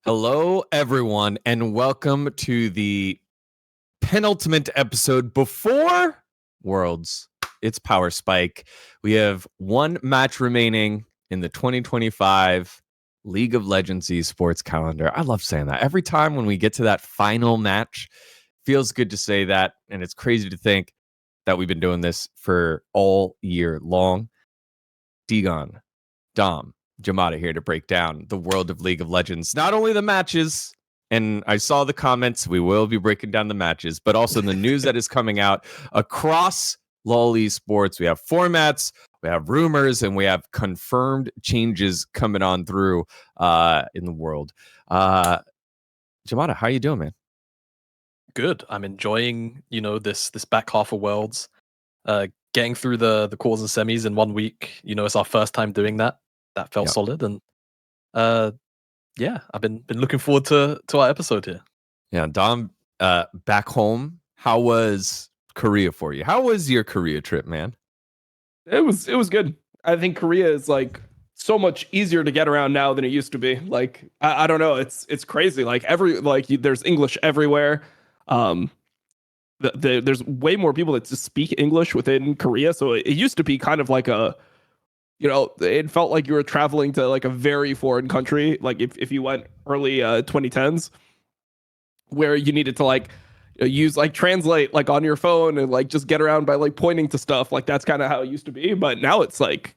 Hello, everyone, and welcome to the penultimate episode before Worlds. It's Power Spike. We have one match remaining in the 2025 League of Legends esports calendar. I love saying that. Every time when we get to that final match, feels good to say that, and it's crazy to think that we've been doing this for all year long. dGon, Dom, Jamada here to break down the world of League of Legends. Not only the matches, and I saw the comments, we will be breaking down the matches, but also the news that is coming out across LoL Esports. We have formats, we have rumors, and we have confirmed changes coming on through in the world. Jamada, how you doing, man? Good. I'm enjoying, this back half of Worlds. Getting through the quarters and semis in 1 week. It's our first time doing that. That felt solid, and I've been looking forward to our episode here. Yeah, Dom, back home, how was Korea for you? How was your Korea trip, man? It was good. I think Korea is like so much easier to get around now than it used to be. Like I don't know, it's crazy. Like there's English everywhere. There's way more people that just speak English within Korea. So it used to be kind of like it felt like you were traveling to like a very foreign country. Like if you went early 2010s, where you needed to like use like translate like on your phone and like just get around by like pointing to stuff. Like that's kind of how it used to be. But now it's like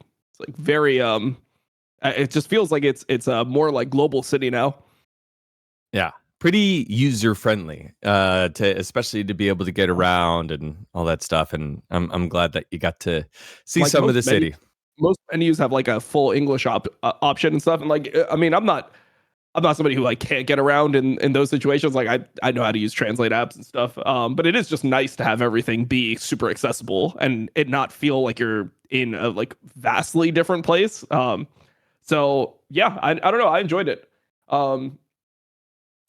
very it just feels like it's a more like global city now. Yeah, pretty user friendly, especially to be able to get around and all that stuff. And I'm glad that you got to see like some of the city. Most menus have like a full English option and stuff. And like, I mean, I'm not somebody who like can't get around in those situations. Like I know how to use translate apps and stuff. But it is just nice to have everything be super accessible and it not feel like you're in a like vastly different place. So yeah, I don't know. I enjoyed it. I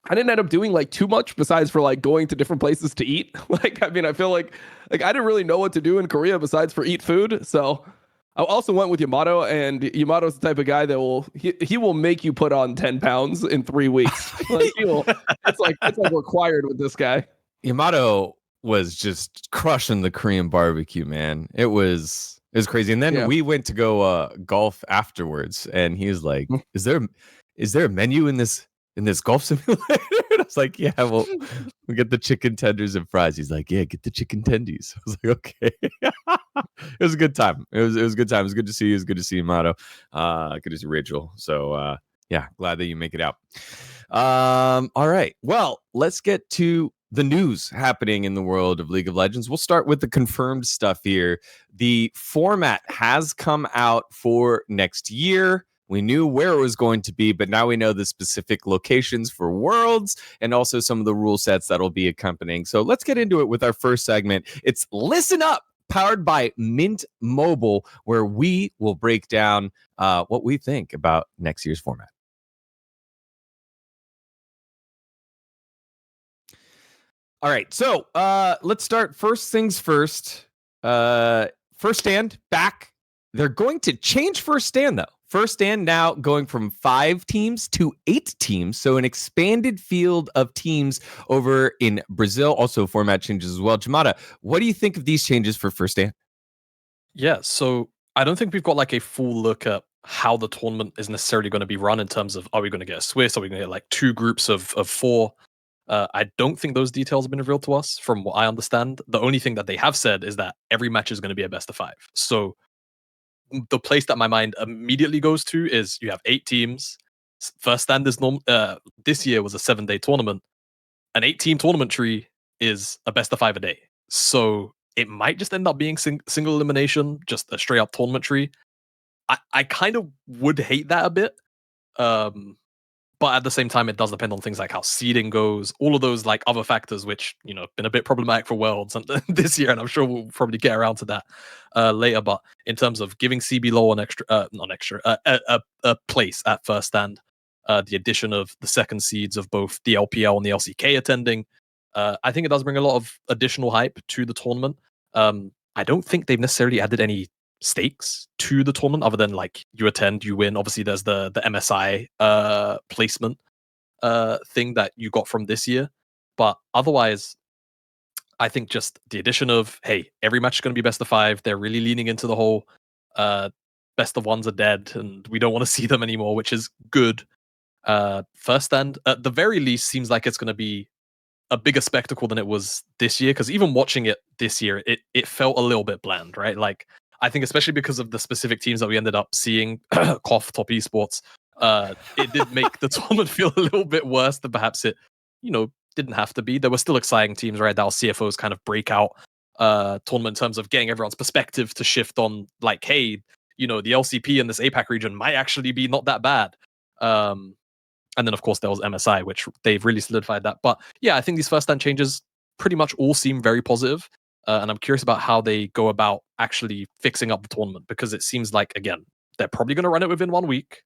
didn't end up doing like too much besides for like going to different places to eat. Like, I mean, I feel like I didn't really know what to do in Korea besides for eat food. So I also went with Yamato, and Yamato's the type of guy that he will make you put on 10 pounds in 3 weeks. Like it's like required with this guy. Yamato was just crushing the Korean barbecue, man. It was crazy. And then we went to go golf afterwards, and he was like, "Is there a menu in this golf simulator?" And I was like, "Yeah, well, we get the chicken tenders and fries." He's like, "Yeah, get the chicken tendies." I was like, "Okay." It was a good time. It was a good time. It was good to see you. It was good to see Yamato. Good to see Rachel. So yeah, glad that you make it out. All right. Well, let's get to the news happening in the world of League of Legends. We'll start with the confirmed stuff here. The format has come out for next year. We knew where it was going to be, but now we know the specific locations for Worlds and also some of the rule sets that'll be accompanying. So let's get into it with our first segment. It's Listen Up, powered by Mint Mobile, where we will break down what we think about next year's format. All right, so let's start. First things first. First stand back. They're going to change first stand, though. First stand now going from 5 teams to 8 teams. So an expanded field of teams over in Brazil. Also format changes as well. Jamada, what do you think of these changes for first stand? Yeah, so I don't think we've got like a full look at how the tournament is necessarily going to be run in terms of, are we going to get a Swiss? Are we going to get like 2 groups of 4? I don't think those details have been revealed to us from what I understand. The only thing that they have said is that every match is going to be a best of 5. So the place that my mind immediately goes to is you have 8 teams. First stand is this year was a 7-day tournament. An 8-team tournament tree is a best of 5 a day. So it might just end up being single elimination, just a straight up tournament tree. I kind of would hate that a bit. But at the same time, it does depend on things like how seeding goes, all of those like other factors, which, been a bit problematic for Worlds this year, and I'm sure we'll probably get around to that later. But in terms of giving CBLOL a place at first stand, the addition of the second seeds of both the LPL and the LCK attending, I think it does bring a lot of additional hype to the tournament. I don't think they've necessarily added any stakes to the tournament other than like you attend, you win. Obviously there's the MSI placement, thing that you got from this year. But otherwise, I think just the addition of, hey, every match is going to be best of 5. They're really leaning into the whole best of 1s are dead and we don't want to see them anymore, which is good. First stand, at the very least, seems like it's going to be a bigger spectacle than it was this year. Because even watching it this year, it felt a little bit bland, right? Like, I think especially because of the specific teams that we ended up seeing, cough top esports, it did make the tournament feel a little bit worse than perhaps it, didn't have to be. There were still exciting teams, right? That was CFO's kind of breakout tournament in terms of getting everyone's perspective to shift on, like, hey, the LCP in this APAC region might actually be not that bad. And then, of course, there was MSI, which they've really solidified that. But yeah, I think these first stand changes pretty much all seem very positive. And I'm curious about how they go about actually fixing up the tournament, because it seems like, again, they're probably going to run it within 1 week.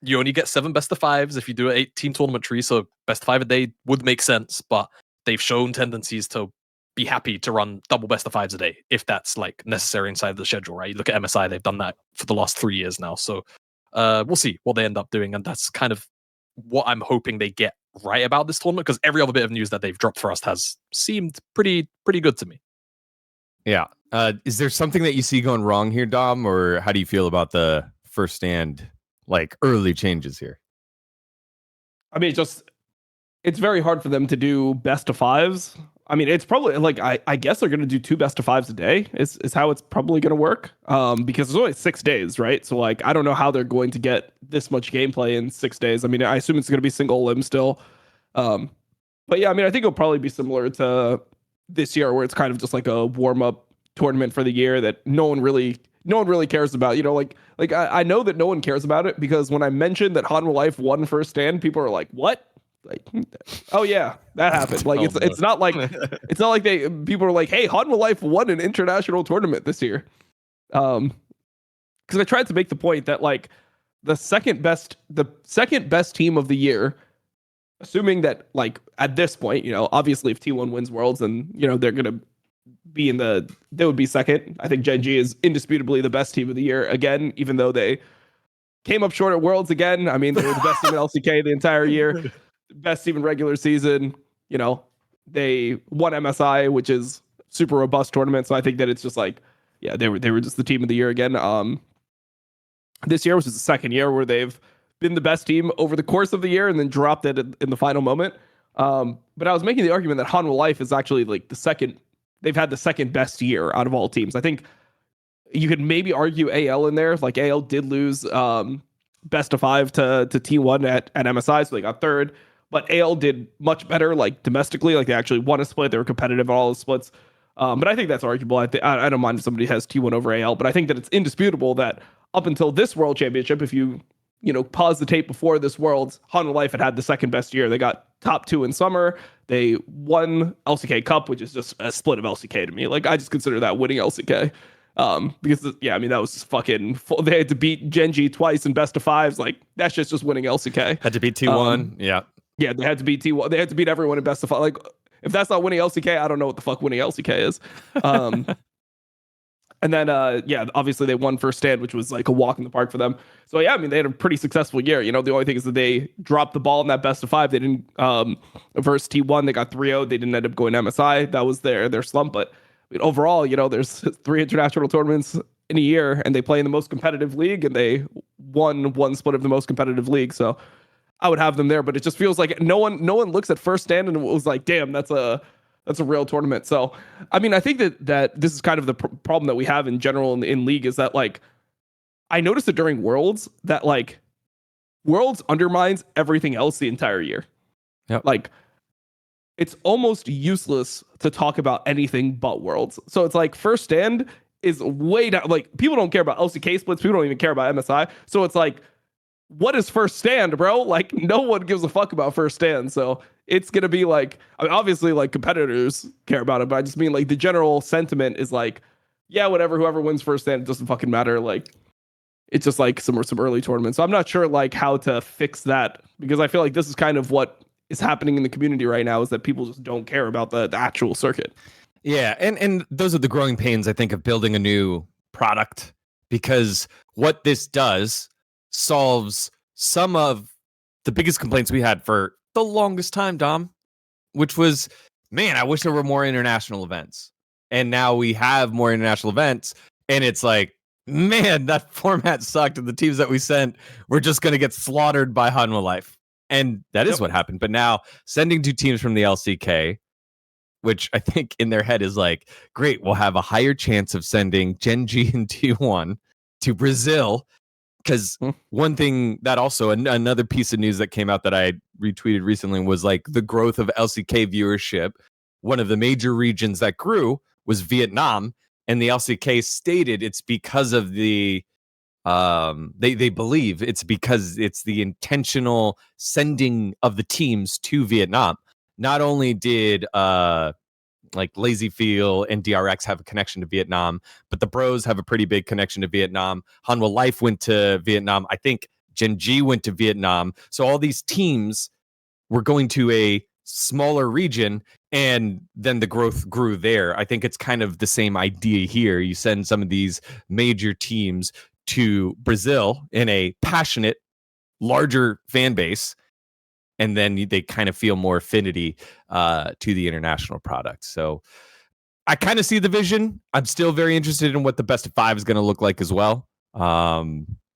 You only get 7 best of 5s if you do an 8-team tournament tree, so best of 5 a day would make sense, but they've shown tendencies to be happy to run double best of 5s a day if that's like necessary inside the schedule, right? You look at MSI, they've done that for the last 3 years now, so we'll see what they end up doing, and that's kind of what I'm hoping they get right about this tournament, because every other bit of news that they've dropped for us has seemed pretty good to me. Yeah. Is there something that you see going wrong here, Dom, or how do you feel about the first stand, like, early changes here? I mean, it's very hard for them to do best of 5s. I mean, it's probably like, I guess they're going to do 2 best of 5s a day is how it's probably going to work. Because there's only 6 days, right? So like, I don't know how they're going to get this much gameplay in 6 days. I mean, I assume it's going to be single limb still. But yeah, I mean, I think it'll probably be similar to this year, where it's kind of just like a warm up tournament for the year that no one really cares about. Like I know that no one cares about it, because when I mentioned that Hanwha Life won first stand, people are like, "What?" Like, oh yeah, that happened. Like, it's not like people are like, "Hey, Hanwha Life won an international tournament this year." Because I tried to make the point that, like, the second best team of the year, assuming that, like, at this point, obviously if T1 wins Worlds, then they're gonna be they would be second. I think GenG is indisputably the best team of the year again, even though they came up short at Worlds again. I mean, they were the best team in LCK the entire year, best team in regular season. They won MSI, which is super robust tournament. So I think that it's just like, yeah, they were just the team of the year again. This year was just the second year where they've been the best team over the course of the year and then dropped it in the final moment. But I was making the argument that Hanwha Life is actually like they've had the second best year out of all teams. I think you could maybe argue AL in there. Like, AL did lose best of 5 to T1 at MSI, so they got third. But AL did much better, like, domestically. Like, they actually won a split. They were competitive in all the splits. But I think that's arguable. I don't mind if somebody has T1 over AL, but I think that it's indisputable that up until this World Championship, if you pause the tape before this Worlds, Hanwha Life had the second best year. They got top 2 in summer. They won LCK Cup, which is just a split of LCK to me. Like, I just consider that winning LCK. Because, yeah, I mean, that was just fucking full. They had to beat GenG twice in best of 5s. Like, that's just winning LCK. Had to beat T1. Yeah, they had to beat T1. They had to beat everyone in best of 5. Like, if that's not winning LCK, I don't know what the fuck winning LCK is. And then, yeah, obviously they won first stand, which was like a walk in the park for them. So, yeah, I mean, they had a pretty successful year. The only thing is that they dropped the ball in that best of 5. They didn't versus T1. They got 3-0. They didn't end up going to MSI. That was their slump. But I mean, overall, there's 3 international tournaments in a year, and they play in the most competitive league, and they won one split of the most competitive league. So I would have them there. But it just feels like no one looks at first stand and was like, damn, that's a real tournament. So, I mean, I think that this is kind of the problem that we have in general in league, is that, like, I noticed it during Worlds that, like, Worlds undermines everything else the entire year. Yep. Like, it's almost useless to talk about anything but Worlds. So it's like first stand is way down. Like, people don't care about LCK splits. People don't even care about MSI. So it's like, what is first stand, bro? Like, no one gives a fuck about first stand. So it's going to be like, I mean, obviously, like, competitors care about it, but I just mean, like, the general sentiment is like, yeah, whatever, whoever wins first stand, it doesn't fucking matter. Like, it's just like some early tournaments. So I'm not sure, like, how to fix that, because I feel like this is kind of what is happening in the community right now, is that people just don't care about the actual circuit. Yeah, and those are the growing pains, I think, of building a new product, because what this does solves some of the biggest complaints we had for the longest time, Dom, which was, man, I wish there were more international events. And now we have more international events, and it's like, man, that format sucked, and the teams that we sent were just going to get slaughtered by Hanwha Life. And that is what happened. But now sending 2 teams from the LCK, which I think in their head is like, great, we'll have a higher chance of sending GenG and T1 to Brazil. Because one thing that also, another piece of news that came out that I retweeted recently was like the growth of LCK viewership. One of the major regions that grew was Vietnam, and the LCK stated it's because of the they believe it's because it's the intentional sending of the teams to Vietnam. Not only did like Lazy Feel and DRX have a connection to Vietnam, but the Bros have a pretty big connection to Vietnam. Hanwha Life went to Vietnam. I think GenG went to Vietnam. So all these teams were going to a smaller region, and then the growth grew there. I think it's kind of the same idea here. You send some of these major teams to Brazil in a passionate, larger fan base, and then they kind of feel more affinity to the international product. So I kind of see the vision. I'm still very interested in what the best of 5 is going to look like as well.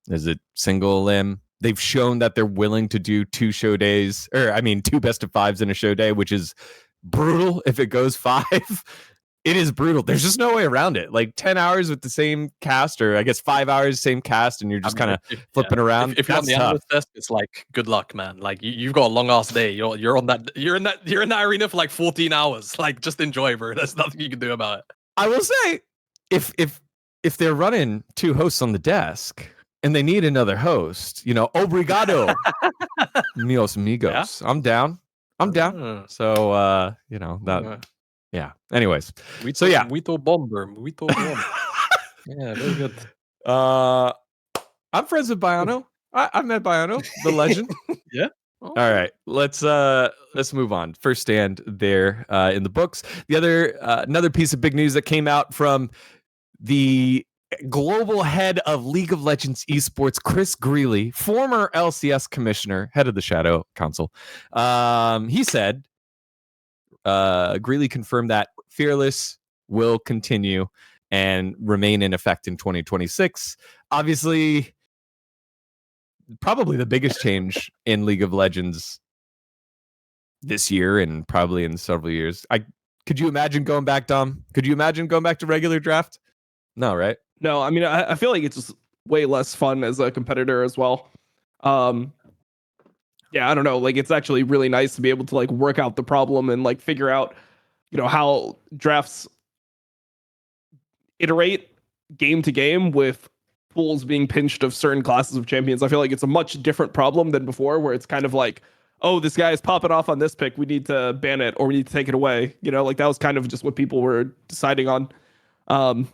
Is it single limb? They've shown that they're willing to do 2 show days, or I mean 2 best of 5s in a show day, which is brutal if it goes 5. It is brutal. There's just no way around it. Like 10 hours with the same cast, or I guess 5 hours, same cast, and you're just kind of flipping around. If you're on the analyst desk, it's like good luck, man. Like you've got a long ass day. You're in that arena for like 14 hours. Like just enjoy, bro. There's nothing you can do about it. I will say, if they're running 2 hosts on the desk and they need another host, obrigado, mios amigos. Yeah? I'm down. So that. Yeah. Anyways, Wito Bomber. Yeah, very good. I'm friends with Biano. I met Biano, the legend. Yeah. Oh. All right, let's move on. First stand there in the books. The other another piece of big news that came out from the global head of League of Legends Esports, Chris Greeley, former LCS commissioner, head of the Shadow Council. He said. Greeley confirmed that Fearless will continue and remain in effect in 2026. Obviously, probably the biggest change in League of Legends this year and probably in several years. Could you imagine going back, Dom? Could you imagine going back to regular draft? No, right? No, I mean, I feel like it's just way less fun as a competitor as well. Yeah, I don't know. Like, it's actually really nice to be able to like work out the problem and like figure out, how drafts iterate game to game with pools being pinched of certain classes of champions. I feel like it's a much different problem than before, where it's kind of like, oh, this guy is popping off on this pick. We need to ban it or we need to take it away. Like that was kind of just what people were deciding on. And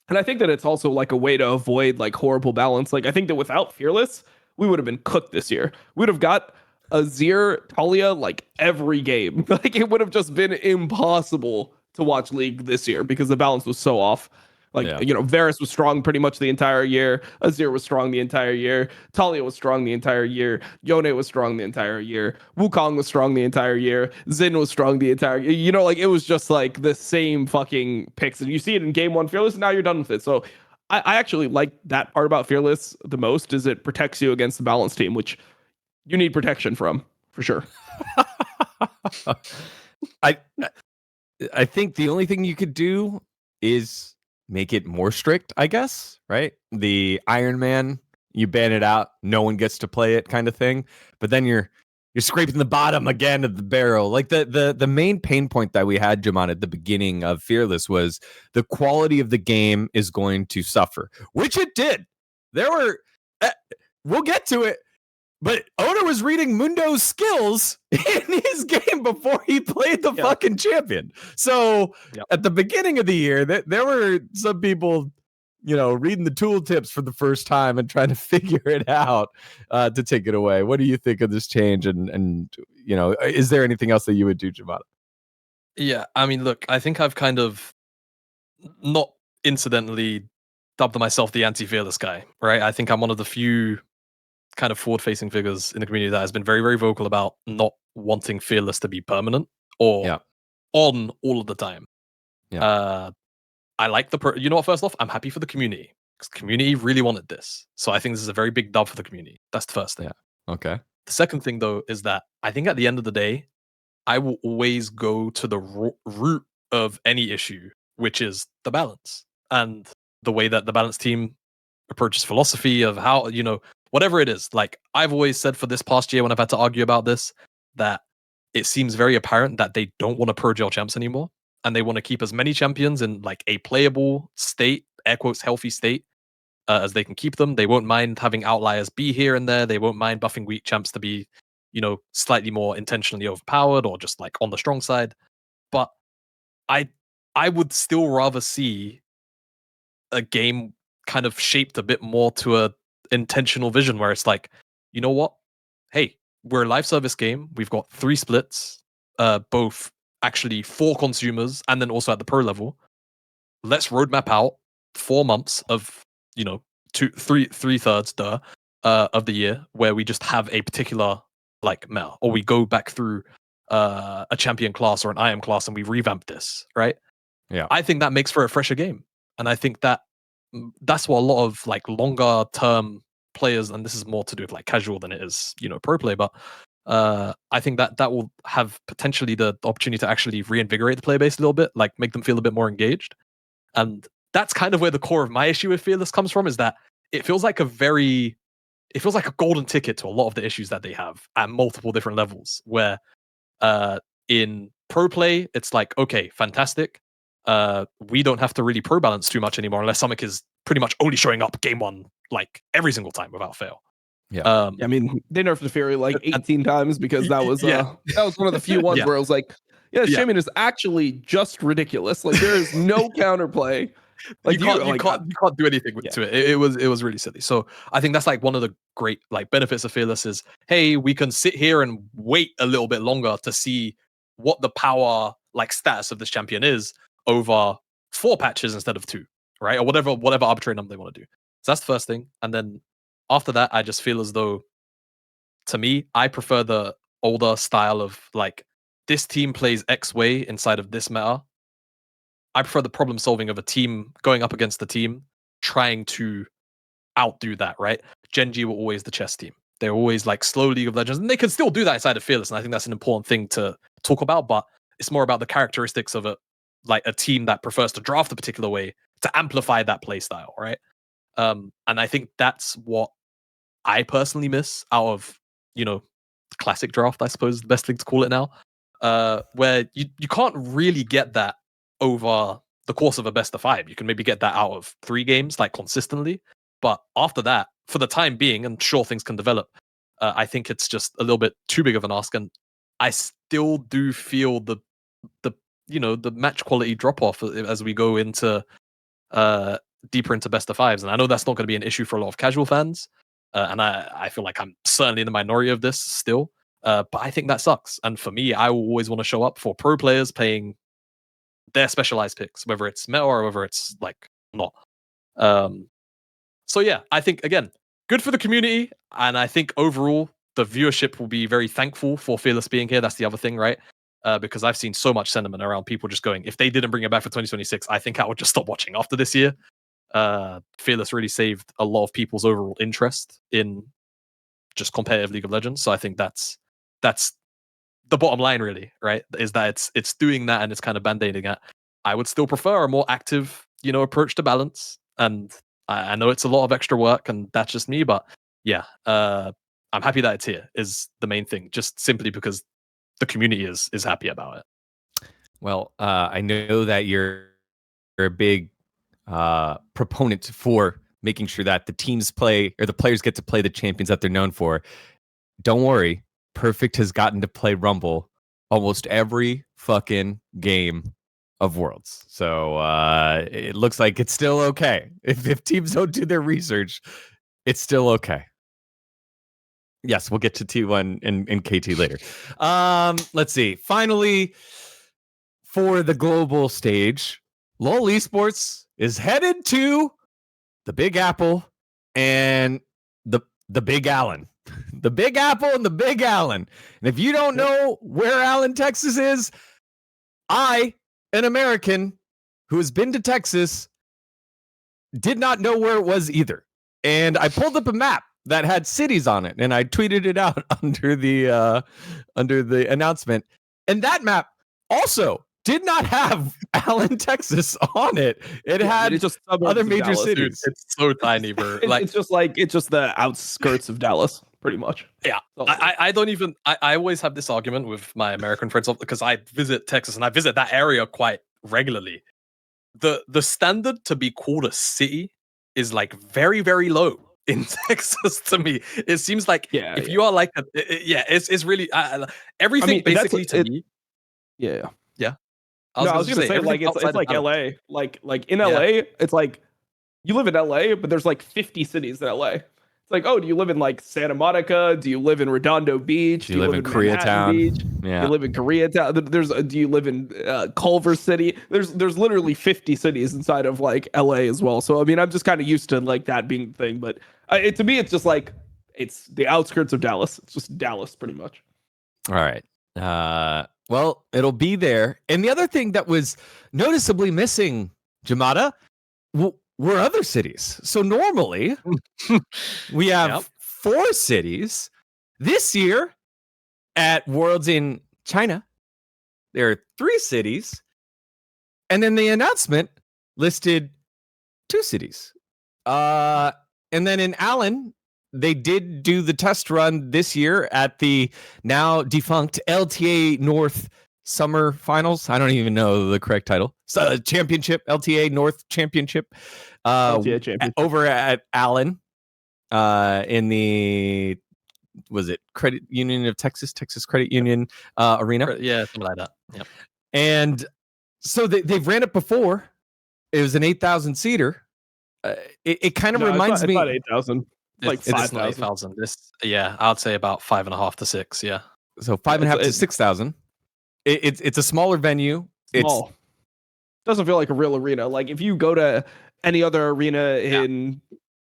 I think that it's also like a way to avoid like horrible balance. Like I think that without Fearless, we would have been cooked this year. We'd have got Azir, Talia, like every game. Like it would have just been impossible to watch League this year because the balance was so off. Like, Varus was strong pretty much the entire year. Azir was strong the entire year. Talia was strong the entire year. Yone was strong the entire year. Wukong was strong the entire year. Xin was strong the entire year. Like it was just like the same fucking picks. And you see it in game 1 Fearless, and now you're done with it. So I actually like that part about Fearless the most, is it protects you against the balance team, which you need protection from, for sure. I think the only thing you could do is make it more strict, I guess, right? The Iron Man, you ban it out, no one gets to play it kind of thing. But then you're scraping the bottom again of the barrel. Like the main pain point that we had, Jamada, at the beginning of Fearless was the quality of the game is going to suffer, which it did. There were, we'll get to it, but Oda was reading Mundo's skills in his game before he played the fucking champion. So at the beginning of the year, there were some people, reading the tooltips for the first time and trying to figure it out to take it away. What do you think of this change? And is there anything else that you would do, Jamada? Yeah, I mean, look, I think I've kind of not incidentally dubbed myself the anti-Fearless guy, right? I think I'm one of the few kind of forward-facing figures in the community that has been very, very vocal about not wanting Fearless to be permanent or on all of the time. I like you know what, first off, I'm happy for the community. Because the community really wanted this. So I think this is a very big dub for the community. That's the first thing. Yeah. Okay. The second thing, though, is that I think at the end of the day, I will always go to the root of any issue, which is the balance. And the way that the balance team approaches philosophy of how, whatever it is. Like, I've always said for this past year when I've had to argue about this, that it seems very apparent that they don't want to purge all champs anymore. And they want to keep as many champions in like a playable state, air quotes, healthy state, as they can keep them. They won't mind having outliers be here and there. They won't mind buffing weak champs to be, slightly more intentionally overpowered or just like on the strong side. But I would still rather see a game kind of shaped a bit more to a intentional vision where it's like, you know what? Hey, we're a live service game. We've got 3 splits, both actually for consumers and then also at the pro level. Let's roadmap out 4 months of, 3/3 of the year where we just have a particular like meta, or we go back through a champion class or an IM class and we revamp this, right? Yeah. I think that makes for a fresher game. And I think that's what a lot of like longer term players, and this is more to do with like casual than it is, pro play, but I think that will have potentially the opportunity to actually reinvigorate the player base a little bit, like make them feel a bit more engaged. And that's kind of where the core of my issue with Fearless comes from, is that it feels like a golden ticket to a lot of the issues that they have at multiple different levels, where in pro play, it's like, okay, fantastic. We don't have to really pro balance too much anymore unless Summock is pretty much only showing up game 1 like every single time without fail. Yeah. I mean, they nerfed the Fury like 18 times because that was one of the few ones where I was like, Shaman is actually just ridiculous. Like, there is no counterplay. Like, you can't do anything to it. It was really silly. So I think that's like one of the great like benefits of Fearless is, hey, we can sit here and wait a little bit longer to see what the power like status of this champion is over 4 patches instead of 2, right? Or whatever arbitrary number they want to do. So that's the first thing. And then after that, I just feel as though, to me, I prefer the older style of like, this team plays X way inside of this meta. I prefer the problem solving of a team going up against the team, trying to outdo that, right? GenG were always the chess team. They're always like slow League of Legends, and they can still do that inside of Fearless. And I think that's an important thing to talk about, but it's more about the characteristics of a team that prefers to draft a particular way to amplify that play style, right? And I think that's what I personally miss out of, classic draft, I suppose is the best thing to call it now, where you can't really get that over the course of a best of 5. You can maybe get that out of 3 games, like consistently. But after that, for the time being, and sure, things can develop, I think it's just a little bit too big of an ask. And I still do feel the match quality drop off as we go into deeper into best of 5s. And I know that's not going to be an issue for a lot of casual fans. And I feel like I'm certainly in the minority of this still. But I think that sucks. And for me, I will always want to show up for pro players playing their specialized picks, whether it's meta or whether it's like not. So yeah, I think again, good for the community, and I think overall the viewership will be very thankful for Fearless being here. That's the other thing, right? Because I've seen so much sentiment around people just going, if they didn't bring it back for 2026, I think I would just stop watching after this year. Fearless really saved a lot of people's overall interest in just competitive League of Legends. So I think that's the bottom line, really, right? Is that it's doing that and it's kind of band-aiding it. I would still prefer a more active, approach to balance. And I know it's a lot of extra work, and that's just me, but yeah, I'm happy that it's here is the main thing, just simply because the community is happy about it. Well, I know that you're a big proponent for making sure that the teams play, or the players get to play the champions that they're known for. Don't worry, Perfect has gotten to play Rumble almost every fucking game of Worlds. So it looks like it's still okay. If teams don't do their research, it's still okay. Yes, we'll get to T1 and KT later. Let's see. Finally, for the global stage, LoL Esports is headed to the Big Apple, and the Big Allen, the Big Apple and the Big Allen. And if you don't know where Allen, Texas is, I, an American who has been to Texas, did not know where it was either. And I pulled up a map that had cities on it, and I tweeted it out under the announcement. And that map also did not have Allen, Texas on it. It had just other major cities. Dude, it's so tiny, bro. It's just the outskirts of Dallas, pretty much. Yeah, I don't even. I always have this argument with my American friends because I visit Texas and I visit that area quite regularly. The standard to be called a city is like very, very low in Texas to me. It seems like if you are like it's really everything basically to me. Yeah. I was gonna say like it's like LA. Like in LA, it's like you live in LA, but there's like 50 cities in LA. It's like, oh, do you live in like Santa Monica? Do you live in Redondo Beach? Do you live in Koreatown? Beach? Yeah. Do you live in Koreatown? Do you live in Culver City? There's literally 50 cities inside of like LA as well. So I mean, I'm just kind of used to like that being the thing. But to me, it's just like it's the outskirts of Dallas. It's just Dallas, pretty much. All right. Well, it'll be there. And the other thing that was noticeably missing, Jamada, were other cities. So normally we have 4 cities. This year at Worlds in China, there are 3 cities. And then the announcement listed 2 cities. And then in Allen, they did do the test run this year at the now defunct LTA North Summer Finals. I don't even know the correct title. So championship, LTA North Championship. LTA Championship. Over at Allen in the, was it Credit Union of Texas Credit Union Arena? Yeah, something like that. Yep. And so they've ran it before. It was an 8,000 seater. It kind of reminds me. It's not 8,000. Like 5,000. This, I'd say about 5.5 to 6. Yeah. So 5.5 to 6,000. It's a smaller venue. Small. It doesn't feel like a real arena. Like if you go to any other arena in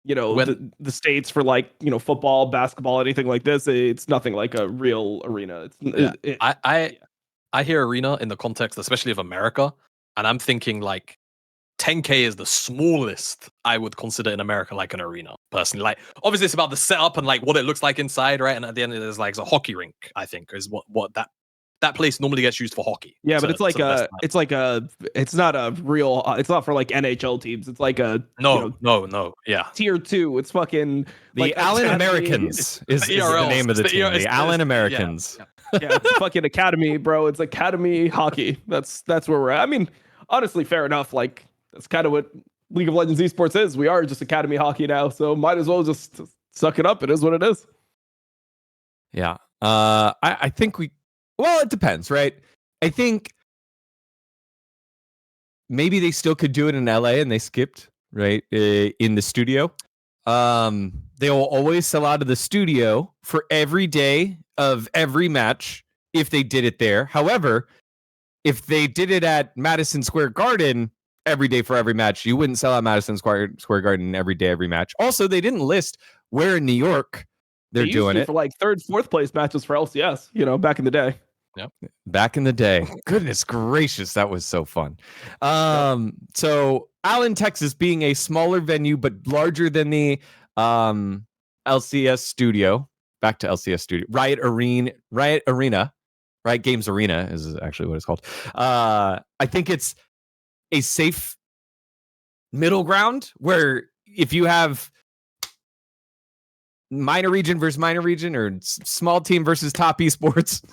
the States for like football, basketball, anything like this, it's nothing like a real arena. I hear arena in the context, especially of America, and I'm thinking like 10K is the smallest I would consider in America like an arena, personally. Like, obviously, it's about the setup and like what it looks like inside, right? And at the end, there's like a hockey rink, I think, is what that place normally gets used for hockey. Yeah, but it's not a real. It's not for like NHL teams. It's like a no. Yeah, tier 2. It's fucking the Allen Americans is the name of the team. The Allen Americans. Yeah, it's fucking academy, bro. It's academy hockey. That's where we're at. I mean, honestly, fair enough. Like. That's kind of what League of Legends Esports is. We are just academy hockey now, so might as well just suck it up. It is what it is. Yeah. I think it depends, right? I think maybe they still could do it in LA and they skipped, right? In the studio. They will always sell out of the studio for every day of every match if they did it there. However, if they did it at Madison Square Garden every day for every match, you wouldn't sell out Madison Square Garden every day, every match. Also, they didn't list where in New York they're doing it for like 3rd, 4th place matches for LCS, back in the day. Yep. Back in the day. Goodness gracious, that was so fun. So Allen, Texas being a smaller venue but larger than the LCS studio. Back to LCS studio. Riot Arena. Riot Games Arena is actually what it's called. I think it's a safe middle ground where if you have minor region versus minor region or small team versus top esports,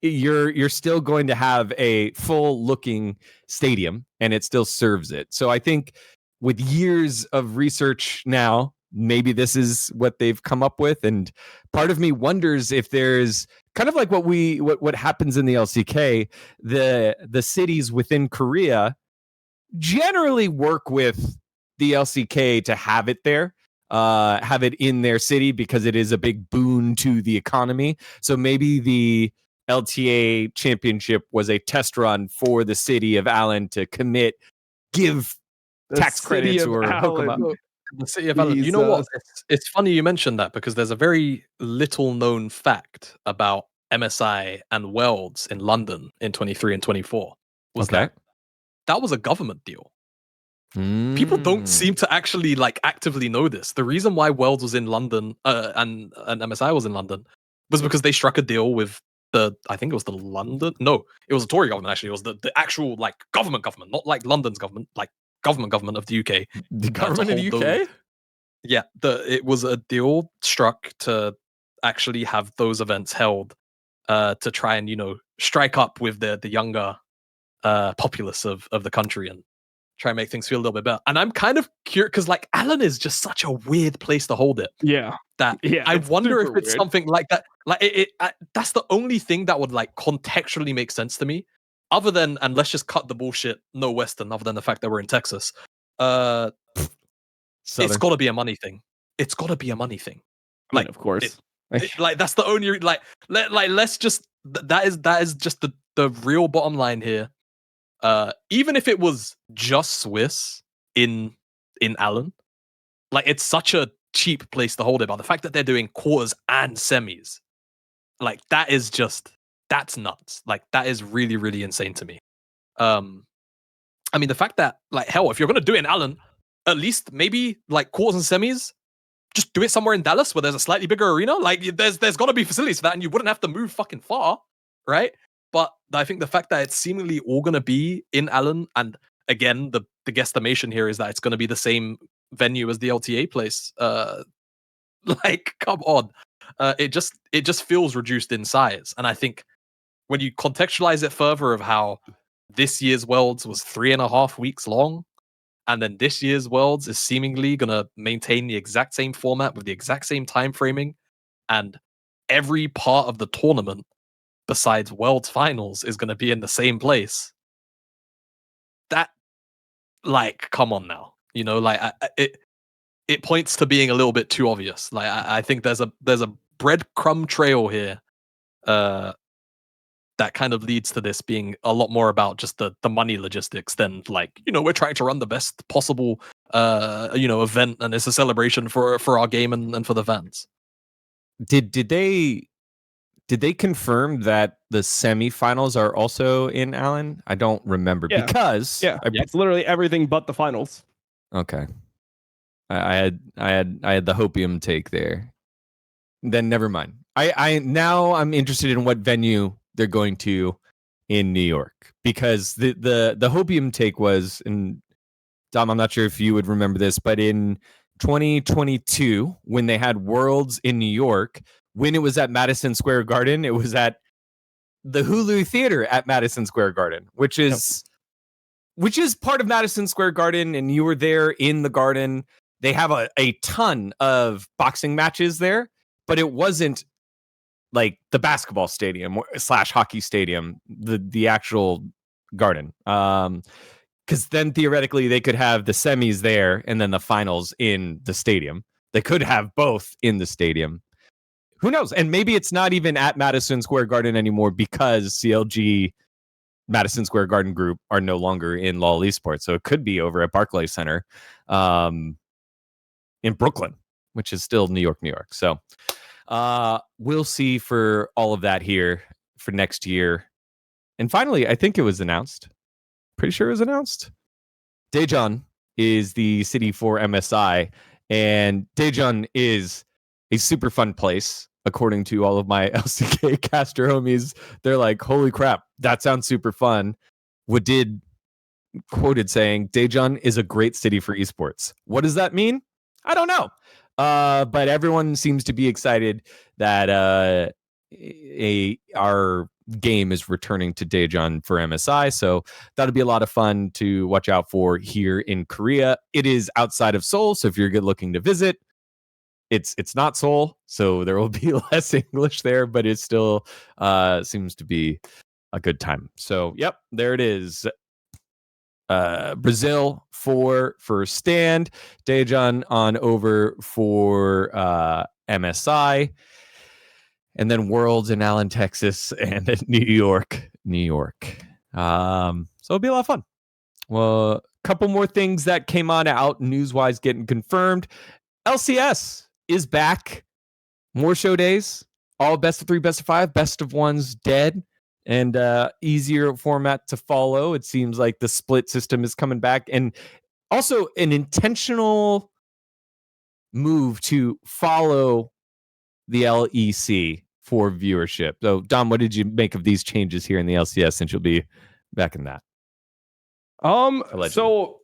you're still going to have a full looking stadium and it still serves it. So I think with years of research now, maybe this is what they've come up with. And part of me wonders if there's kind of like what happens in the LCK, the cities within Korea generally work with the LCK to have it there, have it in their city because it is a big boon to the economy. So maybe the LTA championship was a test run for the city of Allen to give tax credits or hook them up. The city of Allen. You know what? It's funny you mentioned that because there's a very little known fact about MSI and Worlds in London in 23 and 24. That was a government deal. People don't seem to actually like actively know this. The reason why Worlds was in London and MSI was in London was because they struck a deal with I think it was the London. No, it was the Tory government. Actually, it was the actual like government, not like London's government, like government of the UK. The government of the UK. It was a deal struck to actually have those events held to try and strike up with the younger populace of the country and try and make things feel a little bit better. And I'm kind of curious because like Allen is just such a weird place to hold it. I wonder if it's something like that. Like that's the only thing that would like contextually make sense to me. Other than, and let's just cut the bullshit, no Western, other than the fact that we're in Texas. It's got to be a money thing. It's got to be a money thing. Like, I mean, of course. Like that's the only let's just that is just the real bottom line here. Even if it was just Swiss in Allen, like it's such a cheap place to hold it. But the fact that they're doing quarters and semis, like that's nuts. Like that is really, really insane to me. I mean, the fact that like hell, if you're gonna do it in Allen, at least maybe like quarters and semis, just do it somewhere in Dallas where there's a slightly bigger arena. Like there's got to be facilities for that, and you wouldn't have to move fucking far, right? But I think the fact that it's seemingly all going to be in Allen, and again, the guesstimation here is that it's going to be the same venue as the LTA place. Like, come on. It just feels reduced in size. And I think when you contextualize it further of how this year's Worlds was 3.5 weeks long, and then this year's Worlds is seemingly going to maintain the exact same format with the exact same time framing, and every part of the tournament besides Worlds Finals is going to be in the same place. That, like, come on now. Like it points to being a little bit too obvious. Like I think there's a breadcrumb trail here that kind of leads to this being a lot more about just the money logistics than like, we're trying to run the best possible event, and it's a celebration for our game and for the fans. Did they confirm that the semifinals are also in Allen? I don't remember because it's literally everything but the finals. Okay. I had the hopium take there. Then never mind. I'm interested in what venue they're going to in New York, because the hopium take was, and Dom, I'm not sure if you would remember this, but in 2022 when they had Worlds in New York, when it was at Madison Square Garden, it was at the Hulu Theater at Madison Square Garden, which is part of Madison Square Garden, and you were there in the garden. They have a ton of boxing matches there, but it wasn't like the basketball stadium / hockey stadium, the actual garden. Because then theoretically they could have the semis there and then the finals in the stadium. They could have both in the stadium. Who knows? And maybe it's not even at Madison Square Garden anymore because CLG Madison Square Garden Group are no longer in LOL Esports. So it could be over at Barclays Center in Brooklyn, which is still New York. So we'll see for all of that here for next year. And finally, I think it was announced. Pretty sure it was announced. dGon is the city for MSI, and dGon is a super fun place, according to all of my LCK caster homies. They're like, holy crap, that sounds super fun. Wadid quoted saying, dGon is a great city for esports. What does that mean? I don't know. But everyone seems to be excited that our game is returning to dGon for MSI. So that'll be a lot of fun to watch out for here in Korea. It is outside of Seoul, so if you're looking to visit, it's not Seoul, so there will be less English there, but it still seems to be a good time. So, yep, there it is. Brazil for stand, dGon on over for MSI, and then Worlds in Allen, Texas, and New York. So it'll be a lot of fun. Well, a couple more things that came out news-wise getting confirmed. LCS is back. More show days. All best of 3, best of 5, best of 1's dead. And easier format to follow. It seems like the split system is coming back. And also an intentional move to follow the LEC for viewership. So, Dom, what did you make of these changes here in the LCS since you'll be back in that? Allegedly. So,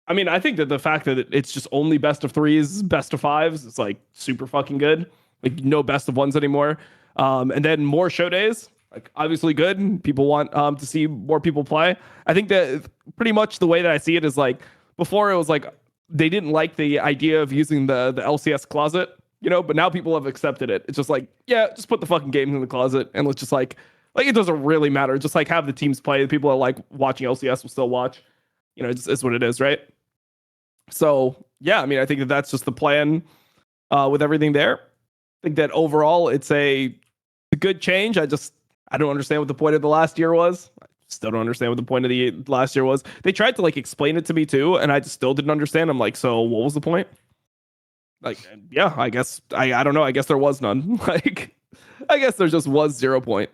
I mean, I think that the fact that it's just only best of 3s, best of 5s, is like super fucking good. Like no best of 1s anymore. And then more show days, like obviously good. People want to see more people play. I think that pretty much the way that I see it is like before it was like they didn't like the idea of using the LCS closet, you know, but now people have accepted it. It's just like, yeah, just put the fucking games in the closet and let's just like it doesn't really matter. Just like have the teams play. The people that like watching LCS will still watch. You know, it's what it is, right? So yeah, I mean, I think that that's just the plan with everything there. I think that overall it's a good change. I don't understand what the point of the last year was. I still don't understand what the point of the last year was. They tried to like explain it to me too, and I just still didn't understand. I'm like, so what was the point? Like, yeah, I guess I don't know. I guess there was none. Like, I guess there just was 0 point.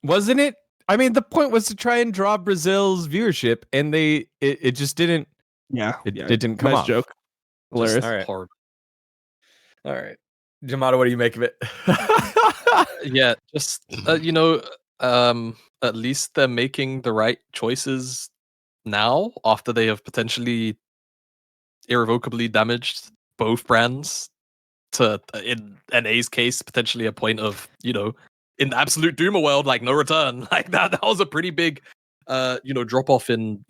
Wasn't it? I mean, the point was to try and draw Brazil's viewership, and it just didn't. Yeah, it didn't come nice off. Joke. Hilarious. All right. All right. Jamada, what do you make of it? Yeah, just at least they're making the right choices now after they have potentially irrevocably damaged both brands to, in NA's case, potentially a point of, in the absolute Doomer world, like no return. Like that was a pretty big drop off in,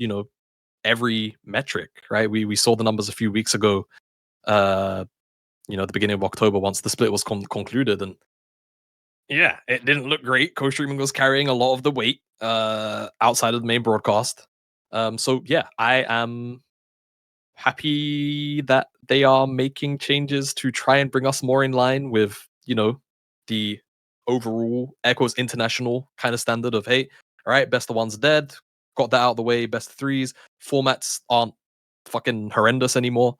every metric, right? We saw the numbers a few weeks ago, the beginning of October once the split was concluded, and yeah, it didn't look great. Co-streaming was carrying a lot of the weight outside of the main broadcast. So yeah, I am happy that they are making changes to try and bring us more in line with, the overall Echoes international kind of standard of, hey, all right, best of 1's dead, got that out of the way, best of 3s, formats aren't fucking horrendous anymore.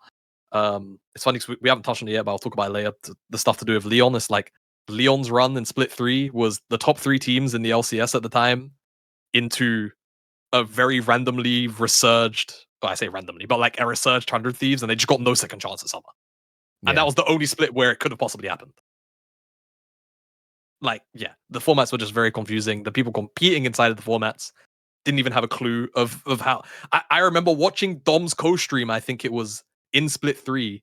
It's funny because we haven't touched on it yet, but I'll talk about it later. The stuff to do with Lyon. It's like Lyon's run in Split 3 was the top 3 teams in the LCS at the time into a very randomly resurged, well, I say randomly, but like a resurged 100 Thieves, and they just got no second chance at summer. Yeah. And that was the only split where it could have possibly happened. Like, yeah, the formats were just very confusing. The people competing inside of the formats didn't even have a clue of how. I remember watching Dom's co-stream, I think it was in Split 3,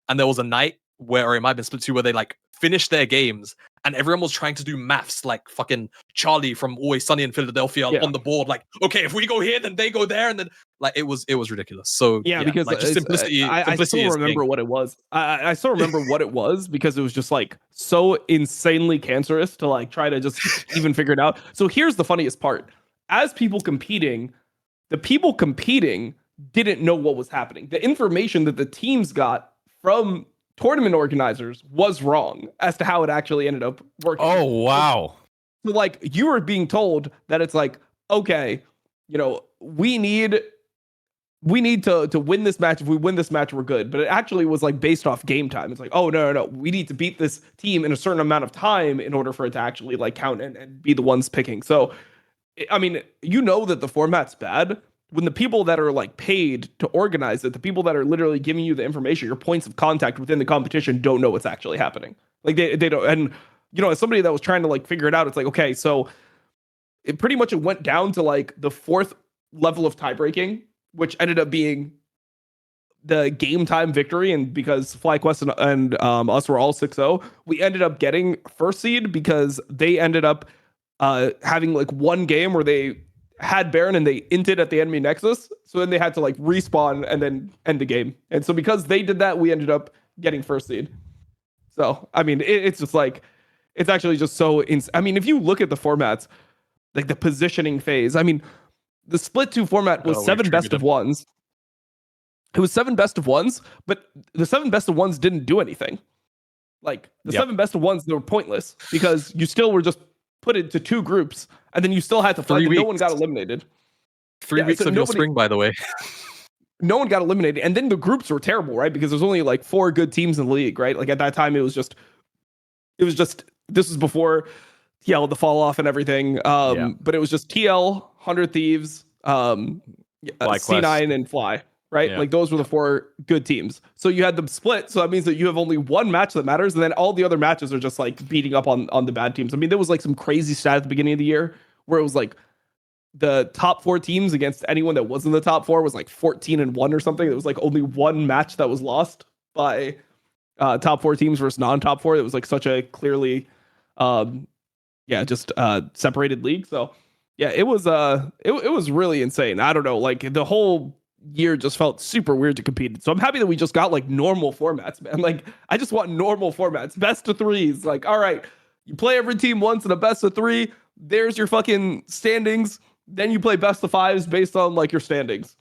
and there was a night where, or it might have been Split 2, where they like finished their games and everyone was trying to do maths like fucking Charlie from Always Sunny in Philadelphia on the board. Like, okay, if we go here, then they go there, and then like it was ridiculous. So yeah, because like, just simplicity. I still remember what it was. I still remember what it was because it was just like so insanely cancerous to like try to just even figure it out. So here's the funniest part: as people competing, the people competing didn't know what was happening. The information that the teams got from tournament organizers was wrong as to how it actually ended up working. Oh, wow. So like you were being told that it's like, okay, we need to win this match. If we win this match, we're good. But it actually was like based off game time. It's like, oh, no. We need to beat this team in a certain amount of time in order for it to actually like count and be the ones picking. So, I mean, that the format's bad when the people that are like paid to organize it, the people that are literally giving you the information, your points of contact within the competition don't know what's actually happening. Like they don't. And, as somebody that was trying to like figure it out, it's like, okay, so it pretty much went down to like the 4th level of tiebreaking, which ended up being the game time victory. And because FlyQuest and us were all 6-0, we ended up getting first seed because they ended up having like one game where they had Baron and they inted at the enemy nexus. So then they had to like respawn and then end the game. And so because they did that, we ended up getting first seed. So, I mean, it's just like, it's actually just so, I mean, if you look at the formats, like the positioning phase, I mean, the Split 2 format was 7 best of 1s. It was 7 best of 1s, but the 7 best of 1s didn't do anything. Like the 7 best of 1s, they were pointless because you still were just put into 2 groups and then you still had to fight and no one got eliminated. 3 weeks of your spring, by the way. No one got eliminated, and then the groups were terrible, right? Because there's only like 4 good teams in the league, right? Like at that time, it was just this was before TL, the fall off and everything. But it was just TL, 100 Thieves, C9 and Fly, right? Like those were the 4 good teams. So you had them split. So that means that you have only one match that matters, and then all the other matches are just like beating up on the bad teams. I mean, there was like some crazy stat at the beginning of the year where it was like the top 4 teams against anyone that wasn't the top 4 was like 14-1 or something. It was like only one match that was lost by top 4 teams versus non-top 4. It was like such a clearly separated league. So yeah, it was really insane. I don't know, like the whole year just felt super weird to compete. So I'm happy that we just got like normal formats, man. Like I just want normal formats, best of 3s. Like, all right, you play every team once in a best of 3. There's your fucking standings. Then you play best of 5s based on like your standings.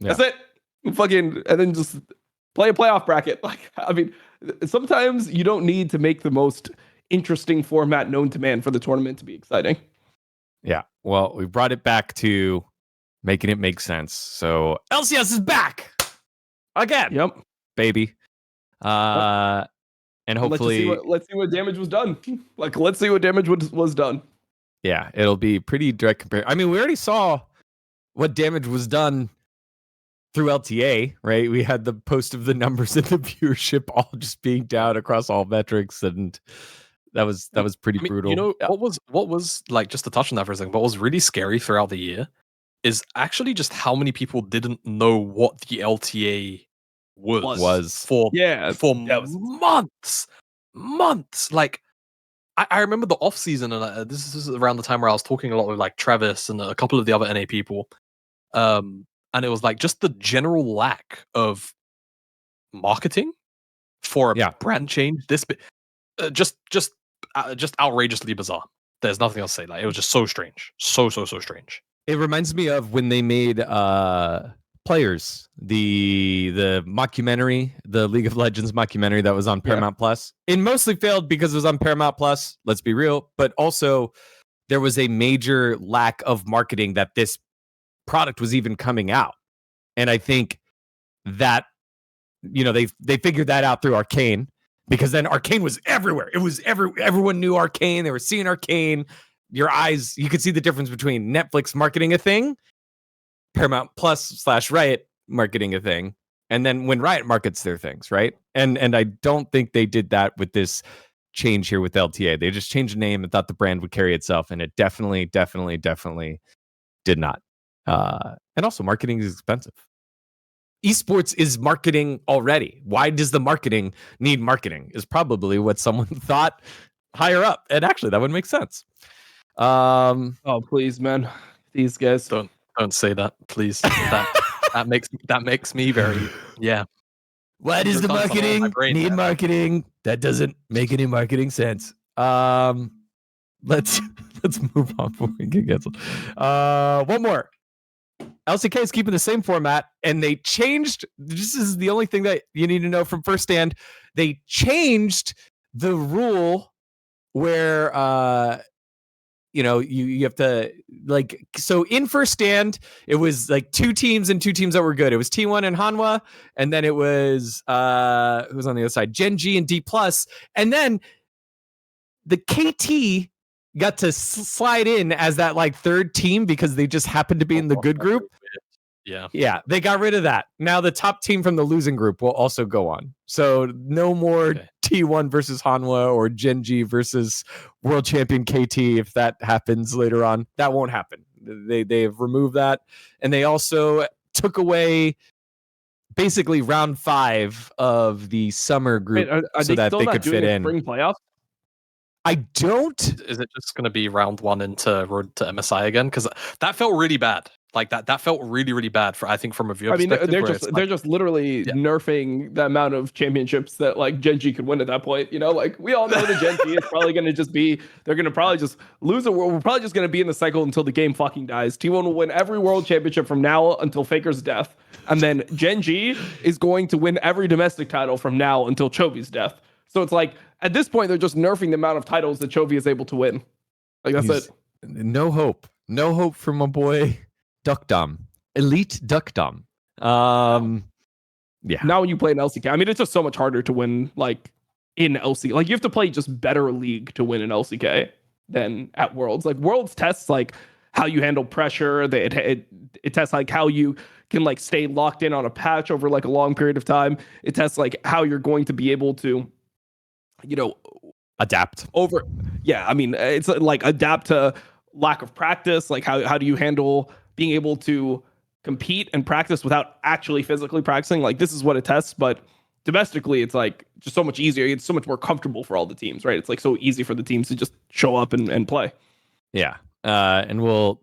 That's it. And then just play a playoff bracket. Like, I mean, sometimes you don't need to make the most interesting format known to man for the tournament to be exciting. Yeah. Well, we brought it back to making it make sense. So LCS is back again. Yep. Baby. And hopefully let's see what damage was done. Like, let's see what damage was done. Yeah, it'll be pretty direct comparison. I mean, we already saw what damage was done through LTA, right? We had the post of the numbers and the viewership all just being down across all metrics, and that was pretty brutal. You know, what was like, just to touch on that for a second, what was really scary throughout the year is actually just how many people didn't know what the LTA was for months. Like, I remember the off season, and this is around the time where I was talking a lot with like Travis and a couple of the other NA people, and it was like just the general lack of marketing for a brand change. This bit, just outrageously bizarre. There's nothing else to say. Like, it was just so strange, so strange. It reminds me of when they made Players, the mockumentary, the League of Legends mockumentary that was on Paramount Plus. It mostly failed because it was on Paramount Plus, let's be real, but also there was a major lack of marketing that this product was even coming out. And I think that, you know, they figured that out through Arcane, because then Arcane was everywhere. It was everyone knew Arcane. They were seeing Arcane. Your eyes, you could see the difference between Netflix marketing a thing, Paramount Plus / Riot marketing a thing, and then when Riot markets their things, right? And I don't think they did that with this change here with LTA. They just changed the name and thought the brand would carry itself, and it definitely did not. And also, marketing is expensive. Esports is marketing already. Why does the marketing need marketing? Is probably what someone thought higher up, and actually that would make sense. Oh please, man, these guys Don't say that, please. That makes me very Why does the marketing need marketing? That doesn't make any marketing sense. Let's move on before we get canceled. One more. LCK is keeping the same format, and they changed. This is the only thing that you need to know from first stand. They changed the rule where you have to, like, so in first stand, it was like 2 teams and 2 teams that were good. It was T1 and Hanwha, and then it was who was on the other side? GenG and D+. And then the KT got to slide in as that like third team because they just happened to be in the good group. Yeah, they got rid of that. Now the top team from the losing group will also go on. So no more T1 versus Hanwha or GenG versus world champion KT. If that happens later on, that won't happen. They have removed that, and they also took away basically round 5 of the summer group. Wait, are so they that still they not could doing fit a in. spring playoff? I don't. Is it just going to be round 1 into road to MSI again? Because that felt really bad. Like that felt really bad for, I think, from a viewer perspective. They're just literally nerfing the amount of championships that like GenG could win at that point. You know, like we all know that GenG is probably going to just be, they're going to probably just lose a world. We're probably just going to be in the cycle until the game fucking dies. T1 will win every world championship from now until Faker's death, and then GenG is going to win every domestic title from now until Chovy's death. So it's like at this point they're just nerfing the amount of titles that Chovy is able to win. Like that's it. No hope for my boy Duckdom. Elite Duckdom. Yeah. Now when you play in LCK, I mean, it's just so much harder to win like in LCK. Like you have to play just better league to win in LCK than at Worlds. Like Worlds tests like how you handle pressure. It tests like how you can like stay locked in on a patch over like a long period of time. It tests like how you're going to be able to, you know, adapt over. Yeah, I mean, it's like adapt to lack of practice. Like how do you handle being able to compete and practice without actually physically practicing? Like this is what it tests, but domestically it's like just so much easier. It's so much more comfortable for all the teams, right? It's like so easy for the teams to just show up and play. Yeah. And we'll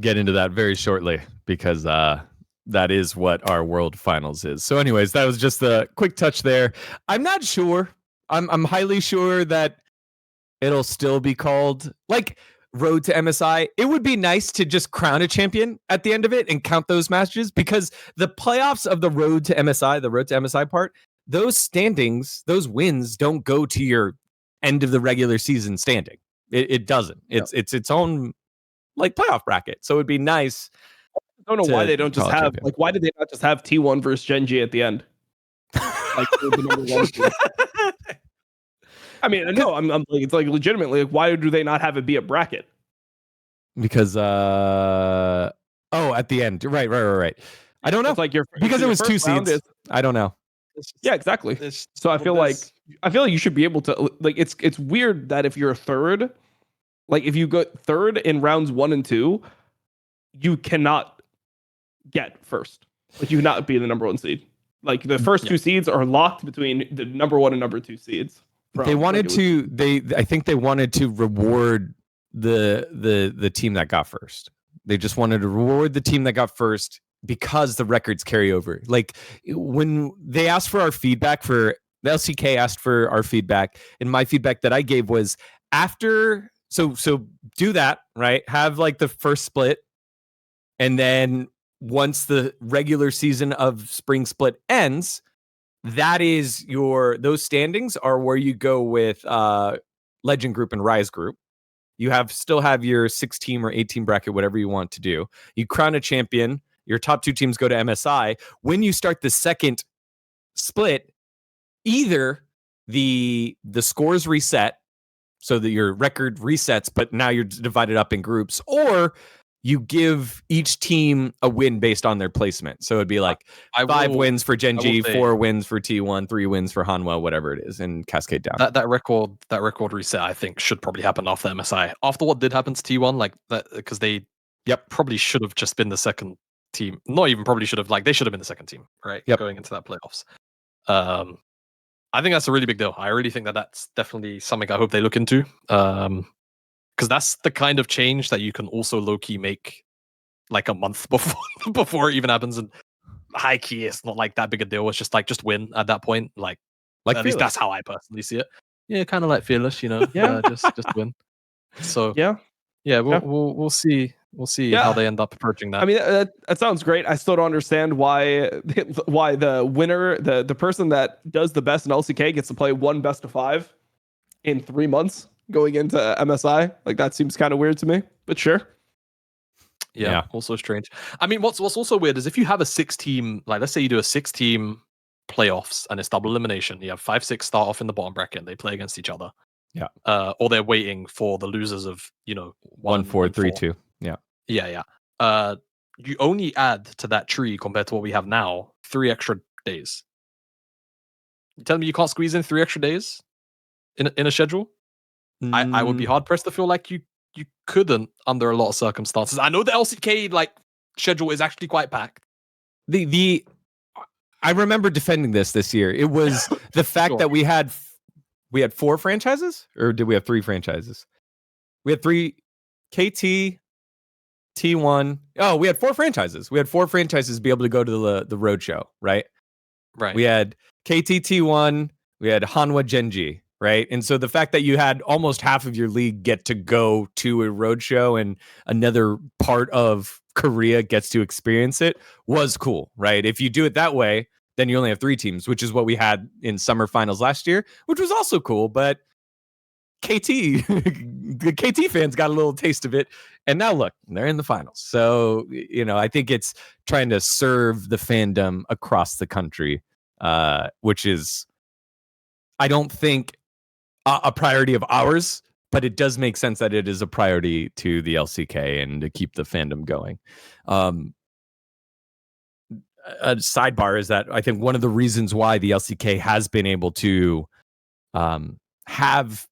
get into that very shortly because that is what our world finals is. So anyways, that was just a quick touch there. I'm not sure. I'm highly sure that it'll still be called like Road to MSI. It would be nice to just crown a champion at the end of it and count those matches, because the playoffs of the Road to MSI part, those standings, those wins don't go to your end of the regular season standing. It doesn't. It's its own like playoff bracket. So it'd be nice. I don't know why they don't just have champion. Like, why did they not just have T1 versus GenG at the end? Like the number one team. I mean, no, I'm like, it's like legitimately, like, why do they not have it be a bracket? Because at the end, right. I don't know. It's like because it was 2 seeds. I don't know. Yeah, exactly. So I feel like you should be able to like. It's weird that if you're third, like if you go third in rounds 1 and 2, you cannot get first. Like you cannot be the number 1 seed. Like the first 2 seeds are locked between the number 1 and number 2 seeds. They wanted to. I think they wanted to reward the team that got first. They just wanted to reward the team that got first because the records carry over. Like when they asked for our feedback, for the LCK asked for our feedback, and my feedback that I gave was after. So do that, right? Have like the first split, and then once the regular season of Spring Split ends, that is those standings are where you go with Legend Group and Rise Group. You still have your 6-team or 8-team bracket, whatever you want to do. You crown a champion. Your top 2 teams go to MSI. When you start the second split, either the scores reset so that your record resets, but now you're divided up in groups, or you give each team a win based on their placement. So it'd be like 5 wins for GenG, 4 wins for T1, 3 wins for Hanwha, whatever it is, and cascade down. That record reset, I think, should probably happen after MSI. After what did happen to T1, like that, because they probably should have just been the second team. Not even probably should have, like they should have been the second team, right? Going into that playoffs. I think that's a really big deal. I really think that's definitely something I hope they look into. Because that's the kind of change that you can also low-key make like a month before it even happens. And high key, it's not like that big a deal. It's just like just win at that point. Like at least that's how I personally see it. Yeah, kind of like Fearless, you know. Just win. So we'll see. We'll see how they end up approaching that. I mean, that sounds great. I still don't understand why the winner, the person that does the best in LCK gets to play 1 best of 5 in 3 months going into MSI. Like that seems kind of weird to me, but sure. Yeah, also strange. I mean, what's also weird is if you have a 6-team, like let's say you do a 6-team playoffs and it's double elimination, you have 5-6 start off in the bottom bracket and they play against each other. Yeah. Or they're waiting for the losers of, 1-4, 3-2. Yeah. Yeah. You only add to that tree compared to what we have now 3 extra days. You tell me you can't squeeze in 3 extra days in a schedule? I would be hard pressed to feel like you couldn't under a lot of circumstances. I know the LCK like schedule is actually quite packed. I remember defending this year. It was the fact that we had 4 franchises, or did we have 3 franchises? We had 3 KT, T1. Oh, we had 4 franchises. We had 4 franchises be able to go to the road show, right? Right. We had KT, T1. We had Hanwha, GenG. Right. And so the fact that you had almost half of your league get to go to a roadshow and another part of Korea gets to experience it was cool. Right. If you do it that way, then you only have 3 teams, which is what we had in summer finals last year, which was also cool. But the KT fans got a little taste of it And now look, they're in the finals. So, I think it's trying to serve the fandom across the country, which is, I don't think, a priority of ours, but it does make sense that it is a priority to the LCK and to keep the fandom going. A sidebar is that I think one of the reasons why the LCK has been able to have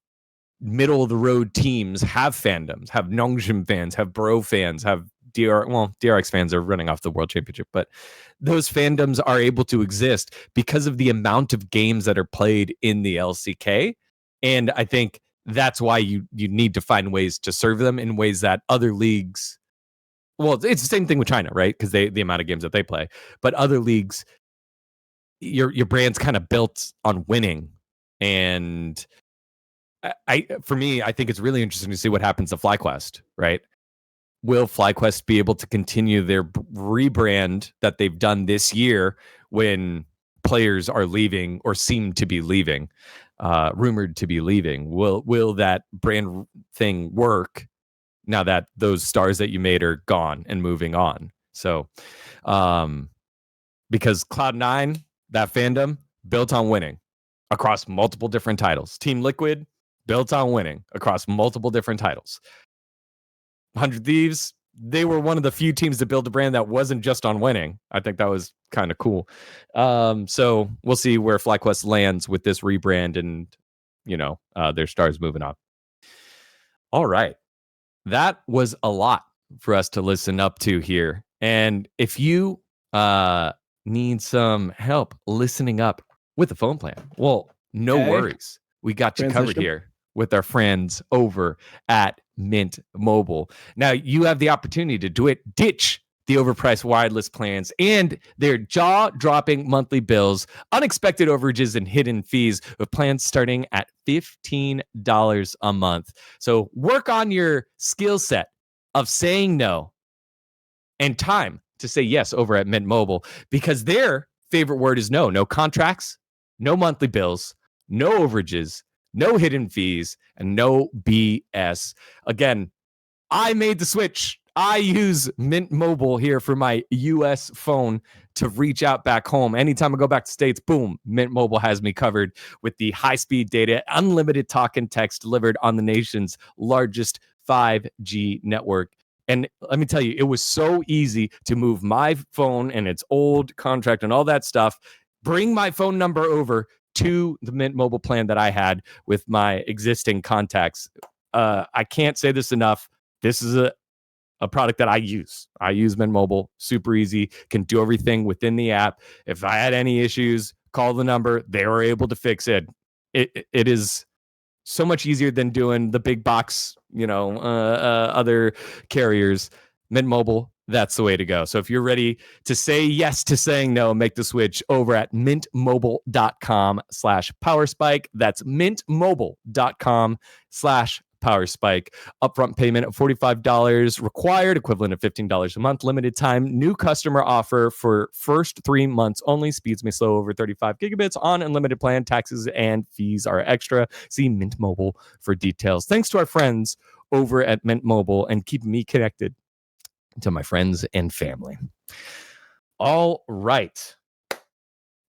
middle of the road teams, have fandoms, have Nongshim fans, have Bro fans, have DRX fans are running off the World Championship, but those fandoms are able to exist because of the amount of games that are played in the LCK. And I think that's why you need to find ways to serve them in ways that other leagues, well, it's the same thing with China, right? Because the amount of games that they play, but other leagues, your brand's kind of built on winning. And for me, I think it's really interesting to see what happens to FlyQuest, right? Will FlyQuest be able to continue their rebrand that they've done this year when players are leaving or seem to be leaving, rumored to be leaving? Will that brand thing work now that those stars that you made are gone and moving on? So, because Cloud9, that fandom, built on winning across multiple different titles. Team Liquid, built on winning across multiple different titles. 100 Thieves, they were one of the few teams to build a brand that wasn't just on winning. I think that was kind of cool. So we'll see where FlyQuest lands with this rebrand and, their stars moving on. All right. That was a lot for us to listen up to here. And if you need some help listening up with the phone plan, well, no worries. We got you covered here with our friends over at Mint Mobile. Now, you have the opportunity to ditch the overpriced wireless plans and their jaw-dropping monthly bills, unexpected overages, and hidden fees with plans starting at $15 a month. So work on your skill set of saying no and time to say yes over at Mint Mobile, because their favorite word is no. No contracts, no monthly bills, no overages, no hidden fees, and no BS. Again, I made the switch. I use Mint Mobile here for my US phone to reach out back home. Anytime I go back to States, boom, Mint Mobile has me covered with the high-speed data, unlimited talk and text delivered on the nation's largest 5G network. And let me tell you, it was so easy to move my phone and its old contract and all that stuff, bring my phone number over to the Mint Mobile plan that I had with my existing contacts. I can't say this enough. This is a product that I use. I use Mint Mobile. Super easy. Can do everything within the app. If I had any issues, call the number. They were able to fix it. It is so much easier than doing the big box, other carriers. Mint Mobile, that's the way to go. So if you're ready to say yes to saying no, make the switch over at mintmobile.com/powerspike. That's mintmobile.com/powerspike. Upfront payment of $45 required, equivalent of $15 a month. Limited time new customer offer for first 3 months only. Speeds may slow over 35 gigabits on unlimited plan. Taxes and fees are extra. See Mint Mobile for details. Thanks to our friends over at Mint Mobile and keep me connected to my friends and family. All right.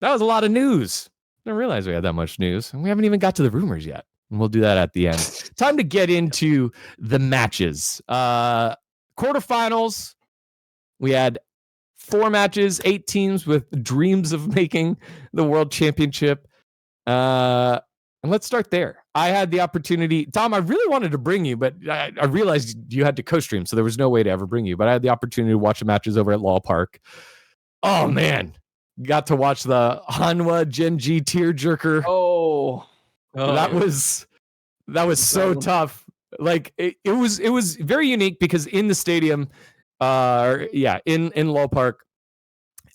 That was a lot of news. I didn't realize we had that much news. And we haven't even got to the rumors yet. And we'll do that at the end. Time to get into the matches. Quarterfinals. We had 4 matches, 8 teams with dreams of making the World Championship. And let's start there. I had the opportunity. Tom, I really wanted to bring you, but I realized you had to co-stream, so there was no way to ever bring you. But I had the opportunity to watch the matches over at Law Park. Oh, man. Got to watch the Hanwha GenG tearjerker. That was so tough. Like it was very unique because in the stadium, in Law Park,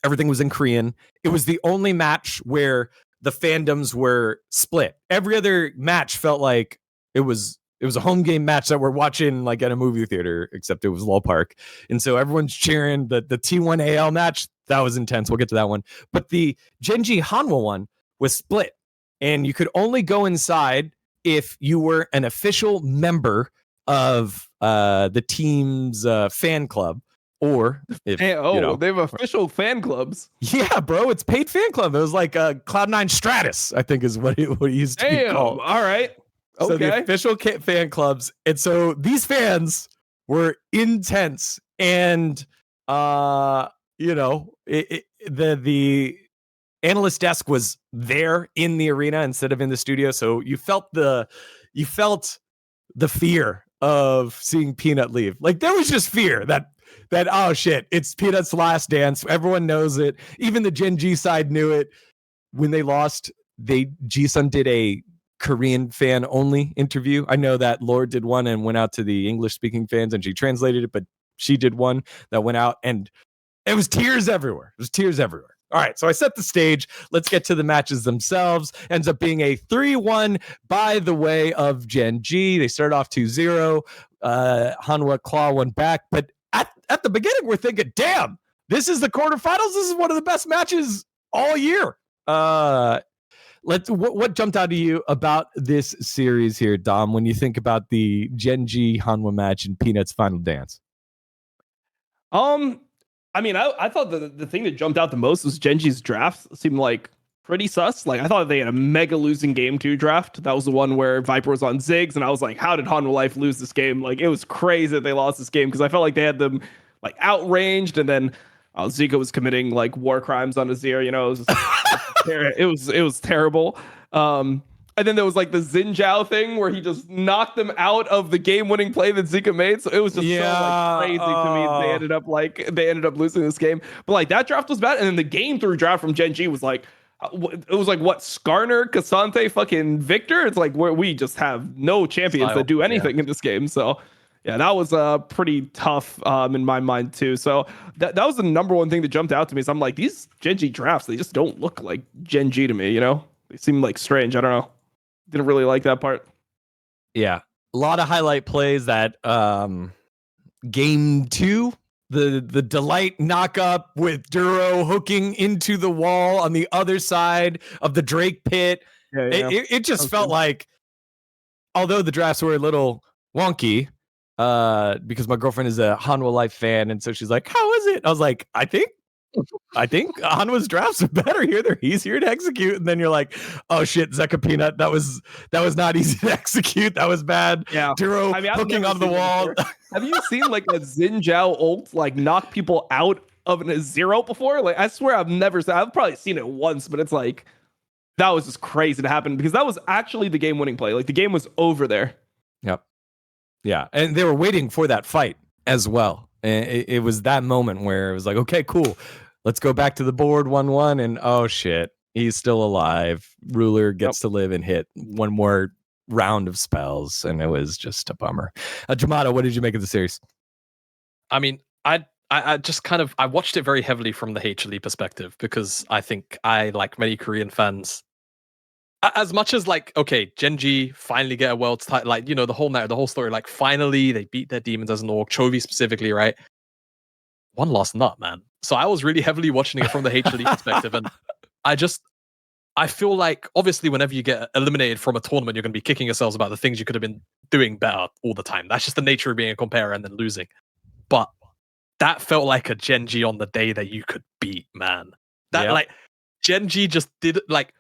everything was in Korean. It was the only match where the fandoms were split. Every other match felt like it was a home game match that we're watching like at a movie theater, except it was Law Park. And so everyone's cheering. The T1AL match, that was intense. We'll get to that one. But the GenG Hanwha one was split. And you could only go inside if you were an official member of the team's fan club. Or if, they have official fan clubs. Yeah, bro, it's paid fan club. It was like Cloud9 Stratus, I think is what it used to be called. All right. Okay. So the official fan clubs, and so these fans were intense, and the analyst desk was there in the arena instead of in the studio, so you felt the fear of seeing Peanut leave. Like there was just fear that oh shit, it's Peanut's last dance. Everyone knows it. Even the GenG side knew it. When they lost, Jisun did a Korean fan only interview. I know that Lord did one and went out to the English speaking fans and she translated it, but she did one that went out and it was tears everywhere. All right, so I set the stage. Let's get to the matches themselves. Ends up being a 3-1 by the way of GenG. They started off 2-0. Hanwha Claw won back, but at the beginning, we're thinking, damn, this is the quarterfinals. This is one of the best matches all year. What jumped out to you about this series here, Dom, when you think about the GenG Hanwha match and Peanut's final dance? I mean, I thought the thing that jumped out the most was GenG's draft seemed like pretty sus. Like I thought they had a mega losing game 2 draft. That was the one where Viper was on Ziggs, and I was like, how did Hanwha Life lose this game? Like it was crazy that they lost this game because I felt like they had them like outranged, and then Zika was committing like war crimes on Azir. You know, it was just, it was terrible. And then there was like the Xinjiao thing where he just knocked them out of the game-winning play that Zika made. So it was just so like crazy to me. They ended up losing this game. But like that draft was bad, and then the game 3 draft from GenG was like, it was like what, Skarner, Cassante, fucking Victor. It's like where we just have no champions that do anything in this game. So yeah, that was pretty tough in my mind too. So that was the number one thing that jumped out to me. So I'm like, these GenG drafts, they just don't look like GenG to me. You know, they seem like strange. I don't know. Didn't really like that part. Yeah, a lot of highlight plays. That game 2, the Delight knock up with Duro hooking into the wall on the other side of the Drake pit. Yeah. It just felt like, although the drafts were a little wonky, because my girlfriend is a Hanwha Life fan, and so she's like, "How is it?" I was like, I think Hanwha's drafts are better here. They're easier to execute. And then you're like, oh shit, Zeka Peanut. That was not easy to execute. That was bad. Yeah. Duro hooking on the wall. Have you seen like a Xinjiao ult like knock people out of a 0 before? Like I swear I've probably seen it once, but it's like that was just crazy to happen because that was actually the game-winning play. Like the game was over there. Yep. Yeah. And they were waiting for that fight as well. And it was that moment where it was like, okay, cool. Let's go back to the board 1-1. And oh shit, he's still alive. Ruler gets to live and hit one more round of spells. And it was just a bummer. Jamada, what did you make of the series? I mean, I just kind of, I watched it very heavily from the HLE perspective because I think I, like many Korean fans, as much as like, okay, GenG finally get a world's title, like, you know, the whole story, like finally they beat their demons as an org, Chovy specifically, right? One lost nut, man. So I was really heavily watching it from the HLE perspective, and I feel like obviously whenever you get eliminated from a tournament, you're going to be kicking yourselves about the things you could have been doing better all the time. That's just the nature of being a comparer and then losing. But that felt like a GenG on the day that you could beat, man. That like GenG just did like.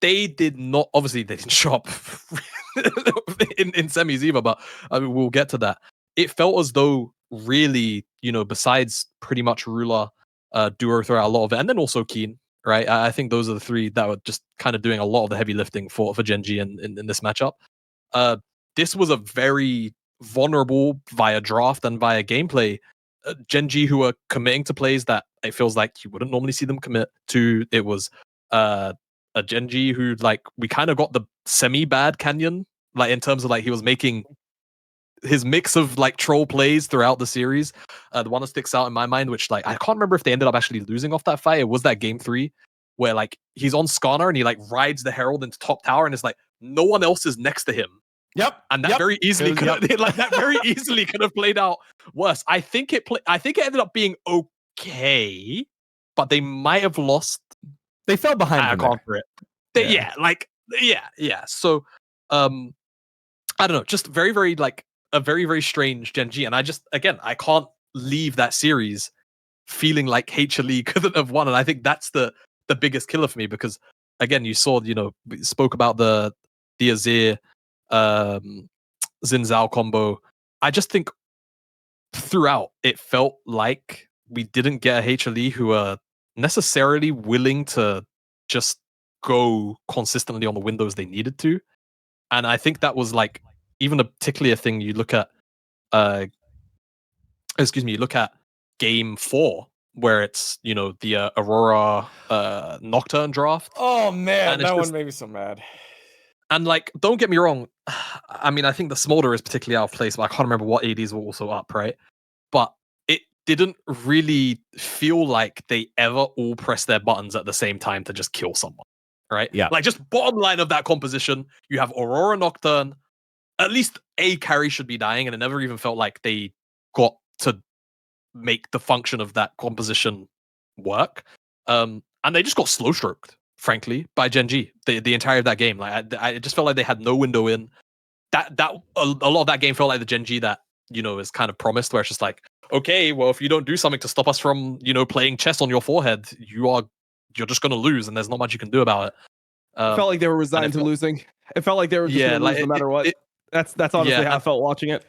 They did not, obviously they didn't show up in semis either, but I mean, we'll get to that. It felt as though really, you know, besides pretty much Ruler, Duo throw out a lot of it, and then also Keen, right? I think those are the 3 that were just kind of doing a lot of the heavy lifting for GenG in this matchup. This was a very vulnerable via draft and via gameplay. GenG who are committing to plays that it feels like you wouldn't normally see them commit to. It was a GenG who, like, we kind of got the semi-bad Canyon, like, in terms of, like, he was making his mix of, like, troll plays throughout the series. The one that sticks out in my mind, which, like, I can't remember if they ended up actually losing off that fight. It was that game 3, where, like, he's on Skarner and he, like, rides the Herald into top tower, and it's like, no one else is next to him. Yep. And that very easily could have played out worse. I think it ended up being okay, but they might have lost. They fell behind. Yeah. So, I don't know. Just very, very like a very, very strange GenG. And I can't leave that series feeling like HLE couldn't have won. And I think that's the biggest killer for me, because again, you saw, we spoke about the Azir Xin Zhao combo. I just think throughout it felt like we didn't get a HLE who are necessarily willing to just go consistently on the windows they needed to. And I think that was like even a particular thing. You look at you look at game 4, where it's the Aurora Nocturne draft. Oh man, that one made me so mad. And like, don't get me wrong, I mean, I think the Smolder is particularly out of place, but I can't remember what ADs were also up, right? But it didn't really feel like they ever all pressed their buttons at the same time to just kill someone, right? Yeah. Like, just bottom line of that composition, you have Aurora Nocturne, at least a carry should be dying, and it never even felt like they got to make the function of that composition work. And they just got slow stroked, frankly, by GenG the entire of that game. Like I just felt like they had no window in. That a lot of that game felt like the GenG that is kind of promised, where it's just like, okay, well, if you don't do something to stop us from playing chess on your forehead, you're just gonna lose, and there's not much you can do about it. It felt like they were resigned to losing. It felt like they were just gonna lose no matter what. That's honestly how I felt watching it.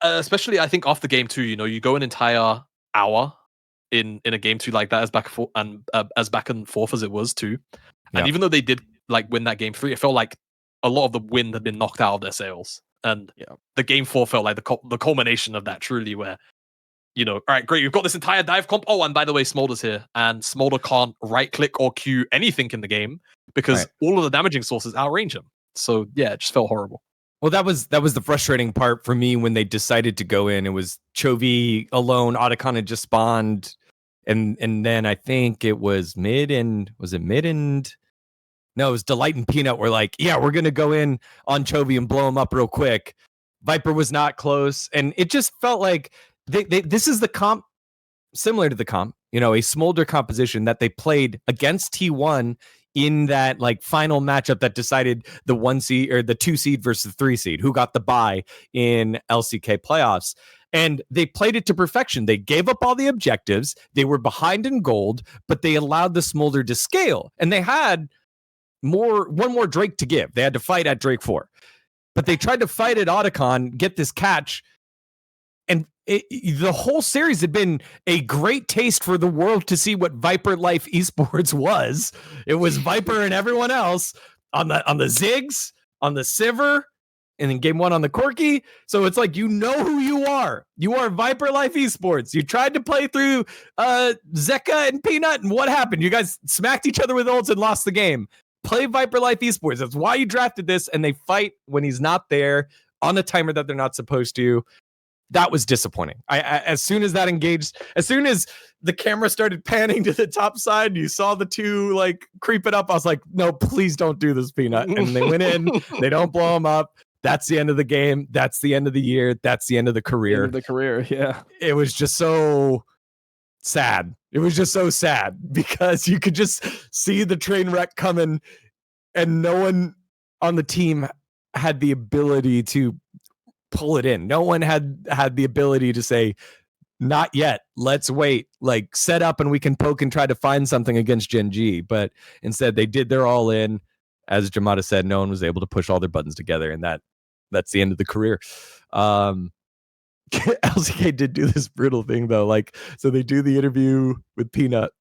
Especially, I think after game 2, you go an entire hour in a game 2 like that, as back and forth as it was too. And even though they did like win that game 3, it felt like a lot of the wind had been knocked out of their sails. And the game 4 felt like the culmination of that, truly, where all right, great, you've got this entire dive comp. Oh, and by the way, Smolder's here, and Smolder can't right click or Q anything in the game because all of the damaging sources outrange him. So yeah, it just felt horrible. Well, that was the frustrating part for me when they decided to go in. It was Chovy alone. Otacon had just spawned, and then I think it was mid and no, it was Delight and Peanut were like, yeah, we're gonna go in on Chovy and blow him up real quick. Viper was not close, and it just felt like this is the comp, similar to the comp, a Smolder composition that they played against T1 in that like final matchup that decided the 1 seed or the 2 seed versus the 3 seed, who got the bye in LCK playoffs. And they played it to perfection. They gave up all the objectives. They were behind in gold, but they allowed the Smolder to scale. And they had one more Drake to give. They had to fight at Drake 4. But they tried to fight at Otacon, get this catch. And the whole series had been a great taste for the world to see what Viper Life Esports was. It was Viper and everyone else on the Ziggs, on the Sivir, and then game 1 on the Corki. So it's like, who you are. You are Viper Life Esports. You tried to play through Zeka and Peanut, and what happened? You guys smacked each other with ults and lost the game. Play Viper Life Esports. That's why you drafted this, and they fight when he's not there on a timer that they're not supposed to. That was disappointing. I as soon as that engaged, as soon as the camera started panning to the top side, you saw the two like creep it up. I was like, no, please don't do this, Peanut. And they went in, they don't blow him up. That's the end of the game. That's the end of the year. That's the end of the career. End of the career, yeah. It was just so sad. It was just so sad because you could just see the train wreck coming, and no one on the team had the ability to pull it in. No one had the ability to say, not yet, let's wait, like set up and we can poke and try to find something against GenG. But instead they did their all in. As Jamada said, no one was able to push all their buttons together, and that's the end of the career. LCK did do this brutal thing though, like, so they do the interview with Peanut.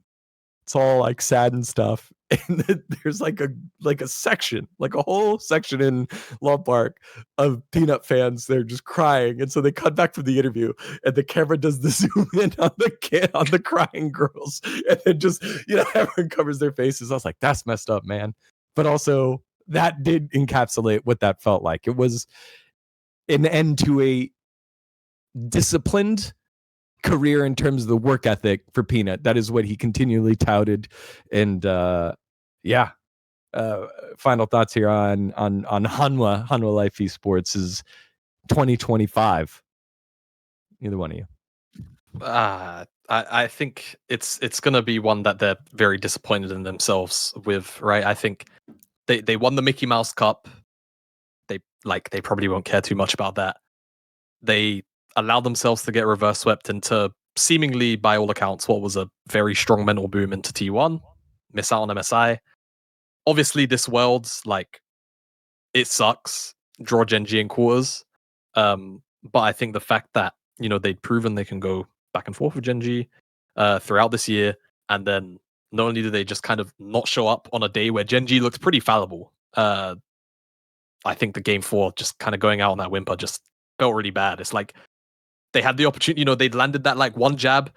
It's all like sad and stuff, and then there's like a section, like a whole section in Law Park of Peanut fans. They're just crying, and so they cut back from the interview, and the camera does the zoom in on the crying girls, and then just everyone covers their faces. I was like, that's messed up, man. But also that did encapsulate what that felt like. It was an end to a disciplined career in terms of the work ethic for Peanut. That is what he continually touted. And final thoughts here on Hanwha Life Esports is 2025. Either one of you. I think it's gonna be one that they're very disappointed in themselves with, right? I think they won the Mickey Mouse Cup. They probably won't care too much about that. They allowed themselves to get reverse swept into seemingly, by all accounts, what was a very strong mental boom into T1. Miss out on MSI. Obviously, this Worlds, like, it sucks. Draw GenG in quarters. But I think the fact that, you know, they'd proven they can go back and forth with GenG throughout this year, and then not only did they just kind of not show up on a day where GenG looked pretty fallible, I think the game 4 just kind of going out on that whimper just felt really bad. It's like they had the opportunity, you know, they'd landed that like one jab,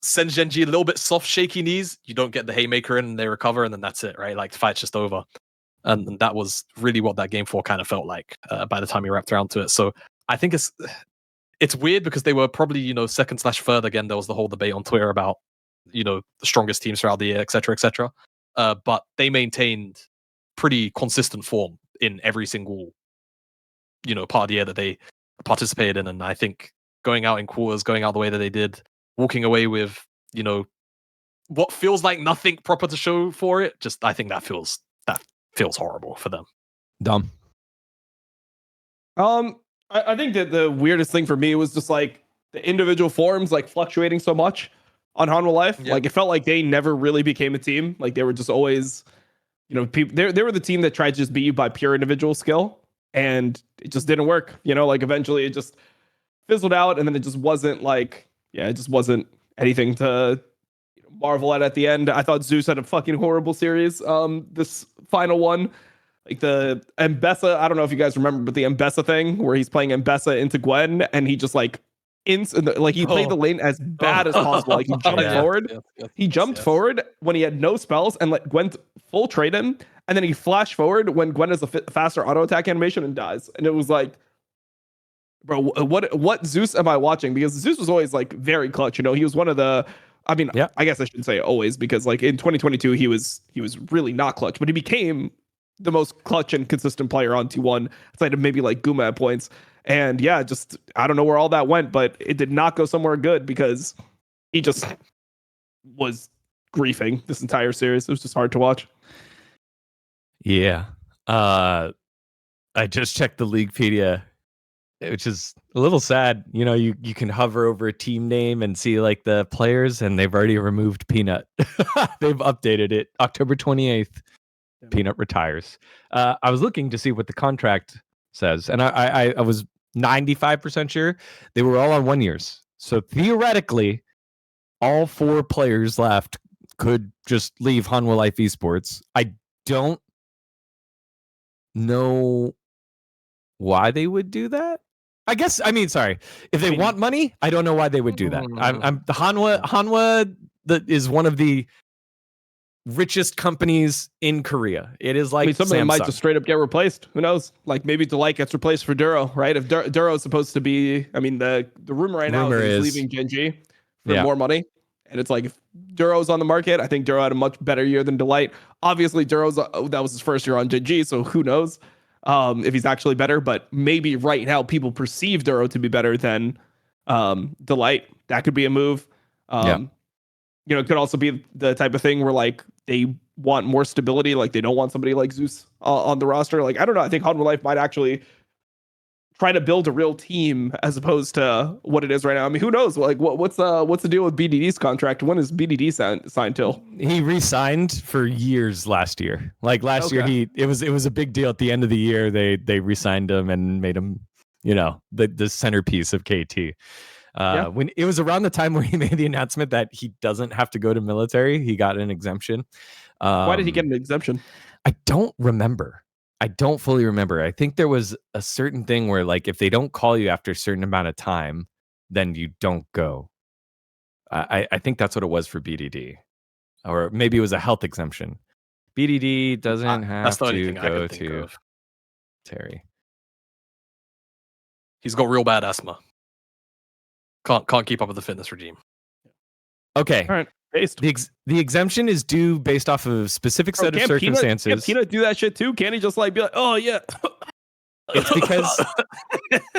sends GenG a little bit soft, shaky knees. You don't get the haymaker in and they recover, and then that's it, right? Like the fight's just over. And that was really what that game 4 kind of felt like by the time you wrapped around to it. So I think it's weird because they were probably, you know, second/third. Again, there was the whole debate on Twitter about, you know, the strongest teams throughout the year, etc., etc. But they maintained pretty consistent form in every single, you know, part of the year that they participated in. And I think going out in quarters, going out the way that they did, walking away with, you know, what feels like nothing proper to show for it, just I think that feels horrible for them. Dumb. I think that the weirdest thing for me was just like the individual forms like fluctuating so much on Hanwha Life. Yeah. Like it felt like they never really became a team. Like they were just always, you know, people. They were the team that tried to just beat you by pure individual skill, and it just didn't work. You know, like eventually it just fizzled out, and then it just wasn't like, yeah, it just wasn't anything to marvel at the end. I thought Zeus had a fucking horrible series. This final one. Like the Mbessa, I don't know if you guys remember, but the Mbessa thing where he's playing Mbessa into Gwen and he just like he played the lane as bad as possible. Like he jumped forward. He jumped forward when he had no spells and let Gwen full trade him. And then he flashed forward when Gwen has a faster auto attack animation and dies. And it was like, bro, what Zeus am I watching? Because Zeus was always like very clutch. You know, he was one of the, I mean, yeah. I guess I shouldn't say always, because like in 2022, he was really not clutch, but he became the most clutch and consistent player on T1 outside of maybe like Guma at points. And yeah, just I don't know where all that went, but it did not go somewhere good because he just was griefing this entire series. It was just hard to watch. Yeah. I just checked the Leaguepedia, which is a little sad. You know, you can hover over a team name and see like the players, and they've already removed Peanut. They've updated it. October 28th. Peanut retires. I was looking to see what the contract says, and I was 95% sure they were all on 1 years. So theoretically, all 4 players left could just leave Hanwha Life Esports. I don't know why they would do that. Sorry. If they want money, I don't know why they would do that. I'm the Hanwha that is one of the richest companies in Korea. It is like somebody might just straight up get replaced. Who knows? Like maybe Delight gets replaced for Duro, right? If Duro is supposed to be, I mean, the rumor right now is he's leaving GenG for more money. And it's like if Duro's on the market, I think Duro had a much better year than Delight. Obviously, that was his first year on GenG, so who knows if he's actually better. But maybe right now people perceive Duro to be better than Delight. That could be a move. You know, it could also be the type of thing where like they want more stability, like they don't want somebody like Zeus on the roster. Like I don't know. I think Hanwha Life might actually try to build a real team as opposed to what it is right now. I mean, who knows? Like what's the deal with BDD's contract? When is BDD signed till? He re-signed for years last year. Like last year, it was a big deal at the end of the year. They re-signed him and made him, you know, the centerpiece of KT. When it was around the time where he made the announcement that he doesn't have to go to military, he got an exemption. Why did he get an exemption? I don't remember. I don't fully remember. I think there was a certain thing where like if they don't call you after a certain amount of time, then you don't go. I think that's what it was for BDD. Or maybe it was a health exemption. BDD doesn't have to go to Terry. He's got real bad asthma. Can't keep up with the fitness regime. Okay. All right. Based. The exemption is due based off of a specific set of circumstances. Can Peanut do that shit too? Can't he just like be like, oh yeah? It's because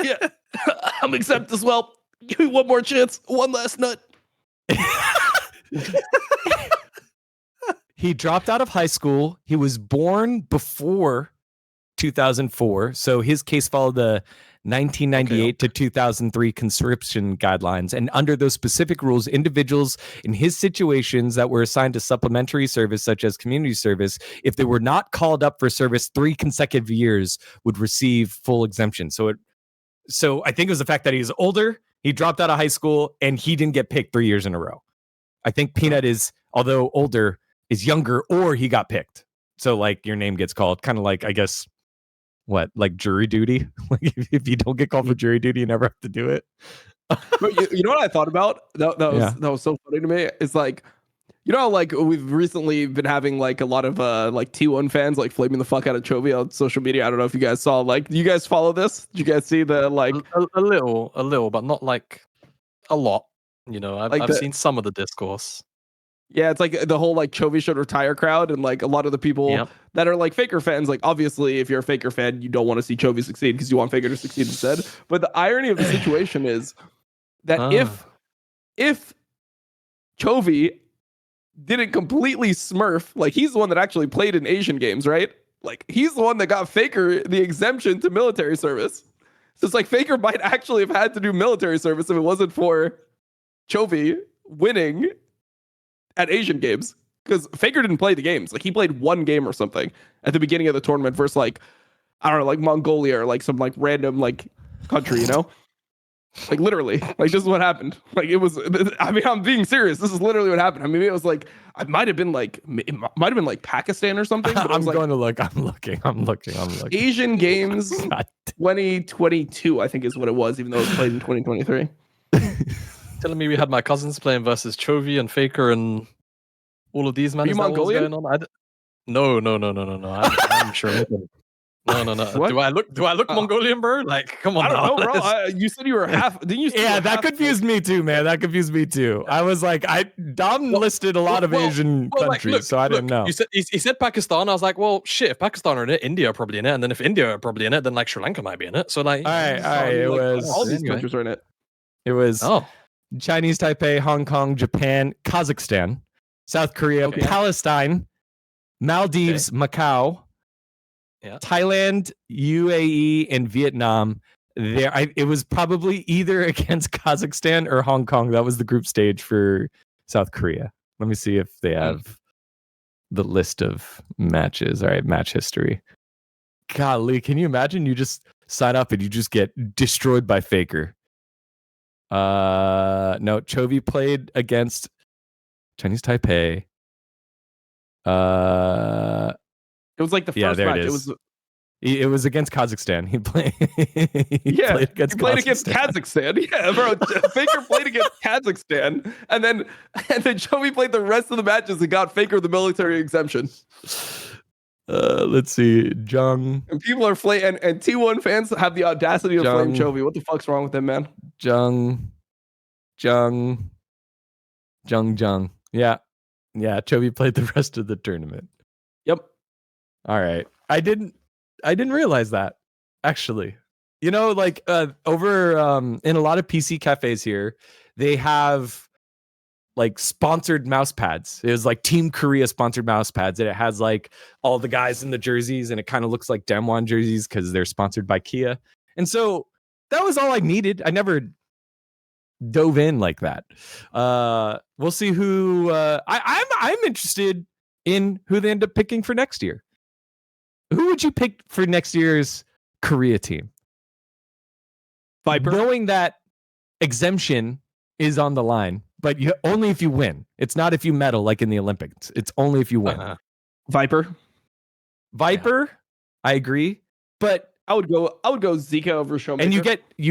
yeah, I'm exempt as well. Give me one more chance. One last nut. He dropped out of high school. He was born before 2004, so his case followed the 1998 to 2003 conscription guidelines. And under those specific rules, individuals in his situations that were assigned to supplementary service, such as community service, if they were not called up for service 3 consecutive years, would receive full exemption. So I think it was the fact that he was older, he dropped out of high school, and he didn't get picked 3 years in a row. I think Peanut is, although older, is younger, or he got picked. So like your name gets called, kind of like, I guess, what, like jury duty? Like if you don't get called for jury duty, you never have to do it. But you know what I thought about? That was so funny to me. It's like, you know, like we've recently been having like a lot of like T1 fans like flaming the fuck out of Chovy on social media. I don't know if you guys saw, like, do you guys follow this? Did you guys see the like a little, but not like a lot. You know, I've seen some of the discourse. Yeah, it's like the whole like Chovy should retire crowd, and like a lot of the people that are like Faker fans, like obviously if you're a Faker fan, you don't want to see Chovy succeed because you want Faker to succeed instead. But the irony of the situation is that if Chovy didn't completely smurf, like he's the one that actually played in Asian games, right? Like he's the one that got Faker the exemption to military service. So it's like Faker might actually have had to do military service if it wasn't for Chovy winning at Asian games, because Faker didn't play the games. Like he played one game or something at the beginning of the tournament versus like, I don't know, like Mongolia or like some like random like country, you know? Like literally, like this is what happened. Like it was, I mean, I'm being serious. This is literally what happened. I mean, it was like, it might have been like Pakistan or something. But I'm like, going to look. I'm looking. Asian Games 2022, I think is what it was, even though it was played in 2023. Telling me we had my cousins playing versus Chovy and Faker and all of these men. Are you Mongolian? No. I'm sure. No. What? Do I look Mongolian, bro? Like, come on. I don't know, bro. You said you were half. Didn't you? Yeah, that confused me too, man. That confused me too. I was like, Dom listed a lot of Asian countries, like, so I didn't know. He said Pakistan. I was like, well, shit. If Pakistan are in it, India are probably in it, and then if India are probably in it, then like Sri Lanka might be in it. So like, all right. It was all these countries are in it. It was Chinese Taipei, Hong Kong, Japan, Kazakhstan, South Korea, Palestine, Maldives, Macau, Thailand, UAE, and Vietnam. It was probably either against Kazakhstan or Hong Kong. That was the group stage for South Korea. Let me see if they have the list of matches. All right, match history. Golly, can you imagine? You just sign up and you just get destroyed by Faker. No, Chovy played against Chinese Taipei. It was like the first match. It was against Kazakhstan. He played against Kazakhstan. Yeah, bro. Faker played against Kazakhstan, and then Chovy played the rest of the matches and got Faker the military exemption. Let's see, Jung. And people are and T1 fans have the audacity to flame Chovy. What the fuck's wrong with him, man? Jung. Yeah. Chovy played the rest of the tournament. Yep. All right. I didn't realize that, actually. You know, like over in a lot of PC cafes here, they have like sponsored mouse pads. It was like Team Korea sponsored mouse pads, and it has like all the guys in the jerseys, and it kind of looks like Damwon jerseys because they're sponsored by Kia. And so that was all I needed. I never dove in like that. We'll see who I'm interested in who they end up picking for next year. Who would you pick for next year's Korea team? Viper. Knowing that exemption is on the line, but only if you win. It's not if you medal like in the Olympics. It's only if you win. Viper. Yeah. I agree, but I would go Zika over Showmaker. And you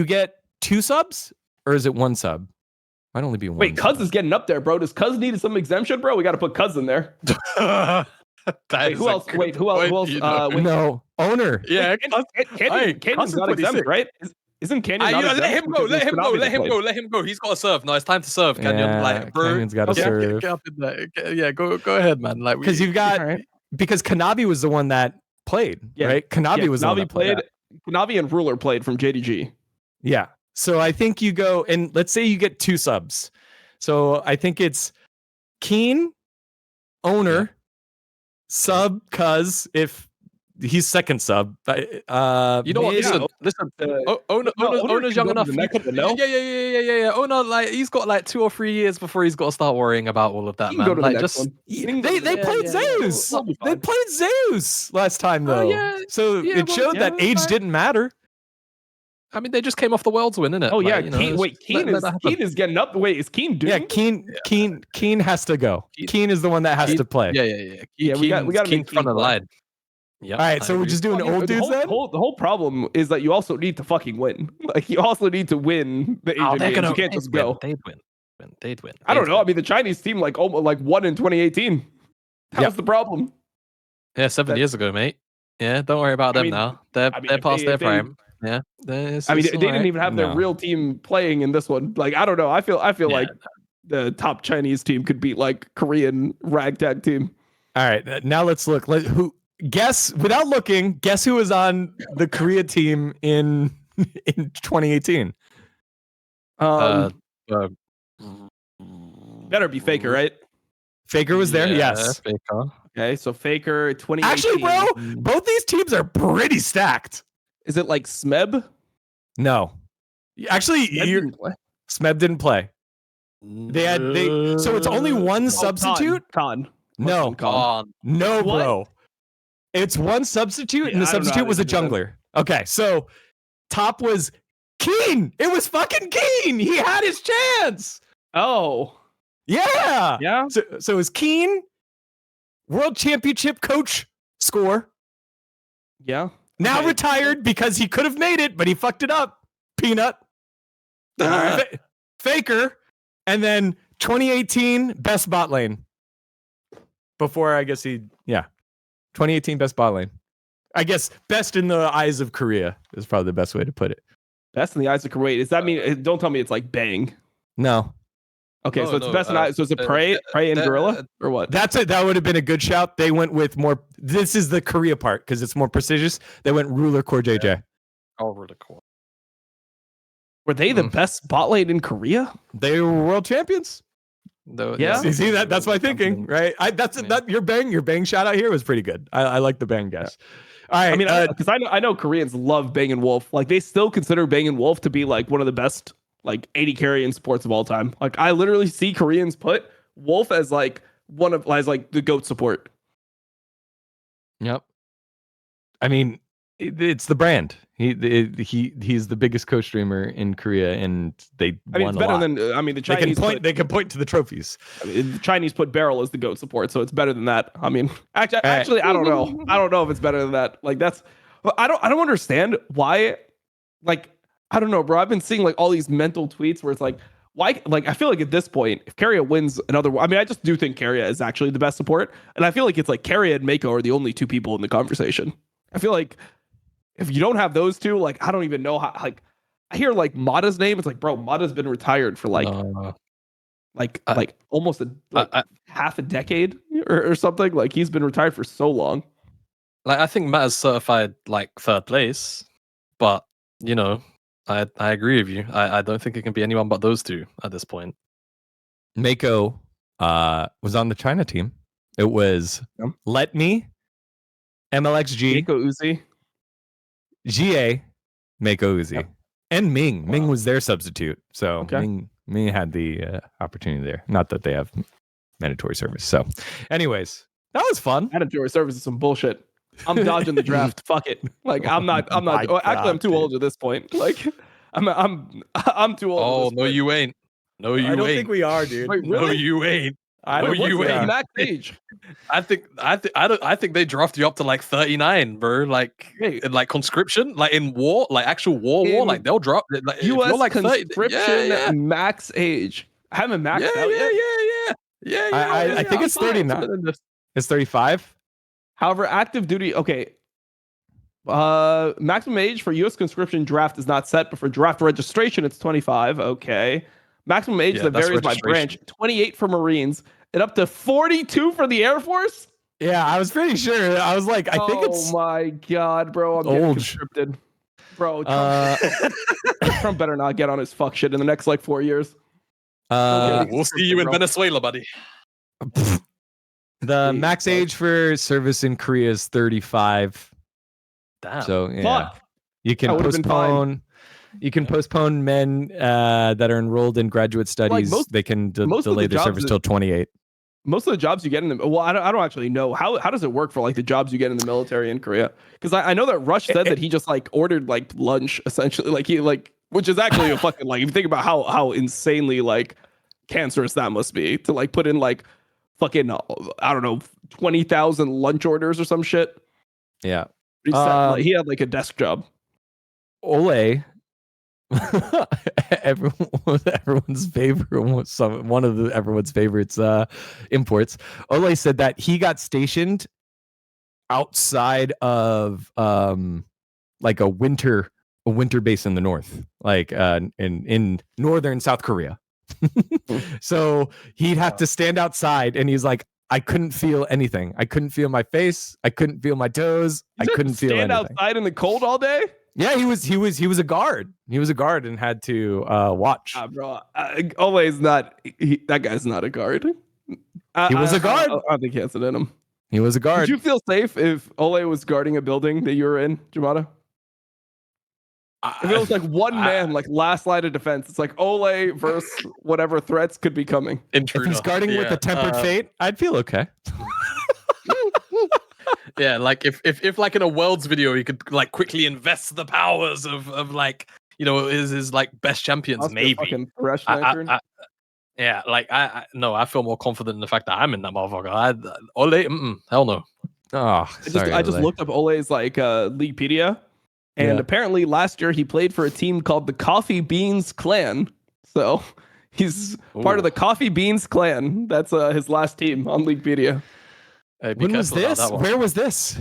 get 2 subs, or is it 1 sub? Might only be 1. Wait, Cuz is getting up there, bro. Does Cuz need some exemption, bro? We got to put Cuz in there. Who else? No, owner. Yeah, Canyon's not exempt, right? Isn't Canyon not exempt? Let him go. He's got to serve. No, it's time to serve, Canyon. Yeah, like, bro, Canyon's got to serve. Get up in there. Yeah, go ahead, man. Like, because you've got because Kanavi was the one that played, right? Kanavi was the one that played. Kanavi and Ruler played from JDG. Yeah. So I think you go, and let's say you get 2 subs. So I think it's Keen, owner, sub, Cuz if he's second sub. You know what? Listen. Ona's young enough. Yeah. Ona, like he's got like 2 or 3 years before he's got to start worrying about all of that, man. Go to like the next just one. They played Zeus. They played Zeus last time though. So it showed that age didn't matter. I mean, they just came off the Worlds win, innit? Oh yeah, Keen is getting up. Wait, is Keen doomed? Yeah, Keen has to go. Keen is the one that has to play. Yeah. We got to make front of the line. Yep. All right, so we're just doing old dudes then? The whole problem is that you also need to fucking win. Like, you also need to win the Asian games. You can't just go. They'd win. I don't know. I mean, the Chinese team like won in 2018. That was the problem. Yeah, 7 years ago, mate. Yeah, don't worry about them now. They're past their prime. Yeah. They didn't even have their real team playing in this one. Like, I don't know. I feel like the top Chinese team could beat like Korean ragtag team. All right, now let's look. Guess who was on the Korea team in 2018? Better be Faker, right? Faker was there. Yes. Faker. Okay, so Faker 2018. Actually, bro, both these teams are pretty stacked. Is it like Smeb? No. Actually, Smeb didn't play. So it's only one substitute? Khan. No, bro. It's one substitute, and the substitute was a jungler. Okay, so top was Keen. It was fucking Keen. He had his chance. Oh. Yeah. Yeah. So it was Keen, World Championship coach score. Yeah. Now retired because he could have made it, but he fucked it up. Peanut. Faker. And then 2018 best bot lane. Before, I guess 2018 best bot lane. I guess best in the eyes of Korea is probably the best way to put it. Best in the eyes of Korea. Does that mean, don't tell me it's like Bang. No. Okay, so it's best in eyes. So is it Prey and Gorilla or what? That's it. That would have been a good shout. They went with more. This is the Korea part because it's more prestigious. They went Ruler Core JJ. Oh, Ruler Core. Were they the best bot lane in Korea? They were world champions. Yeah. See that? That's my thinking, right? Your bang shout out here was pretty good. I like the bang guess. All right. I mean, because I know Koreans love Bang & Wolf. Like, they still consider Bang & Wolf to be like one of the best like 80 carry in sports of all time. Like, I literally see Koreans put Wolf as like the GOAT support. Yep. I mean, it's the brand. He's the biggest co-streamer in Korea, and they won it's better than the Chinese. They can point to the trophies. The Chinese put Beryl as the GOAT support, so it's better than that. I mean, actually, I don't know. I don't know if it's better than that. Like, I don't understand why. Like, I don't know, bro. I've been seeing like all these mental tweets where it's like, why? Like, I feel like at this point, if Keria wins another, I mean, I just do think Keria is actually the best support, and I feel like it's like Keria and Mako are the only two people in the conversation. I feel like if you don't have those two, like, I don't even know how. Like, I hear like Mada's name. It's like, bro, Mada's been retired for like almost half a decade or something. Like, he's been retired for so long. Like, I think Mada's certified like 3rd place, but you know. I agree with you. I don't think it can be anyone but those two at this point. Mako was on the China team. It was Let Me, MLXG, Mako Uzi, GA, Mako Uzi, and Ming. Wow. Ming was their substitute. So Ming had the opportunity there. Not that they have mandatory service. So anyways, that was fun. Mandatory service is some bullshit. I'm dodging the draft. Fuck it. Like, I'm not. Actually, I'm too old at this point. Like, I'm too old. Oh no, you ain't. No, you ain't. I don't think we are, dude. Wait, really? No, you ain't. No, you ain't. Max age. I think they draft you up to like 39, bro. Like, in like conscription, like in war, like actual war. Like, they'll drop. Like, U.S. like conscription max age. I haven't maxed out yet. I think it's 39. It's 35. However, active duty, okay. Maximum age for U.S. conscription draft is not set, but for draft registration, it's 25. Okay. Maximum age that varies by branch, 28 for Marines, and up to 42 for the Air Force? Yeah, I was pretty sure. I was like, I think it's... Oh my God, bro. I'm getting conscripted. Bro, Trump better not get on his fuck shit in the next, like, 4 years. We'll see you in Venezuela, buddy. The max age for service in Korea is 35. Damn. So yeah, Fuck. you can That would've been postpone. You can postpone men that are enrolled in graduate studies. most they can most of delay the their jobs service till 28. Most of the jobs you get in the well, I don't actually know how does it work for like the jobs you get in the military in Korea? Because I know that Rush said that he just like ordered like lunch essentially, like he like, which is actually a fucking like if you think about how insanely like cancerous that must be to like put in like fucking I don't know 20,000 lunch orders or some shit. Yeah, Like, he had like a desk job. Ole. everyone's favorite, everyone's favorites imports. Ole said that he got stationed outside of like a winter base in the north, like in northern South Korea. So he'd have to stand outside, and he's like, I couldn't feel anything. I couldn't feel my face. I couldn't feel my toes. I couldn't feel anything. Stand outside in the cold all day? Yeah, he was a guard. He was a guard and had to watch. Bro, Ole's not. That guy's not a guard. He was a guard. I don't think he has it in him. He was a guard. Would you feel safe if Ole was guarding a building that you were in, Jamada? If it was like one man, like last line of defense, it's like Ole versus whatever threats could be coming. Intruder. If he's guarding with a tempered fate, I'd feel okay. Yeah, like if like in a Worlds video, he could like quickly invest the powers of like, you know, his like best champions, maybe. Yeah, like I feel more confident in the fact that I'm in that motherfucker. Ole, hell no. Oh, I just looked up Ole's like Leaguepedia, and apparently last year he played for a team called the Coffee Beans Clan. So he's part of the Coffee Beans Clan. That's his last team on Leaguepedia. Hey, when was this? Where was this?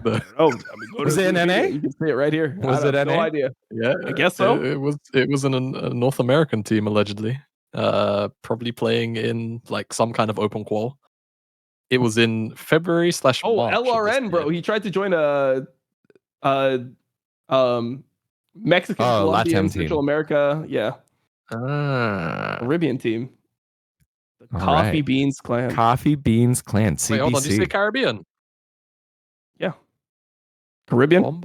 Was it in NA? You can see it right here. Was it NA? No idea. Yeah, I guess so. It was in a North American team allegedly. Probably playing in like some kind of open qual. It was in February / March. LRN, bro. He tried to join a Mexican, Colombian, Central America. Yeah. Caribbean team. The Coffee Beans Clan. Coffee Beans Clan. CBC. Wait, hold on. Did you say Caribbean? Yeah. Caribbean.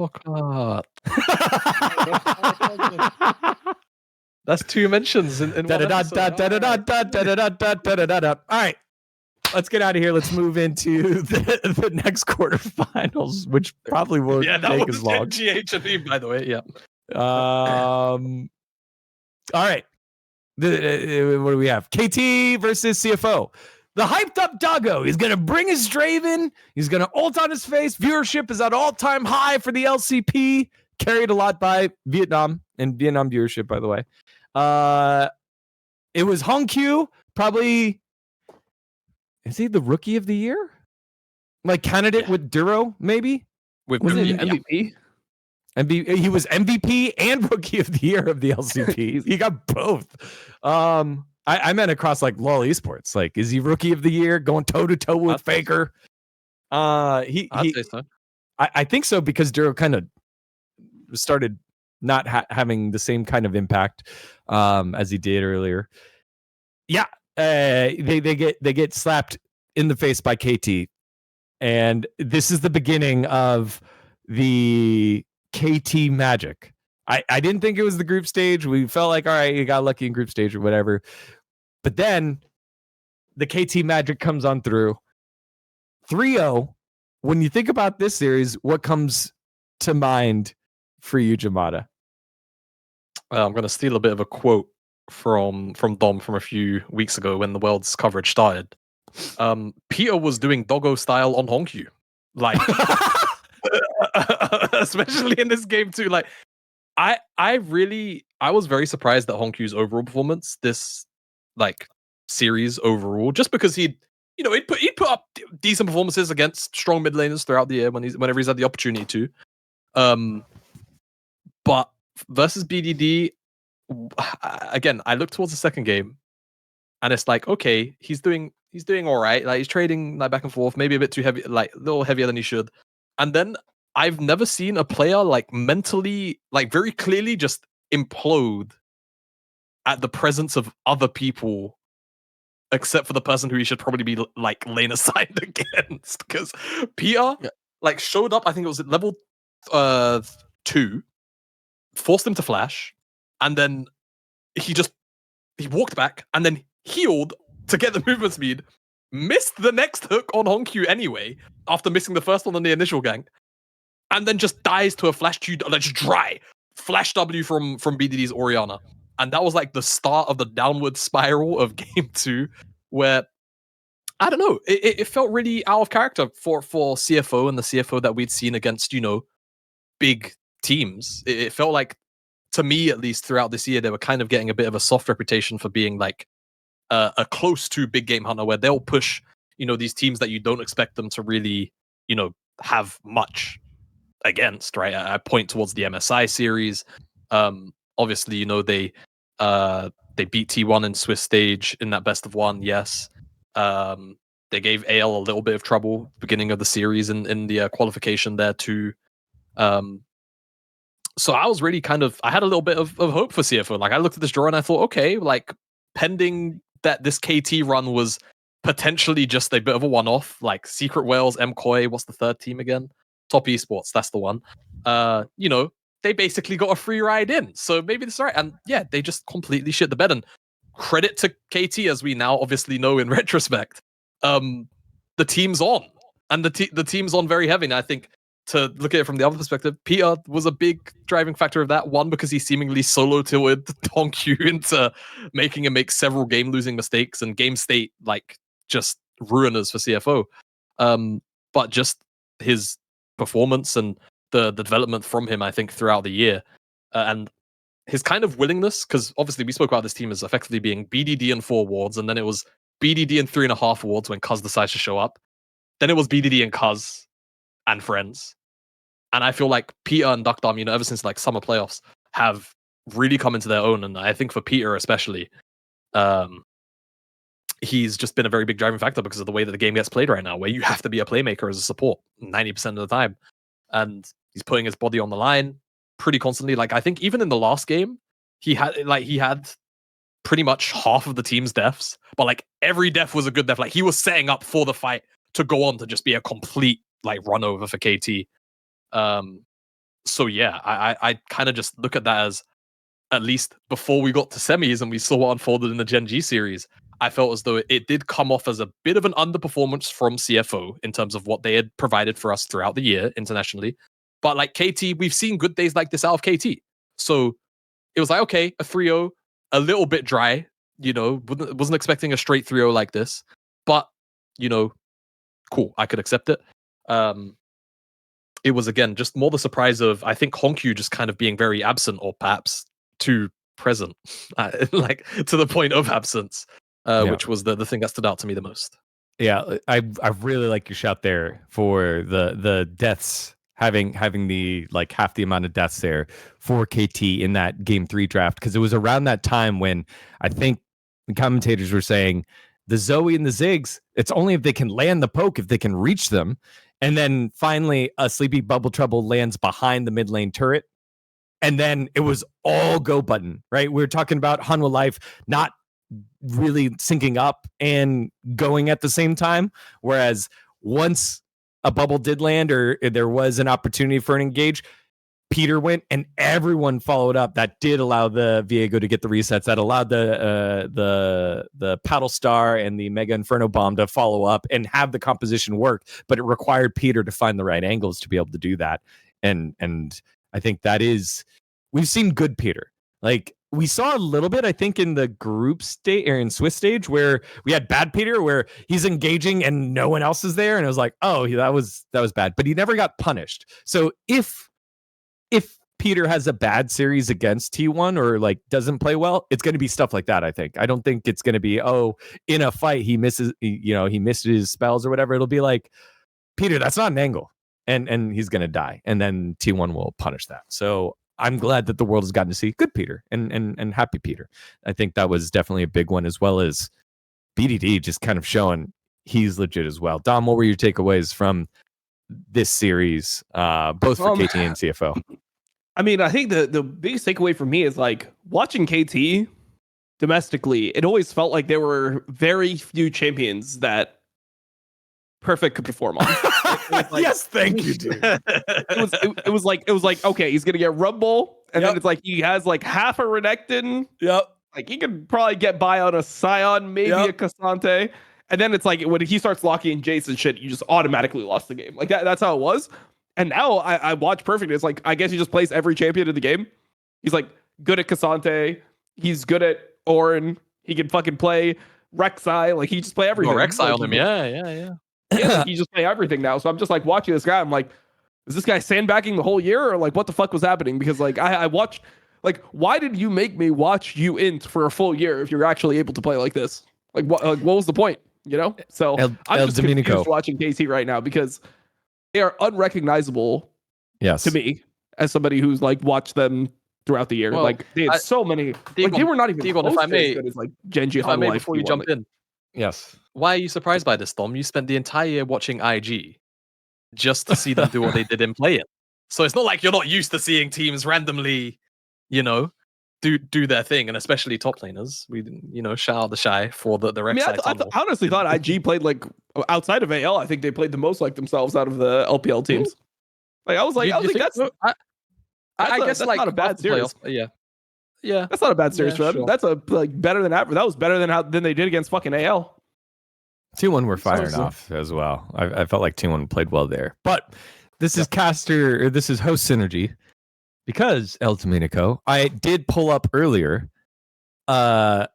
That's two mentions in one episode. All right. Let's get out of here. Let's move into the next quarterfinals, which probably won't take as long. GH, by the way. Yeah. All right. What do we have? KT versus CFO. The hyped up doggo. He's going to bring his Draven. He's going to ult on his face. Viewership is at all-time high for the LCP. Carried a lot by Vietnam and Vietnam viewership, by the way. It was Hongq, probably. Is he the rookie of the year? Like candidate with Duro, maybe? Was it MVP? He was MVP and rookie of the year of the LCP. He got both. I meant across like LoL Esports. Like, is he rookie of the year going toe to toe with Faker? I'd say so. I think so because Duro kind of started not having the same kind of impact as he did earlier. Yeah, they get slapped in the face by KT, and this is the beginning of the KT magic. I didn't think it was the group stage. We felt like, all right, you got lucky in group stage or whatever. But then the KT magic comes on through. 3-0. When you think about this series, what comes to mind for you, Jamada? I'm going to steal a bit of a quote from Dom from a few weeks ago when the World's coverage started. Peter was doing doggo style on Hongq. Like, especially in this game too. Like, I was very surprised at Hongq's overall performance this like series overall, just because he'd put up decent performances against strong mid laners throughout the year whenever he's had the opportunity to. But versus BDD, again, I look towards the second game, and it's like, okay, he's doing all right. Like, he's trading like back and forth, maybe a bit too heavy, like a little heavier than he should. And then I've never seen a player like mentally, like very clearly just implode at the presence of other people, except for the person who he should probably be like lane assigned against. Because Peter like showed up, I think it was at level 2, forced him to flash, and then he walked back and then healed to get the movement speed, missed the next hook on Honkyu anyway, after missing the first one on the initial gank, and then just dies to a flash Q, like just dry flash W from BDD's Orianna. And that was like the start of the downward spiral of game 2, where I don't know, it felt really out of character for CFO and the CFO that we'd seen against, big teams. It felt like, to me at least, throughout this year, they were kind of getting a bit of a soft reputation for being like a close to big game hunter, where they'll push, these teams that you don't expect them to really, have much against, right? I point towards the MSI series. Obviously, they beat T1 in Swiss stage in that best of 1, yes. They gave AL a little bit of trouble beginning of the series in the qualification there too. So I was really I had a little bit of hope for CFO. Like, I looked at this draw and I thought, okay, like, pending that this KT run was potentially just a bit of a one-off, like Secret Whales, MKOI, what's the third team again? Top Esports, that's the one. They basically got a free ride in. So maybe that's right. And yeah, they just completely shit the bed. And credit to KT, as we now obviously know in retrospect. The team's on. And the team's on very heavy. And I think, to look at it from the other perspective, Peter was a big driving factor of that. One, because he seemingly solo-tilted Honkyu into making him make several game-losing mistakes, and game state, like, just ruiners for CFO. But just his performance and the development from him, I think, throughout the year, and his kind of willingness, because obviously we spoke about this team as effectively being BDD and 4 wards, and then it was BDD and 3.5 wards when Cuz decides to show up. Then it was BDD and Cuz and friends. And I feel like Peter and DuckDom, ever since like summer playoffs, have really come into their own. And I think for Peter especially, he's just been a very big driving factor because of the way that the game gets played right now, where you have to be a playmaker as a support 90% of the time. And he's putting his body on the line pretty constantly. Like, I think even in the last game, he had pretty much half of the team's deaths, but like every death was a good death. Like, he was setting up for the fight to go on to just be a complete like run over for KT. So yeah, I kind of just look at that as, at least before we got to semis and we saw what unfolded in the GenG series, I felt as though it did come off as a bit of an underperformance from CFO in terms of what they had provided for us throughout the year internationally. But like KT, we've seen good days like this out of KT. So it was like, okay, a 3-0, a little bit dry, wasn't expecting a straight 3-0 like this, but cool, I could accept it. It was, again, just more the surprise of, I think, Honkyu just kind of being very absent, or perhaps too present, like to the point of absence, which was the thing that stood out to me the most. Yeah, I really like your shout there for the deaths, having the like half the amount of deaths there for KT in that game 3 draft, because it was around that time when I think the commentators were saying the Zoe and the Ziggs, it's only if they can land the poke, if they can reach them. And then finally, a Sleepy Bubble Trouble lands behind the mid lane turret. And then it was all go button, right? We were talking about Hanwha Life not really syncing up and going at the same time. Whereas once a bubble did land, or there was an opportunity for an engage, Peter went and everyone followed up. That did allow the Viego to get the resets. That allowed the Paddle Star and the Mega Inferno Bomb to follow up and have the composition work. But it required Peter to find the right angles to be able to do that. And I think that is, we've seen good Peter. Like, we saw a little bit, I think, in the group stage or in Swiss stage, where we had bad Peter, where he's engaging and no one else is there, and it was like, oh, that was bad. But he never got punished. So if Peter has a bad series against T1 or like doesn't play well, it's going to be stuff like that. I think. I don't think it's going to be, oh, in a fight he misses, he missed his spells or whatever. It'll be like, Peter, that's not an angle, and he's going to die, and then T1 will punish that. So I'm glad that the world has gotten to see good Peter and happy Peter. I think that was definitely a big one, as well as BDD just kind of showing he's legit as well. Dom, what were your takeaways from this series, both for KT and CFO? I mean, I think the biggest takeaway for me is like watching KT domestically. It always felt like there were very few champions that Perfect could perform on. Yes, thank you, dude. It was like okay, he's gonna get Rumble, and then it's like he has like half a Renekton. Yep. Like he could probably get by on a Scion, maybe a Cassante. And then it's like when he starts locking Jason shit, you just automatically lost the game. Like that's how it was. And now I watch Perfect. It's like I guess he just plays every champion in the game. He's like good at Cassante. He's good at Ornn. He can fucking play Rek'Sai. Like he just play everything. Rek'Sai on him. Yeah. Yeah, like he just play everything now. So I'm just like watching this guy. I'm like, is this guy sandbagging the whole year, or like what the fuck was happening? Because like I watched. Like, why did you make me watch you int for a full year if you're actually able to play like this? Like, what was the point? You know? So I'm just confused watching KC right now because they are unrecognizable. Yes. To me, as somebody who's like watched them throughout the year, like they had so many. Like they were not even close to as good as like GenG. If I may, before you jump in, yes. Why are you surprised by this, Tom? You spent the entire year watching IG just to see them do what they did in play it. So it's not like you're not used to seeing teams randomly, do their thing, and especially top laners. We, shout out the Shy for the Rek'Sai. I honestly thought IG played like outside of AL. I think they played the most like themselves out of the LPL teams. Like I was like, that's like not a bad series. Yeah, that's not a bad series for them. Sure. That's a better than average. That was better than they did against fucking AL. T1 were firing off as well. I felt like T1 played well there, but this is this is host synergy. Because El Dominico, I did pull up earlier the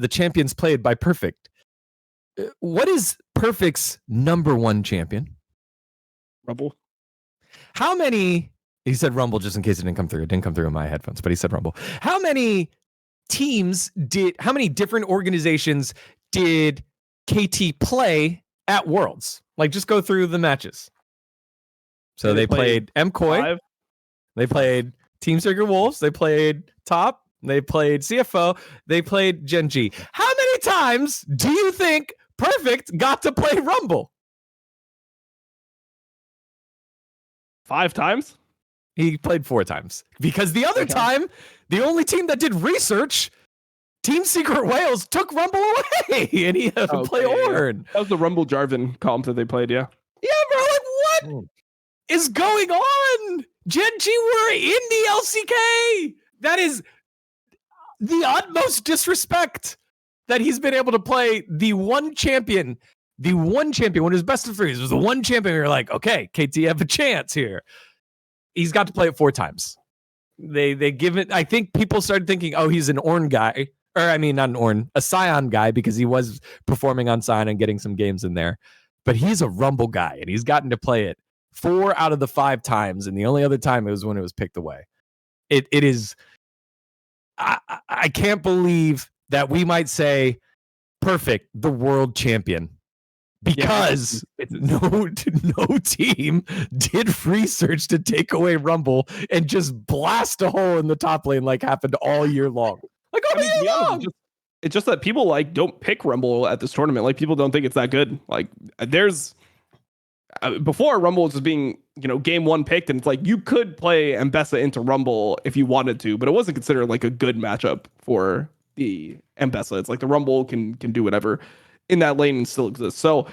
champions played by Perfect. What is Perfect's number one champion? Rumble. How many? He said Rumble just in case it didn't come through. It didn't come through in my headphones, but he said Rumble. How many different organizations did KT play at Worlds? Like just go through the matches. So they played MKOI. They played Team Secret Wolves. They played Top. They played CFO. They played GenG. How many times do you think Perfect got to play Rumble? 5 times? He played 4 times. Because the other time, the only team that did research, Team Secret Wales, took Rumble away. And he had to play Ornn. That was the Rumble Jarvan comp that they played, yeah. Yeah, bro. Like, what is going on? GenG were in the LCK. That is the utmost disrespect that he's been able to play the one champion, when it was best of 3s. It was the one champion. You're like, okay, KT have a chance here. He's got to play it 4 times. They give it. I think people started thinking, oh, he's an Ornn guy, or I mean, not an Ornn, a Scion guy, because he was performing on Scion and getting some games in there. But he's a Rumble guy, and he's gotten to play it 4 out of the 5 times, and the only other time it was when it was picked away. It is. I can't believe that we might say Perfect, the world champion, because no team did research to take away Rumble and just blast a hole in the top lane like happened all year long. Like all year long. It's just that people like don't pick Rumble at this tournament. Like people don't think it's that good. Like there's. Before Rumble was just being, game 1 picked, and it's like you could play Mbessa into Rumble if you wanted to, but it wasn't considered like a good matchup for the Mbessa. It's like the Rumble can do whatever in that lane and still exists. So,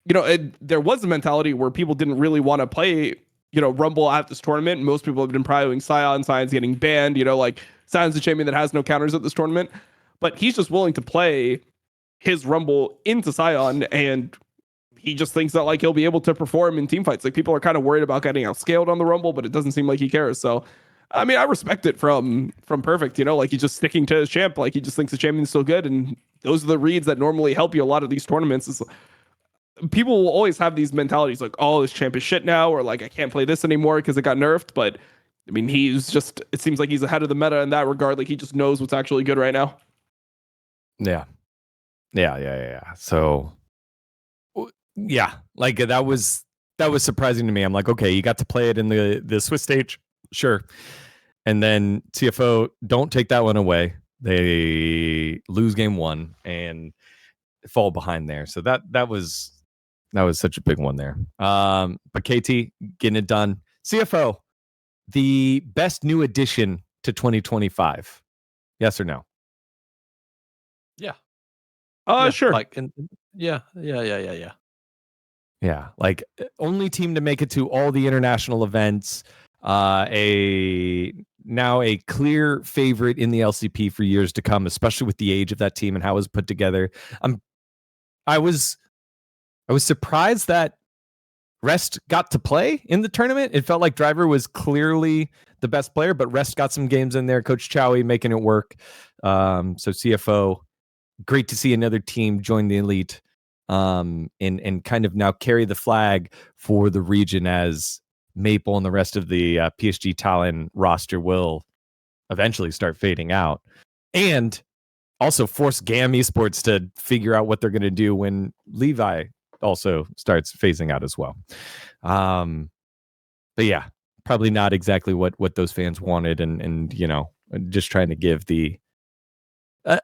there was a mentality where people didn't really want to play, Rumble at this tournament. Most people have been prioritizing Scion. Scion's getting banned. Like Scion's a champion that has no counters at this tournament, but he's just willing to play his Rumble into Scion, and he just thinks that like he'll be able to perform in team fights. Like people are kind of worried about getting outscaled on the Rumble, but it doesn't seem like he cares. So, I mean, I respect it from Perfect. Like he's just sticking to his champ. Like he just thinks the champion's so good, and those are the reads that normally help you a lot of these tournaments. Is people will always have these mentalities like, oh, this champ is shit now, or like I can't play this anymore because it got nerfed. But I mean, it seems like he's ahead of the meta in that regard. Like he just knows what's actually good right now. Yeah. So. Yeah, like that was surprising to me. I'm like, okay, you got to play it in the Swiss stage, sure, and then CFO don't take that one away. They lose game 1 and fall behind there. So that was such a big one there. But KT getting it done. CFO, the best new addition to 2025. Yes or no? Yeah. Sure. Like, yeah. Yeah, like only team to make it to all the international events. Now a clear favorite in the LCP for years to come, especially with the age of that team and how it was put together. I was surprised that Rest got to play in the tournament. It felt like Driver was clearly the best player, but Rest got some games in there. Coach Chowie making it work. So CFO, great to see another team join the elite, and kind of now carry the flag for the region as Maple and the rest of the PSG Talon roster will eventually start fading out, and also force GAM Esports to figure out what they're going to do when Levi also starts phasing out as well. But yeah, probably not exactly what those fans wanted, and just trying to give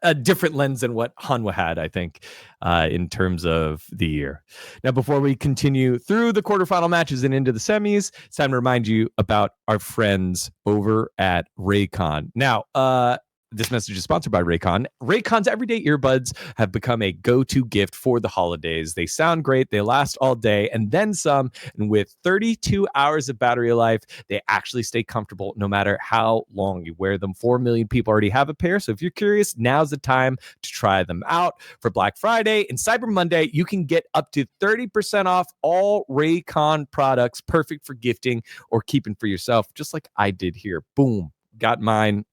a different lens than what Hanwha had, I think, in terms of the year. Now, before we continue through the quarterfinal matches and into the semis, it's time to remind you about our friends over at Raycon. Now, this message is sponsored by Raycon. Raycon's everyday earbuds have become a go-to gift for the holidays. They sound great, they last all day, and then some. And with 32 hours of battery life, they actually stay comfortable no matter how long you wear them. 4 million people already have a pair, so if you're curious, now's the time to try them out. For Black Friday and Cyber Monday, you can get up to 30% off all Raycon products, perfect for gifting or keeping for yourself, just like I did here. Boom, got mine.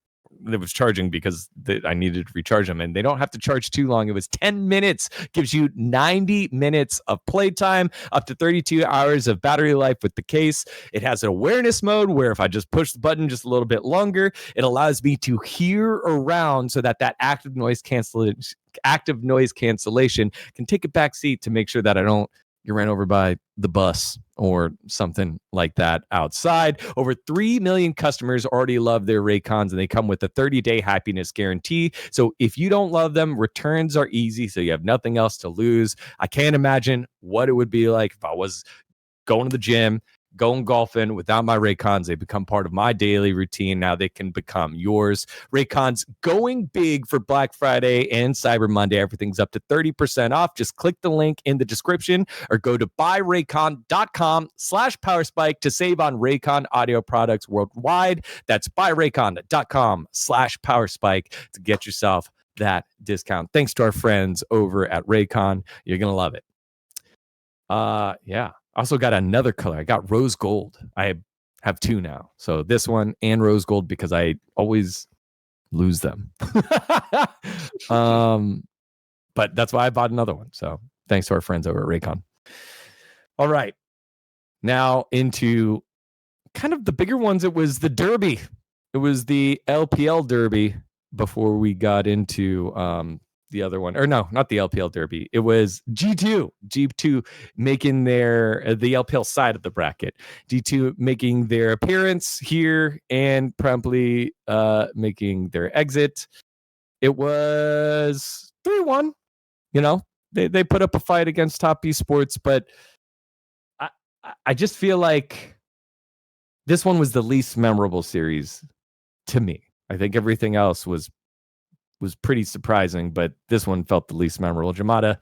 That was charging because I needed to recharge them, and they don't have to charge too long. It was 10 minutes, gives you 90 minutes of playtime, up to 32 hours of battery life with the case. It has an awareness mode where if I just push the button just a little bit longer, it allows me to hear around so that active noise cancellation can take a back seat to make sure that I don't get ran over by the bus or something like that outside. Over 3 million customers already love their Raycons, and they come with a 30-day happiness guarantee. So if you don't love them, returns are easy, so you have nothing else to lose. I can't imagine what it would be like if I was going to the gym, going golfing without my Raycons. They become part of my daily routine. Now they can become yours. Raycons going big for Black Friday and Cyber Monday. Everything's up to 30% off. Just click the link in the description or go to buyraycon.com/powerspike to save on Raycon audio products worldwide. That's buyraycon.com/powerspike to get yourself that discount. Thanks to our friends over at Raycon. You're going to love it. Yeah. Also got another color. I got rose gold. I have two now. So this one and rose gold because I always lose them. But that's why I bought another one. So thanks to our friends over at Raycon. All right. Now into kind of the bigger ones. It was the Derby. It was the LPL Derby before we got into the other one, or no, not the LPL Derby. It was G2 making the LPL side of the bracket. G2 making their appearance here and promptly making their exit. It was 3-1. They put up a fight against Top Esports, but I just feel like this one was the least memorable series to me. I think everything else was pretty surprising, but this one felt the least memorable. Jamada,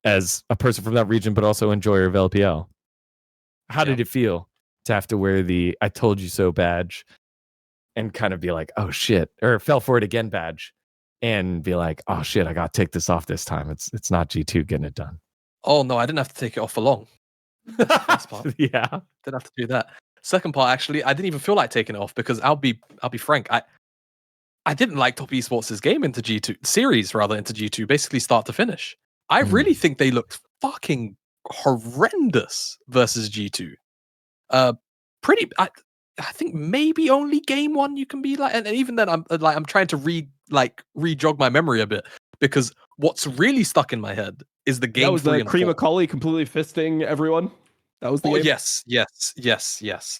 as a person from that region, but also enjoyer of LPL, how did it feel to have to wear the "I told you so" badge and kind of be like, "Oh shit," or "fell for it again" badge, and be like, "Oh shit, I got to take this off this time. It's not G2 getting it done." Oh no, I didn't have to take it off for long. First part. Yeah, didn't have to do that. Second part, actually, I didn't even feel like taking it off because I'll be frank, I didn't like Top Esports' game into G2 series, rather into G2, basically start to finish. I really think they looked fucking horrendous versus G2. I think maybe only game one you can be like, and even then I'm trying to re-jog my memory a bit because what's really stuck in my head is the game. That was the Cream Macaulay completely fisting everyone. That was the game. Yes.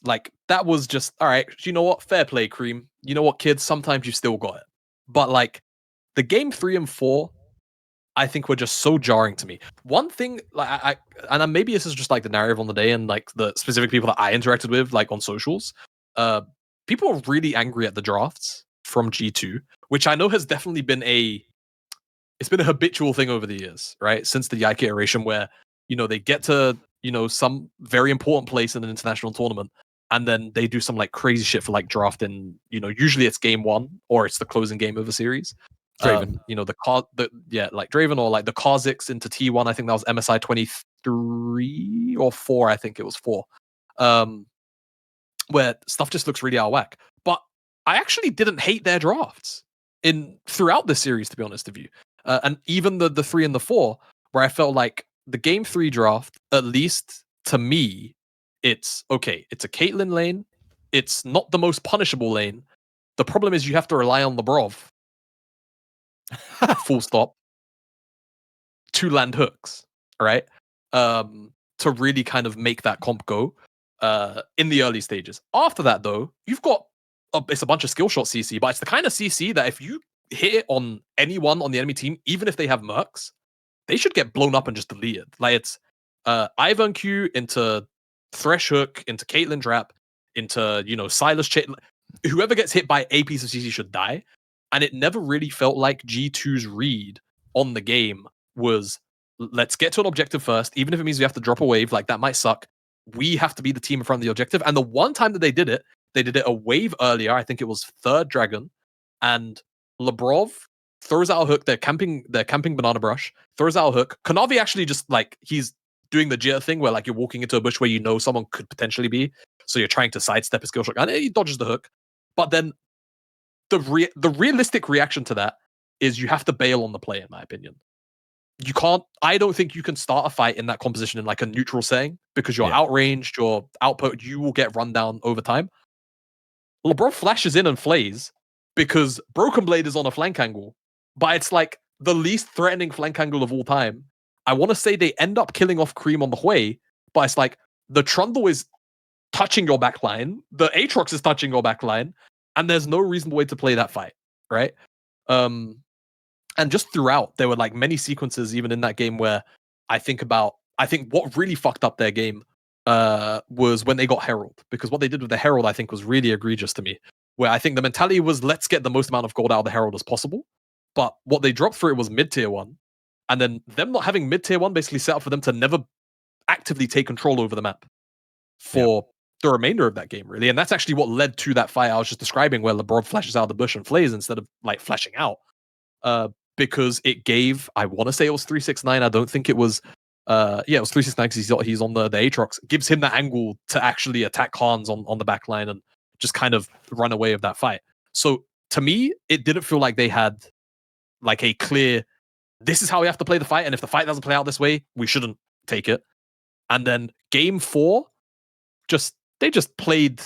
Like that was just all right. You know what? Fair play, Cream. You know what, kids? Sometimes you still got it. But like the game 3 and 4, I think were just so jarring to me. One thing, like maybe this is just like the narrative on the day and like the specific people that I interacted with, like on socials. People are really angry at the drafts from G2, which I know has definitely been a habitual thing over the years, right? Since the Yike iteration, where they get to some very important place in an international tournament, and then they do some like crazy shit for like drafting, usually it's game 1 or it's the closing game of a series. Draven. Like Draven or like the Kha'Zix into T1. I think that was MSI 23 or 4. I think it was 4. Where stuff just looks really out of whack. But I actually didn't hate their drafts throughout this series, to be honest with you. And even the 3 and the 4, where I felt like the game 3 draft, at least to me, it's okay. It's a Caitlyn lane. It's not the most punishable lane. The problem is you have to rely on Labrov. Full stop. To land hooks, right? To really kind of make that comp go in the early stages. After that, though, you've got it's a bunch of skill shot CC, but it's the kind of CC that if you hit it on anyone on the enemy team, even if they have mercs, they should get blown up and just deleted. Like it's Ivan Q into Thresh Hook, into Caitlyn Drap, into Silas whoever gets hit by a piece of CC should die. And it never really felt like G2's read on the game was, let's get to an objective first, even if it means we have to drop a wave, like that might suck. We have to be the team in front of the objective. And the one time that they did it a wave earlier. I think it was 3rd Dragon, and Labrov throws out a hook. They're camping Banana Brush, throws out a hook. Kanavi actually just like, he's doing the jitter thing where like you're walking into a bush where someone could potentially be. So you're trying to sidestep a skill shot, and he dodges the hook. But then the realistic reaction to that is you have to bail on the play, in my opinion. You can't. I don't think you can start a fight in that composition in like a neutral setting because you're outranged, your output, you will get run down over time. LeBron flashes in and flays because Broken Blade is on a flank angle, but it's like the least threatening flank angle of all time. I want to say they end up killing off Cream on the Hui, but it's like the Trundle is touching your backline, the Aatrox is touching your backline, and there's no reasonable way to play that fight, right? And just throughout, there were like many sequences, even in that game, where I think what really fucked up their game was when they got Herald, because what they did with the Herald, I think, was really egregious to me. Where I think the mentality was, let's get the most amount of gold out of the Herald as possible, but what they dropped for it was mid-tier 1, and then them not having mid-tier 1 basically set up for them to never actively take control over the map for the remainder of that game, really. And that's actually what led to that fight I was just describing, where LeBron flashes out of the bush and flays instead of like flashing out. Because it gave, I want to say it was 369. I don't think it was. It was 369 because he's on the Aatrox. Gives him the angle to actually attack Khans on the back line and just kind of run away of that fight. So to me, it didn't feel like they had like a clear, this is how we have to play the fight, and if the fight doesn't play out this way, we shouldn't take it. And then game 4, they just played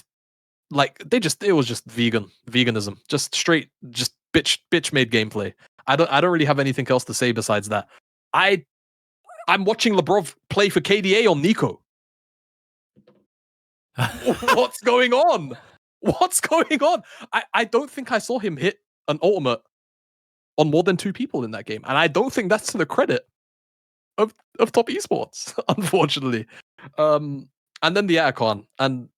like it was just veganism, just straight, just bitch made gameplay. I don't really have anything else to say besides that. I'm watching Labrov play for KDA on Nico. What's going on? What's going on? I don't think I saw him hit an ultimate on more than 2 people in that game, and I don't think that's to the credit of top esports, unfortunately. And then the Atacon, and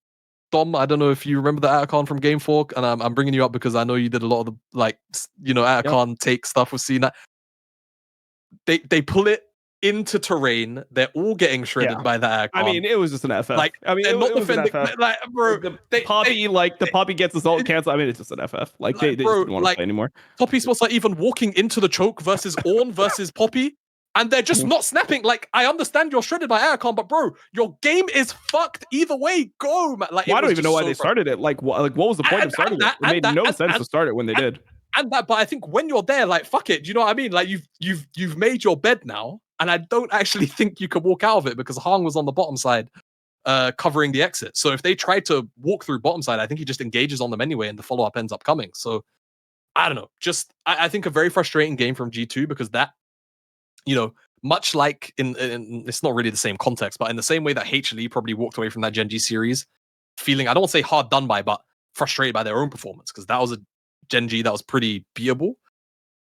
Dom, I don't know if you remember the Atacon from Game 4, and I'm bringing you up because I know you did a lot of the Atacon take stuff with Cena. They pull it into terrain. They're all getting shredded by the Atacon. I mean, it was just an FF. Like, I mean, they're not defending. Like, bro, the Poppy gets his ult cancelled. I mean, it's just an FF. Like, they just didn't want to play anymore. Top esports are even walking into the choke versus Ornn versus Poppy, and they're just not snapping. Like, I understand you're shredded by Atacon, but bro, your game is fucked either way. Go, man. Like, I don't even know why they started it. Like, what was the point of starting it? It made no sense to start it when they did. And that, but I think when you're there, like, fuck it. Do you know what I mean? Like, you've made your bed now, and I don't actually think you could walk out of it because Hong was on the bottom side, covering the exit. So if they try to walk through bottom side, I think he just engages on them anyway, and the follow up ends up coming. So I don't know. Just I think a very frustrating game from G2 because that, much like in it's not really the same context, but in the same way that HLE probably walked away from that GenG series feeling, I don't want to say hard done by, but frustrated by their own performance, because that was a GenG that was pretty beatable.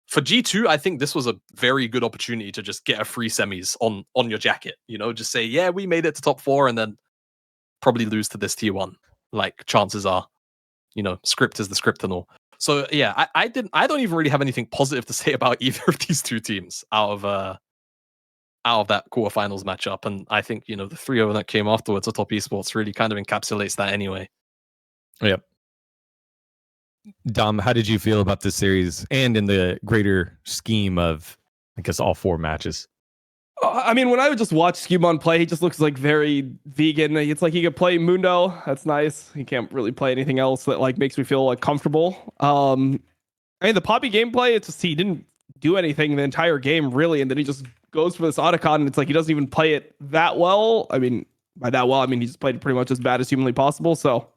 For G2, I think this was a very good opportunity to just get a free semis on your jacket. Just say, yeah, we made it to top 4 and then probably lose to this tier 1. Like, chances are, script is the script and all. So yeah, I don't even really have anything positive to say about either of these two teams out out of that quarterfinals matchup. And I think, the 3-0 that came afterwards atop Esports really kind of encapsulates that anyway. Yep. Dom, how did you feel about this series and in the greater scheme of, I guess, all 4 matches? I mean, when I would just watch Skewmon play, he just looks like very vegan. It's like he could play Mundo. That's nice. He can't really play anything else that like makes me feel like comfortable. I mean, the Poppy gameplay, it's just he didn't do anything the entire game really, and then he just goes for this Otacon, and it's like he doesn't even play it that well. I mean, by that well, I mean he just played it pretty much as bad as humanly possible. So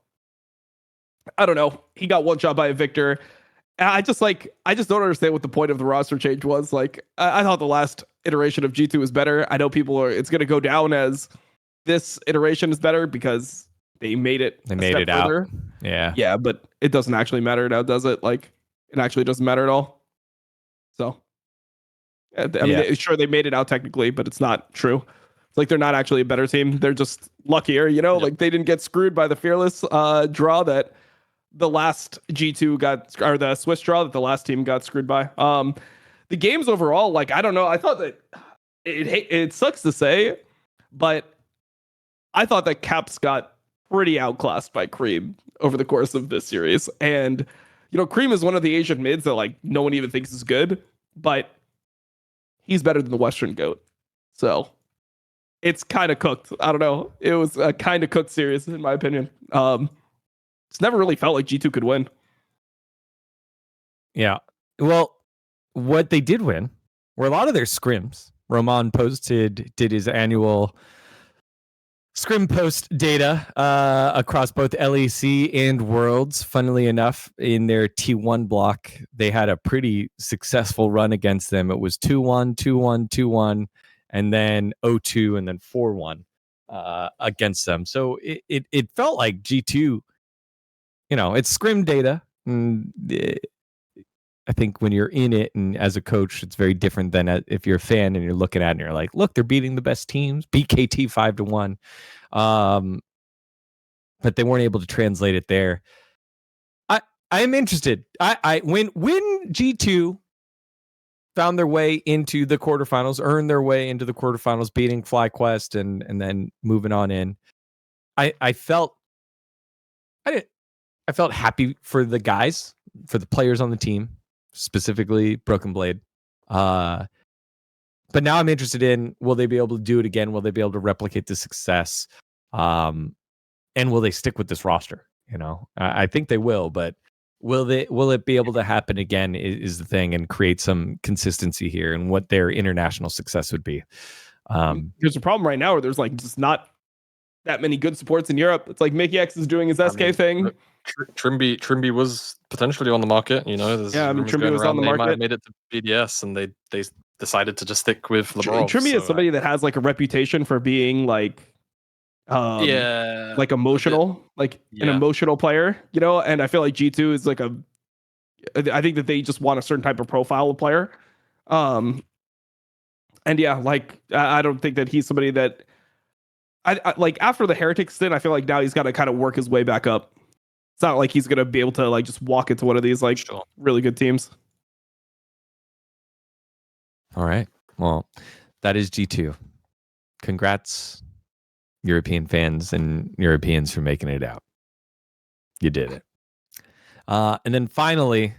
I don't know. He got one shot by a Victor. I just don't understand what the point of the roster change was. Like, I thought the last iteration of G2 was better. I know it's going to go down as this iteration is better because they made it. They made it further out. Yeah. Yeah, but it doesn't actually matter now, does it? Like, it actually doesn't matter at all. So, I mean, sure, they made it out technically, but it's not true. It's like they're not actually a better team. They're just luckier, Yep. Like they didn't get screwed by the Fearless draw that the last G2 got, or the Swiss draw that the last team got screwed by. The games overall, like, I don't know. I thought that it sucks to say, but I thought that Caps got pretty outclassed by Cream over the course of this series. And, Cream is one of the Asian mids that like no one even thinks is good, but he's better than the Western GOAT. So it's kind of cooked. I don't know. It was a kind of cooked series in my opinion. It's never really felt like G2 could win. Yeah. Well, what they did win were a lot of their scrims. Roman did his annual scrim post data across both LEC and Worlds. Funnily enough, in their T1 block, they had a pretty successful run against them. It was 2-1, 2-1, 2-1, and then 0-2, and then 4-1 against them. So it felt like G2, it's scrim data. And I think when you're in it and as a coach, it's very different than if you're a fan and you're looking at it and you're like, look, they're beating the best teams, beat KT 5-1. But they weren't able to translate it there. I am interested. When G2 found their way into the quarterfinals, earned their way into the quarterfinals, beating FlyQuest and then moving on in, I felt happy for the guys, for the players on the team, specifically Broken Blade. But now I'm interested in, will they be able to do it again? Will they be able to replicate the success? And will they stick with this roster? I think they will, but will it be able to happen again is the thing, and create some consistency here and what their international success would be. There's a problem right now where there's like just not that many good supports in Europe. It's like Mickey X is doing his SK thing. Trymbi was potentially on the market. Trymbi was on the market. They made it to BDS, and they decided to just stick with LeBron. Trymbi is somebody that has like a reputation for being like, like emotional, an emotional player, And I feel like G2 is like I think that they just want a certain type of profile of player. And yeah, like I don't think that he's somebody that I like after the Heretic stint. I feel like now he's got to kind of work his way back up. It's not like he's gonna be able to like just walk into one of these like really good teams. All right. Well, that is G2. Congrats, European fans and Europeans, for making it out. You did it. And then finally,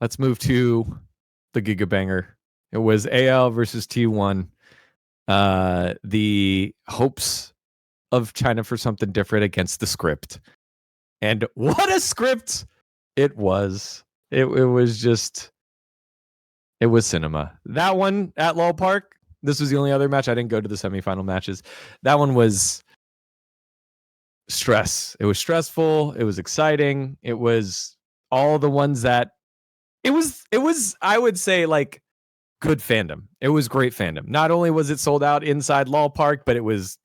let's move to the Giga Banger. It was AL versus T1. The hopes of China for something different against the script. And what a script it was. It was cinema. That one at LOL Park, this was the only other match. I didn't go to the semifinal matches. That one was stress. It was stressful. It was exciting. It was all the ones that it was, I would say, like, good fandom. It was great fandom. Not only was it sold out inside LOL Park, but it was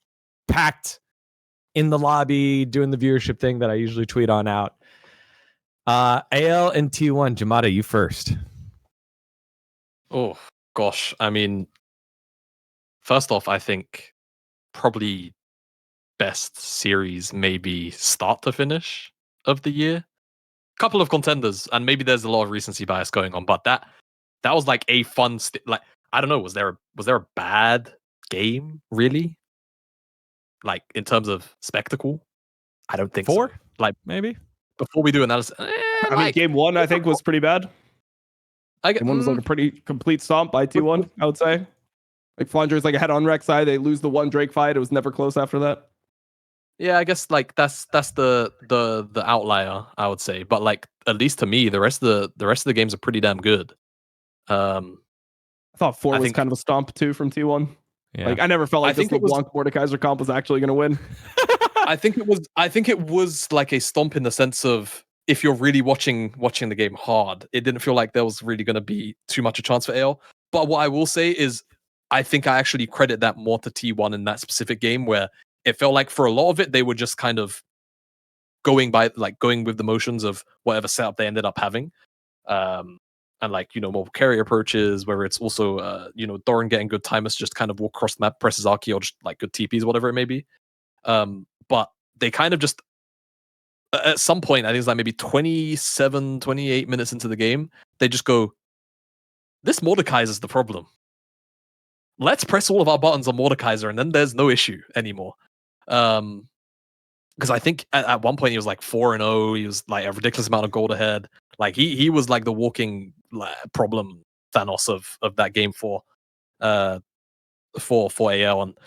packed in the lobby doing the viewership thing that I usually tweet on out. AL and T1. Jamada, you first. Oh, gosh. I mean, first off, I think probably best series, maybe start to finish of the year. Couple of contenders, and maybe there's a lot of recency bias going on, but that was like a fun, I don't know, was there was there a bad game really? Like in terms of spectacle, I don't think 4, so. Like maybe. Before we do analysis, I mean, game 1 I think was pretty bad. Game 1 was like a pretty complete stomp by T1. I would say. Like Flandra's like ahead on Rek'Sai. They lose the one Drake fight. It was never close after that. Yeah, I guess like that's the outlier, I would say. But like at least to me, the rest of the games are pretty damn good. I thought 4 was kind of a stomp too from T1. Yeah. Like I never felt like this LeBlanc Mordekaiser comp was actually going to win. I think it was like a stomp in the sense of if you're really watching the game hard, it didn't feel like there was really going to be too much a chance for AL. But what I will say is, I think I actually credit that more to T1 in that specific game where it felt like for a lot of it, they were just kind of going with the motions of whatever setup they ended up having. And like, more carry approaches, where it's also, Doran getting good timers, just kind of walk across the map, presses Archie, or just like good TPs, whatever it may be. But they kind of just, at some point, I think it's like maybe 27, 28 minutes into the game, they just go, this Mordekaiser is the problem. Let's press all of our buttons on Mordekaiser, and then there's no issue anymore. Because I think at one point he was like 4-0. He was like a ridiculous amount of gold ahead. Like he was like the walking problem Thanos of that game for AL. And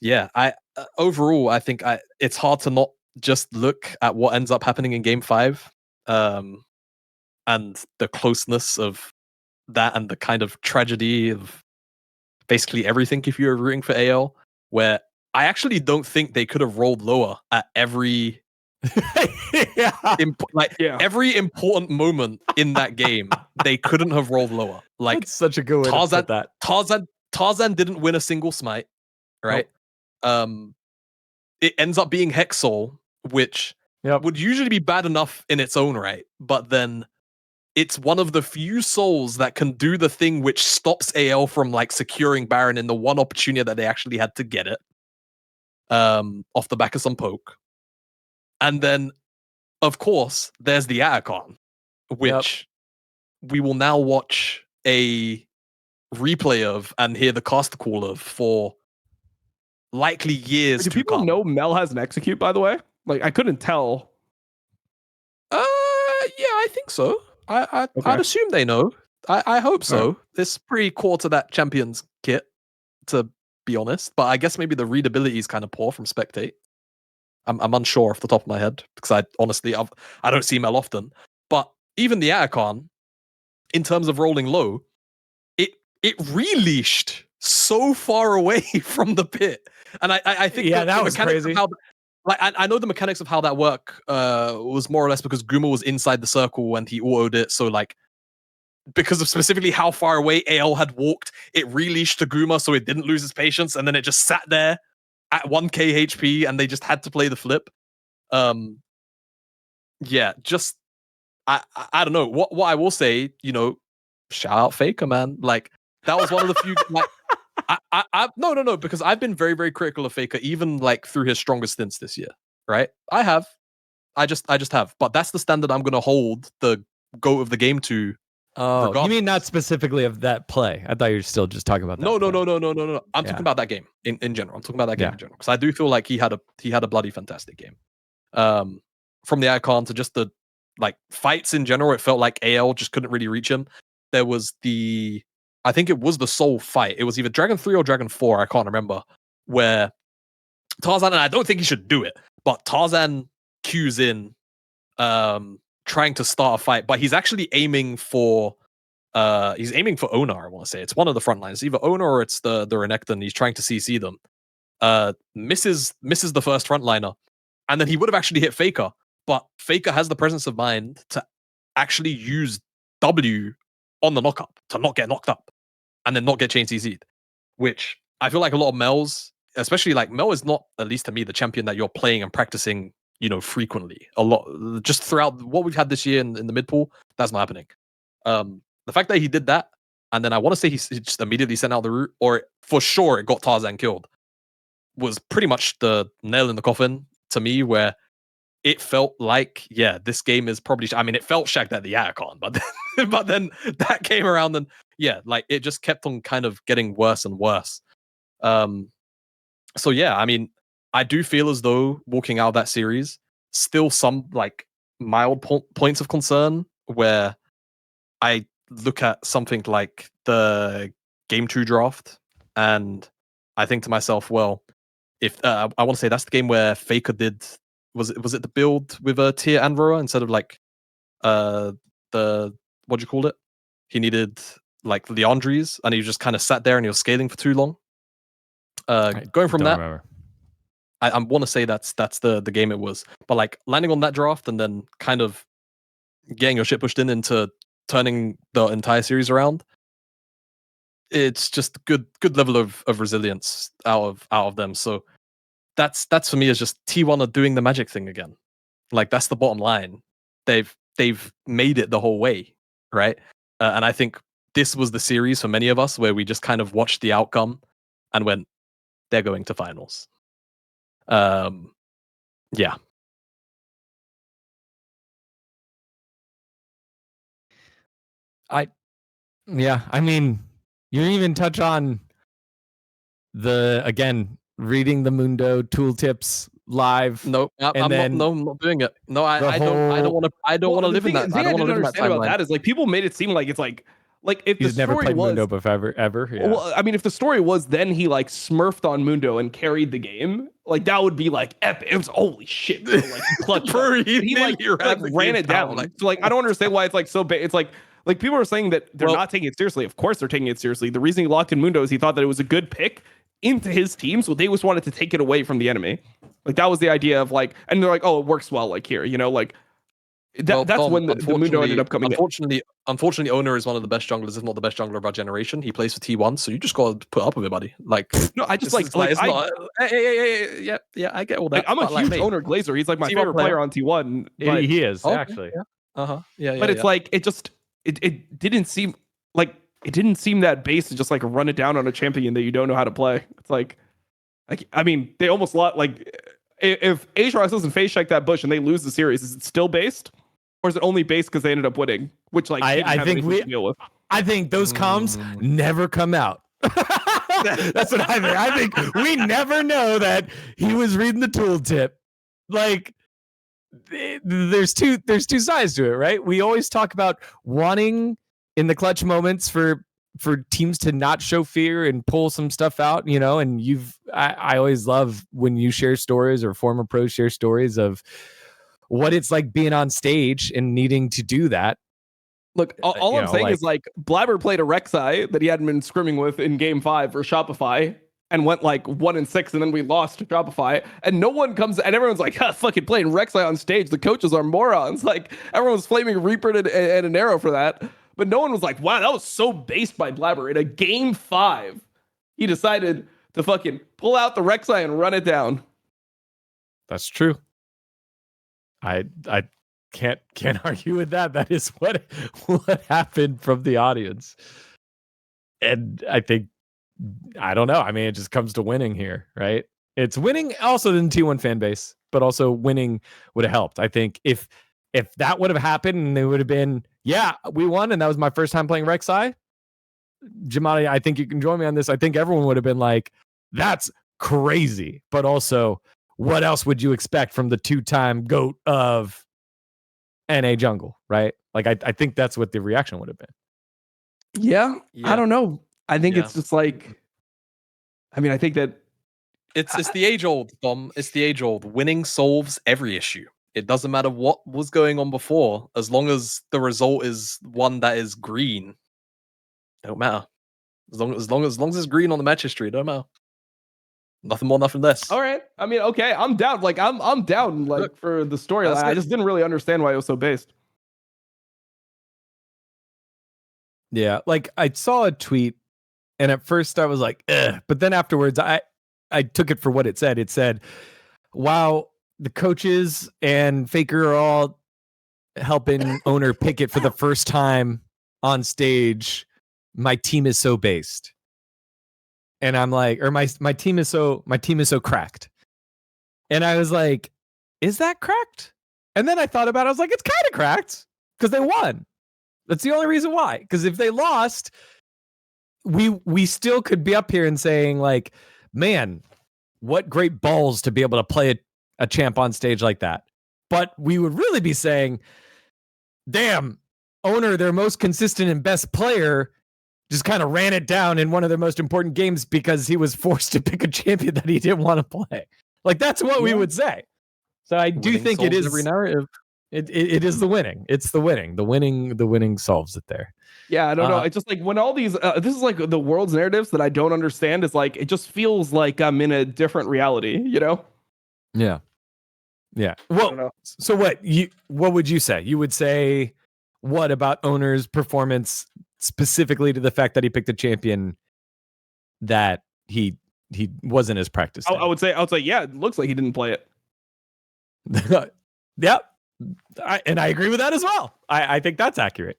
yeah, overall I think it's hard to not just look at what ends up happening in Game 5, and the closeness of that, and the kind of tragedy of basically everything if you're rooting for AL, where I actually don't think they could have rolled lower at every every important moment in that game. They couldn't have rolled lower. Like that's such a good way to put that. Tarzan didn't win a single smite, right? Nope. It ends up being Hexol, which would usually be bad enough in its own right, but then it's one of the few souls that can do the thing which stops AL from like securing Baron in the one opportunity that they actually had to get it. Off the back of some poke. And then, of course, there's the Atacon, which we will now watch a replay of and hear the caster call of for likely years. Do people know Mel has an execute, by the way? Like, I couldn't tell. Yeah, I think so. I'd assume they know. I hope so. Right. It's pretty core to that Champions kit, to be honest. But I guess maybe the readability is kind of poor from Spectate. I'm unsure off the top of my head, because I don't see Mel often. But even the Atacon, in terms of rolling low, it re-leashed so far away from the pit. And I think that was crazy. I know the mechanics of how that work was more or less because Guma was inside the circle and he autoed it. So like, because of specifically how far away AL had walked, it re-leashed to Guma so it didn't lose its patience, and then it just sat there at 1k HP and they just had to play the flip. Just I don't know. What I will say, shout out Faker, man. Like, that was one of the few like no, because I've been very, very critical of Faker, even like through his strongest stints this year, right? I just have. But that's the standard I'm gonna hold the GOAT of the game to. You mean not specifically of that play? I thought you were still just talking about that. No. I'm talking about that game in general. I'm talking about that game in general, because I do feel like he had a bloody fantastic game. From the icon to just the like fights in general, it felt like AL just couldn't really reach him. There was I think it was the Soul fight. It was either Dragon 3 or Dragon 4, I can't remember, where Tarzan, and I don't think he should do it, but Tarzan cues in, trying to start a fight, but he's actually aiming for Onar, I want to say. It's one of the front lines. Either Onar or it's the Renekton. He's trying to CC them. Misses the first frontliner, and then he would have actually hit Faker, but Faker has the presence of mind to actually use W on the knock-up to not get knocked up and then not get chain CC'd, which I feel like a lot of Mels, especially like Mel is not, at least to me, the champion that you're playing and practicing, frequently. A lot, just throughout what we've had this year in the mid pool, that's not happening. The fact that he did that, and then I want to say he just immediately sent out the route, or for sure it got Tarzan killed, was pretty much the nail in the coffin to me, where it felt like, yeah, this game is probably. I mean, it felt shagged at the Atacon, but then that came around, and yeah, like it just kept on kind of getting worse and worse. So yeah, I mean, I do feel as though walking out of that series, still some like mild points of concern where I look at something like the Game 2 draft, and I think to myself, well, if I want to say that's the game where Faker did was it the build with a Tier and Roa instead of like the what do you call it? He needed like Leandries, and he just kind of sat there and he was scaling for too long. Going from that, remember. I want to say that's the game it was, but like landing on that draft and then kind of getting your shit pushed into turning the entire series around. It's just good level of resilience out of them. So that's for me is just T1 are doing the magic thing again. Like that's the bottom line. They've made it the whole way, right? And I think this was the series for many of us where we just kind of watched the outcome and went, they're going to finals. Yeah. I mean, you didn't even touch on again reading the Mundo tooltips live. No, I'm not doing it. No, I don't want to live in that. I don't want to live in that timeline. About that is like people made it seem like it's like if he's the never story played was, Mundo before ever. Yeah. Well, I mean, if the story was then he like smurfed on Mundo and carried the game, like that would be like epic. It was holy shit, bro. Like he clutched. He ran it down. Like, so like I don't understand why it's like so bad. It's like people are saying that they're not taking it seriously. Of course they're taking it seriously. The reason he locked in Mundo is he thought that it was a good pick into his team, so they just wanted to take it away from the enemy. Like that was the idea of like, and they're like, oh, it works well. Like here, you know, like. That's Tom, when the Mundo ended up coming Unfortunately, Owner is one of the best junglers, if not the best jungler of our generation. He plays for T1, so you just got to put up with it, buddy. Like, no, I just yeah, I get all that. Like, I'm a huge Owner Glazer. He's like my favorite player on T1. But, he is actually. Yeah. But it's like it didn't seem like that base to just like run it down on a champion that you don't know how to play. It's like I mean, they almost lost. Like, if Aatrox doesn't face check that bush and they lose the series, is it still based? Or is it only based because they ended up winning? Which like I think deal with. I think those comms never come out. That's what I think. I think we never know that he was reading the tooltip. Like there's two sides to it, right? We always talk about wanting in the clutch moments for teams to not show fear and pull some stuff out, you know, and I always love when you share stories or former pros share stories of what it's like being on stage and needing to do that. Look, all I'm saying is like Blabber played a Rek'Sai that he hadn't been scrimming with in game 5 for Shopify and went like 1-6, and then we lost to Shopify, and no one comes, and everyone's like, fucking playing Rek'Sai on stage. The coaches are morons. Like everyone's flaming Reaper and an arrow for that. But no one was like, wow, that was so based by Blabber. In a game 5, he decided to fucking pull out the Rek'Sai and run it down. That's true. I can't argue with that. That is what happened from the audience. And I think, I don't know. I mean, it just comes to winning here, right? It's winning also in the T1 fan base, but also winning would have helped. I think if that would have happened and they would have been, yeah, we won, and that was my first time playing Rek'Sai, Jamada, I think you can join me on this. I think everyone would have been like, that's crazy. But also, what else would you expect from the 2-time GOAT of NA jungle, right? Like, I think that's what the reaction would have been. Yeah. I don't know. I think it's just like, I mean, I think that it's the age old, Dom. It's the age old. Winning solves every issue. It doesn't matter what was going on before, as long as the result is one that is green. It don't matter. As long as it's green on the match history, it don't matter. Nothing more, nothing less. All right. I mean, okay, I'm down. Like I'm down. Like look, for the storyline, I just didn't really understand why it was so based. Yeah, like I saw a tweet, and at first I was like, ugh. But then afterwards, I took it for what it said. It said, "Wow, the coaches and Faker are all helping Owner pick it for the first time on stage. My team is so based." And I'm like, or my team is so cracked. And I was like, is that cracked? And then I thought about it. I was like, it's kind of cracked because they won. That's the only reason why. Because if they lost, we still could be up here and saying like, man, what great balls to be able to play a champ on stage like that. But we would really be saying, damn, Owner, their most consistent and best player, just kind of ran it down in one of their most important games because he was forced to pick a champion that he didn't want to play. Like, that's what we would say. So I do think it is every narrative. It is the winning. It's the winning. The winning solves it there. Yeah, I don't know. It's just like when all these, this is like the world's narratives that I don't understand. Is like, it just feels like I'm in a different reality, you know? Yeah. Yeah. Well, so what would you say? You would say what about Owner's performance specifically to the fact that he picked a champion that he wasn't as practiced? I would say, yeah, it looks like he didn't play it. Yep. And I agree with that as well. I think that's accurate.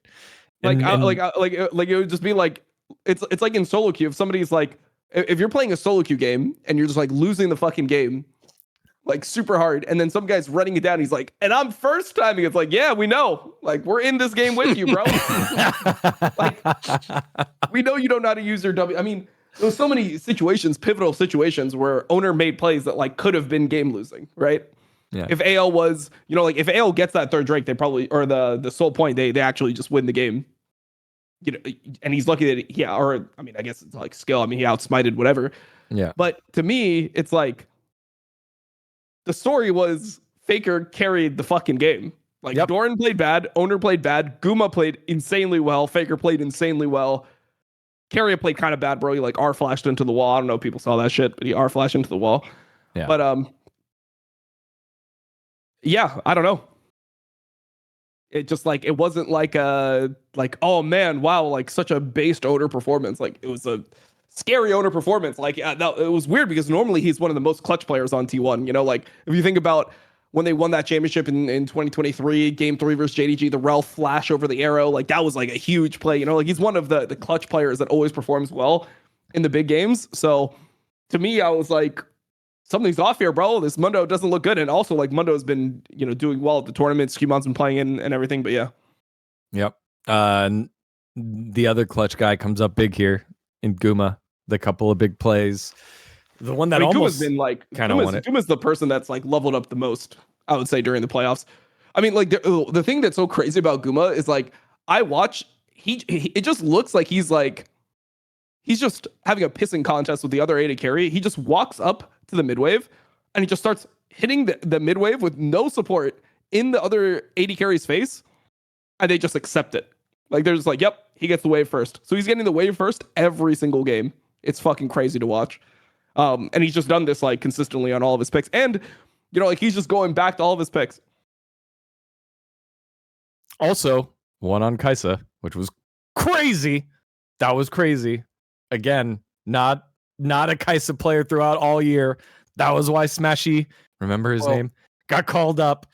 Like it would just be like, it's like in solo queue. If somebody's like, if you're playing a solo queue game and you're just like losing the fucking game, like super hard, and then some guy's running it down, he's like, and I'm first timing. It's like, yeah, we know. Like, we're in this game with you, bro. Like, we know you don't know how to use your W. I mean, there's so many situations, pivotal situations, where Owner made plays that like could have been game losing, right? Yeah. If AL was, like if AL gets that third Drake, they probably, or the soul point, they actually just win the game. And he's lucky that I guess it's like skill. I mean, he outsmited whatever. Yeah. But to me, it's like the story was Faker carried the fucking game. Like, Doran played bad, Owner played bad, Guma played insanely well, Faker played insanely well. Carrier played kind of bad, bro. He like R flashed into the wall. I don't know if people saw that shit, but he R flashed into the wall. Yeah. But yeah, I don't know. It just like, it wasn't like oh man, wow, like such a based Owner performance. Like, it was a scary Owner performance. Like, no, it was weird because normally he's one of the most clutch players on T1. Like if you think about when they won that championship in 2023, game 3 versus JDG, the Ralph flash over the arrow, like that was like a huge play. Like he's one of the clutch players that always performs well in the big games. So to me, I was like, something's off here, bro. This Mundo doesn't look good. And also like Mundo's been, doing well at the tournament. Scumon's been playing in and everything, but yeah. Yep. The other clutch guy comes up big here in Guma. The couple of big plays. The one that almost been like kind of won it. Guma's the person that's like leveled up the most, I would say, during the playoffs. I mean, like the thing that's so crazy about Guma is like I watch it just looks like he's just having a pissing contest with the other AD carry. He just walks up to the mid wave and he just starts hitting the mid wave with no support in the other AD carry's face, and they just accept it. Like they're just like, yep, he gets the wave first. So he's getting the wave first every single game. It's fucking crazy to watch. And he's just done this like consistently on all of his picks. And, like he's just going back to all of his picks. Also, one on Kaisa, which was crazy. That was crazy. Again, not a Kaisa player throughout all year. That was why Smashy, remember his name, got called up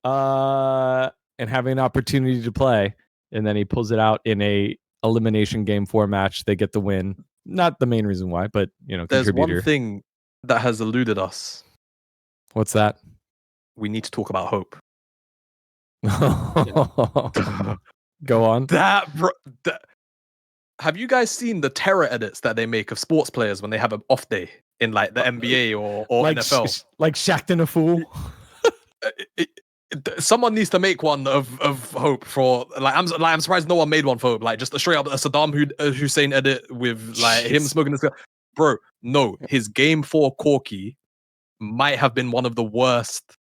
and having an opportunity to play. And then he pulls it out in a elimination game 4 match. They get the win. Not the main reason why, but there's one thing that has eluded us. What's that? We need to talk about hope. Go on. Have you guys seen the terror edits that they make of sports players when they have an off day in like the NBA or like NFL? Like Shaqtin' a Fool. Someone needs to make one of Hope for I'm surprised no one made one for Hope. Like just a straight up a Saddam Hussein edit with like him smoking this guy. Bro, no, his game 4 Corki might have been one of the worst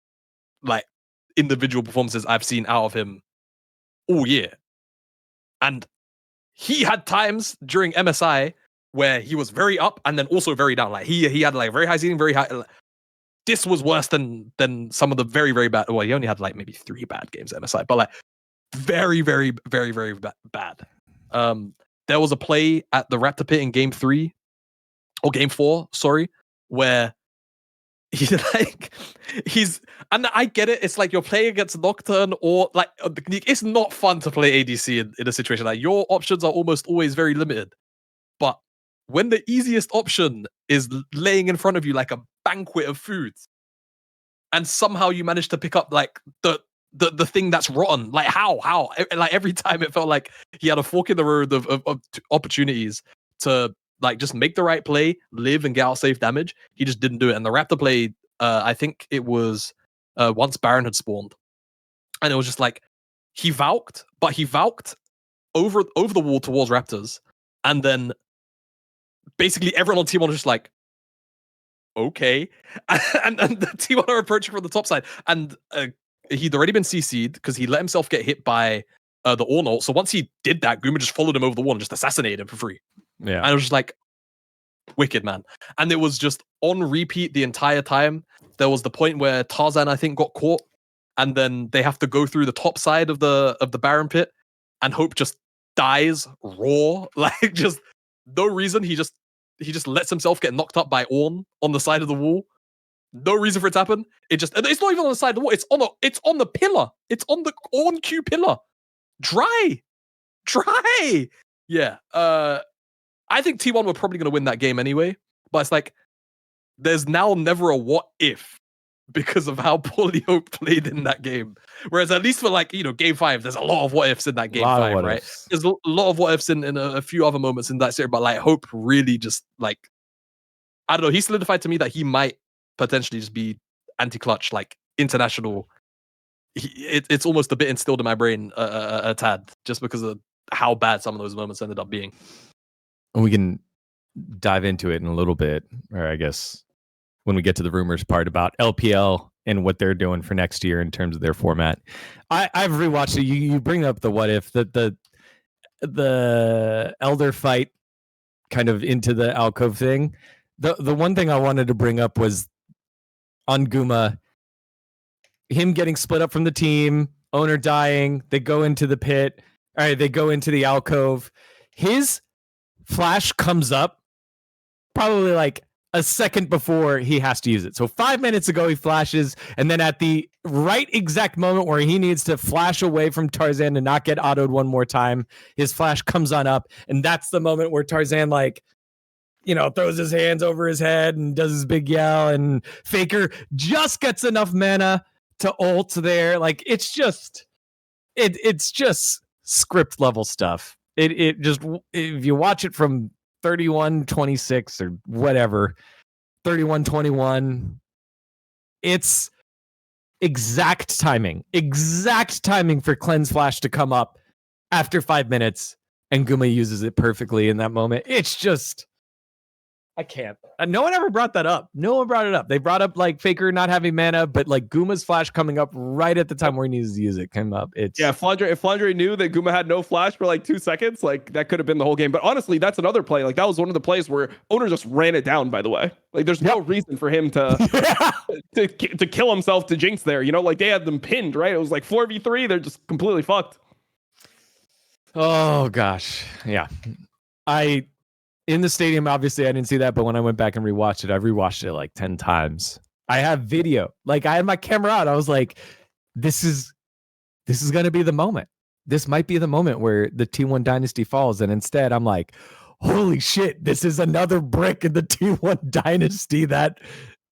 like individual performances I've seen out of him all year. And he had times during MSI where he was very up and then also very down. Like he had like very high ceiling, very high. This was worse than some of the very, very bad. Well, he only had like maybe 3 bad games at MSI, but like very, very, very, very bad. There was a play at the Raptor Pit in game 3 or game 4, sorry, where and I get it. It's like you're playing against Nocturne or like it's not fun to play ADC in a situation like your options are almost always very limited. But when the easiest option is laying in front of you like a banquet of foods, and somehow you managed to pick up like the thing that's rotten. Like how? Like every time it felt like he had a fork in the road of opportunities to like just make the right play, live and get out safe damage. He just didn't do it. And the Raptor play, I think it was once Baron had spawned, and it was just like he Valked, but he Valked over the wall towards Raptors, and then basically everyone on T1 was just like, okay, and the T1 are approaching from the top side, and he'd already been CC'd because he let himself get hit by the Ornn ult. So once he did that, Guma just followed him over the wall and just assassinated him for free. Yeah, and it was just like, wicked, man. And it was just on repeat the entire time. There was the point where Tarzan, I think, got caught, and then they have to go through the top side of the Baron pit, and Hope just dies raw, like just no reason. He just lets himself get knocked up by Ornn on the side of the wall. No reason for it to happen. It's not even on the side of the wall. It's on the pillar. It's on the Ornn Q pillar. Dry. Yeah. I think T1 were probably going to win that game anyway, but it's like there's now never a what if because of how poorly Hope played in that game. Whereas at least for like, game 5, there's a lot of what ifs in that game 5, right? There's a lot of what ifs in a few other moments in that series, but like Hope really just like, I don't know, he solidified to me that he might potentially just be anti-clutch, like international. It's almost a bit instilled in my brain a tad, just because of how bad some of those moments ended up being. And we can dive into it in a little bit, or I guess when we get to the rumors part about LPL and what they're doing for next year in terms of their format. I've rewatched it. You bring up the what if, the Elder fight kind of into the alcove thing. The one thing I wanted to bring up was on Guma, him getting split up from the team, owner dying, they go into the pit, all right, they go into the alcove. His flash comes up probably like a second before he has to use it. So 5 minutes ago he flashes, and then at the right exact moment where he needs to flash away from Tarzan to not get autoed one more time, his flash comes on up, and that's the moment where Tarzan throws his hands over his head and does his big yell, and Faker just gets enough mana to ult there. Like it's just script level stuff. It just, if you watch it from 31-26 or whatever, 31-21, it's exact timing for Cleanse Flash to come up after 5 minutes, and Guma uses it perfectly in that moment. It's just, I can't. No one ever brought that up. No one brought it up. They brought up like Faker not having mana, but like Guma's flash coming up right at the time where he needs to use it came up. If Flandre knew that Guma had no flash for like 2 seconds, like that could have been the whole game. But honestly, that's another play. Like that was one of the plays where owner just ran it down, by the way. Like there's no reason for him to to kill himself to jinx there. Like they had them pinned, right? It was like 4v3. They're just completely fucked. Oh gosh. Yeah. In the stadium, obviously, I didn't see that, but when I went back and rewatched it, I've rewatched it like 10 times. I have video. Like, I had my camera out. I was like, this is going to be the moment. This might be the moment where the T1 dynasty falls. And instead, I'm like, holy shit, this is another brick in the T1 dynasty that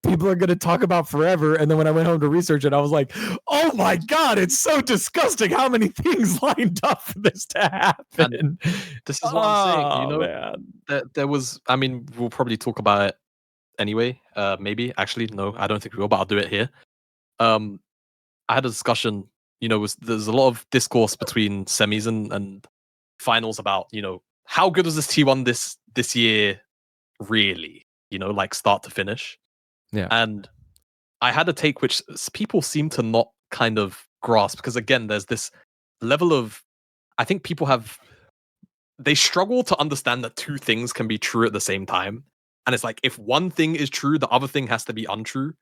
people are going to talk about forever. And then when I went home to research it, I was like, oh my God, it's so disgusting how many things lined up for this to happen. And this is what I'm saying. Man. There was, I mean, we'll probably talk about it anyway. Maybe, actually, no, I don't think we will, but I'll do it here. I had a discussion, there's a lot of discourse between semis and finals about, how good was this T1 this year really, like start to finish. Yeah. And I had a take which people seem to not kind of grasp, because again, there's this level of, I think people they struggle to understand that two things can be true at the same time. And it's like, if one thing is true, the other thing has to be untrue.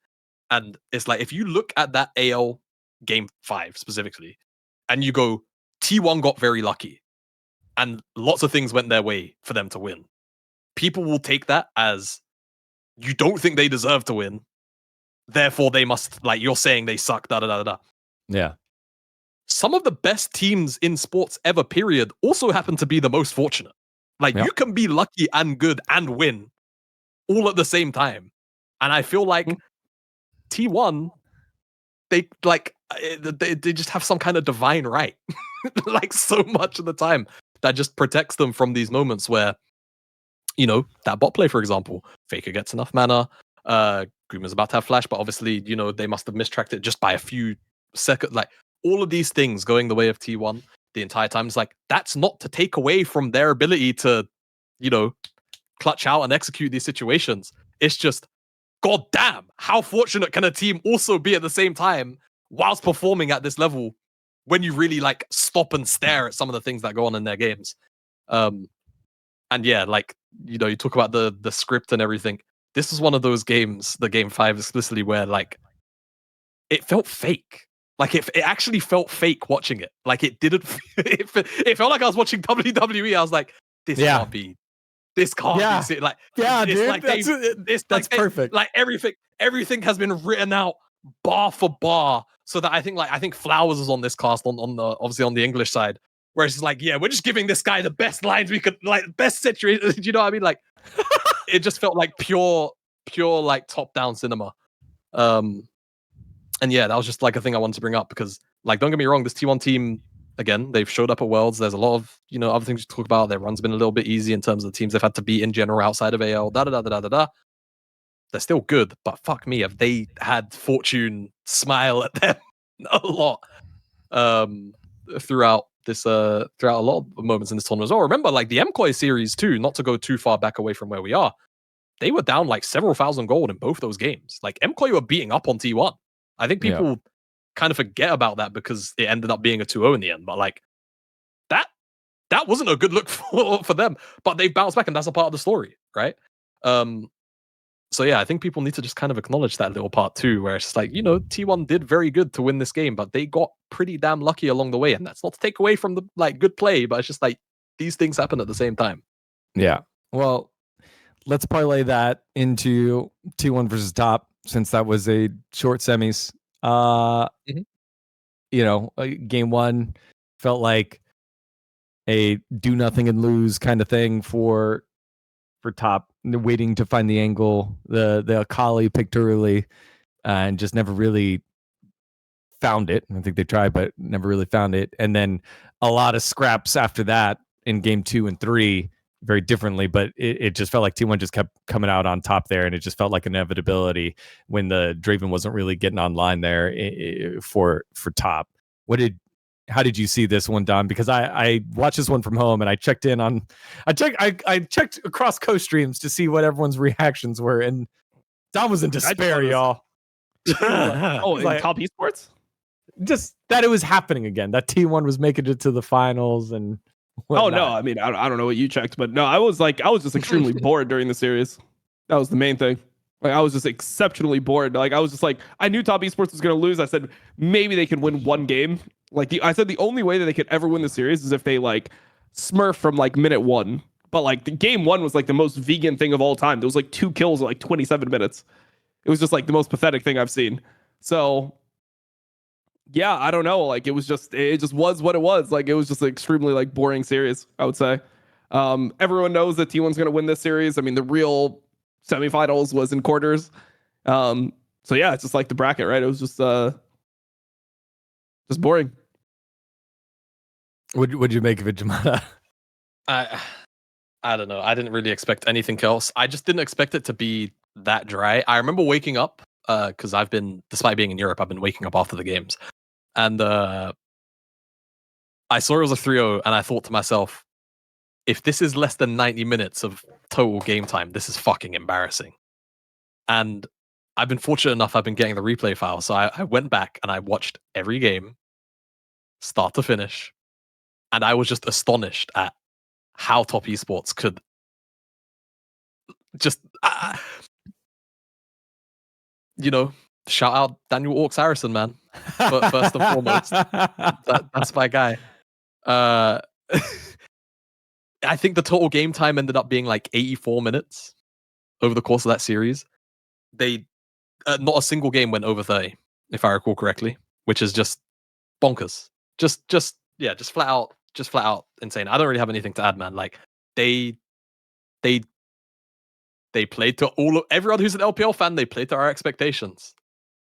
And it's like, if you look at that AL game 5 specifically, and you go, T1 got very lucky, and lots of things went their way for them to win. People will take that as, you don't think they deserve to win, therefore they must, like, you're saying they suck, da-da-da-da-da. Yeah. Some of the best teams in sports ever, period, also happen to be the most fortunate. Like, you can be lucky and good and win all at the same time. And I feel like T1 they just have some kind of divine right, like so much of the time that just protects them from these moments where, you know, that bot play, for example, Faker gets enough mana. Guma's about to have flash, but obviously, you know, they must have mistracked it just by a few seconds. Like all of these things going the way of T1 the entire time. It's like, that's not to take away from their ability to, you know, clutch out and execute these situations. It's just, god damn, how fortunate can a team also be at the same time whilst performing at this level when you really like stop and stare at some of the things that go on in their games. And yeah, like, you know, you talk about the script and everything. This is one of those games, the game 5 explicitly, where like it felt fake. Like it actually felt fake watching it. Like it didn't. It felt like I was watching WWE. I was like, this can't be. This can't be. Like dude, like that's perfect. Like everything has been written out bar for bar, so that I think Flowers is on this cast on the obviously on the English side, where it's like, yeah, we're just giving this guy the best lines we could, like best situation. You know what I mean? Like it just felt like pure like top down cinema. And yeah, that was just like a thing I wanted to bring up because, like, don't get me wrong, this T1 team, again, they've showed up at Worlds. There's a lot of, you know, other things to talk about. Their run's been a little bit easy in terms of the teams they've had to beat in general outside of AL. They're still good, but fuck me, have they had Fortune smile at them a lot throughout a lot of moments in this tournament as well. Remember, like the MCOY series too, not to go too far back away from where we are, they were down like several thousand gold in both those games. Like MCOY were beating up on T1. I think people kind of forget about that because it ended up being a 2-0 in the end. But like that wasn't a good look for them. But they bounced back, and that's a part of the story, right? So yeah, I think people need to just kind of acknowledge that little part too, where it's just like, you know, T1 did very good to win this game, but they got pretty damn lucky along the way. And that's not to take away from the like good play, but it's just like these things happen at the same time. Yeah. Well, let's parlay that into T1 versus top, since that was a short semis. You know, game 1 felt like a do nothing and lose kind of thing for top, waiting to find the angle. The Akali picked early and just never really found it. I think they tried, but never really found it. And then a lot of scraps after that in game 2 and 3, very differently, but it just felt like T1 just kept coming out on top there, and it just felt like inevitability when the Draven wasn't really getting online there for top. How did you see this one, Don? Because I watched this one from home, and I checked across co-streams to see what everyone's reactions were, and Don was in despair, y'all. In top esports? Just that it was happening again, that T1 was making it to the finals and whatnot. Oh no, I mean, I don't know what you checked, but no, I was just extremely bored during the series. That was the main thing. Like I was just exceptionally bored. Like I was just like, I knew top esports was going to lose. I said maybe they could win one game. Like I said the only way that they could ever win the series is if they like smurf from like minute 1. But like the game 1 was like the most vegan thing of all time. There was like 2 kills in like 27 minutes. It was just like the most pathetic thing I've seen. So yeah, I don't know. Like it just was what it was. Like it was just an extremely like boring series, I would say. Everyone knows that T1's going to win this series. I mean, the real semifinals was in quarters. So yeah, it's just like the bracket, right? It was just boring. What'd you make of it, Jamada? I don't know. I didn't really expect anything else. I just didn't expect it to be that dry. I remember waking up because I've been, despite being in Europe, I've been waking up after the games. And I saw it was a 3-0, and I thought to myself, if this is less than 90 minutes of total game time, this is fucking embarrassing. And I've been fortunate enough, I've been getting the replay file. So I went back and I watched every game, start to finish. And I was just astonished at how top esports could just, you know, shout out Daniel Orcs Harrison, man. But first and foremost, that's my guy. I think the total game time ended up being like 84 minutes over the course of that series. They not a single game went over 30, if I recall correctly, which is just bonkers. Just flat out insane. I don't really have anything to add, man. Like they played to everyone who's an LPL fan. They played to our expectations,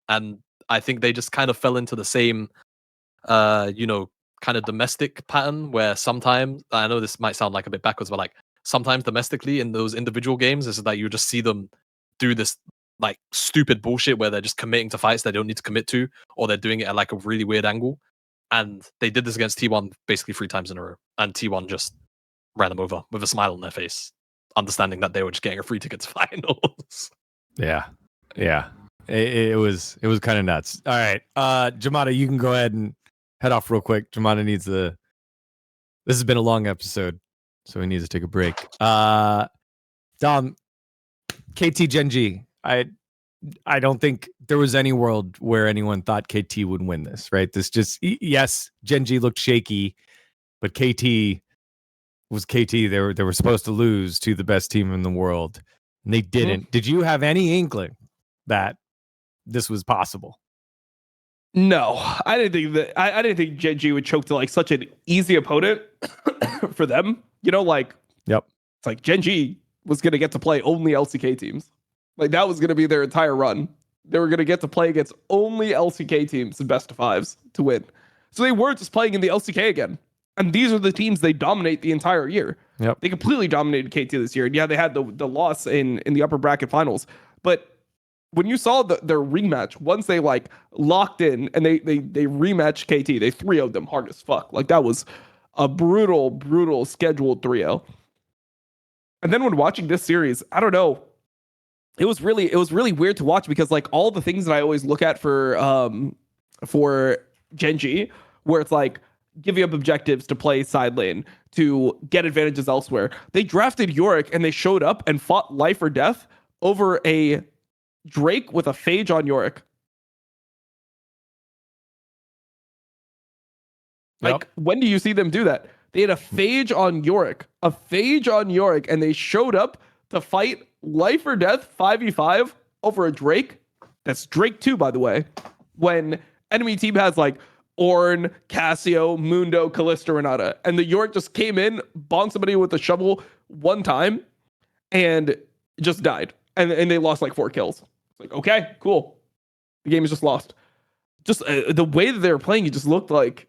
and I think they just kind of fell into the same, kind of domestic pattern where sometimes, I know this might sound like a bit backwards, but like sometimes domestically in those individual games, is that you just see them do this like stupid bullshit where they're just committing to fights they don't need to commit to, or they're doing it at like a really weird angle. And they did this against T1 basically 3 times in a row, and T1 just ran them over with a smile on their face, understanding that they were just getting a free ticket to finals. Yeah. It was kind of nuts. All right, Jamada, you can go ahead and head off real quick. Jamada needs this has been a long episode, so he needs to take a break. Dom, KT GenG. I don't think there was any world where anyone thought KT would win this, right? This just, yes, GenG looked shaky, but KT was KT. They were supposed to lose to the best team in the world, and they didn't. Mm-hmm. Did you have any inkling that this was possible? No, I didn't think that. I didn't think GenG would choke to like such an easy opponent for them. You know, like, yep, it's like GenG was going to get to play only LCK teams. Like, that was going to be their entire run. They were going to get to play against only LCK teams in best of fives to win. So they were just playing in the LCK again. And these are the teams they dominate the entire year. Yep. They completely dominated KT this year. And yeah, they had the loss in the upper bracket finals. But when you saw their rematch, once they like locked in and they rematched KT, they 3-0'd them hard as fuck. Like, that was a brutal scheduled 3-0. And then when watching this series, I don't know. It was really weird to watch because like all the things that I always look at for GenG, where it's like giving up objectives to play side lane, to get advantages elsewhere. They drafted Yorick and they showed up and fought life or death over a Drake with a Phage on Yorick. Like, when do you see them do that? They had a Phage on Yorick, and they showed up to fight life or death 5v5 over a Drake. That's Drake 2, by the way. When enemy team has like Ornn, Cassio, Mundo, Kalista, Renata, and the Yorick just came in, bonked somebody with a shovel one time, and just died. And they lost like 4 kills. It's like, okay, cool. The game is just lost. Just the way that they were playing, it just looked like...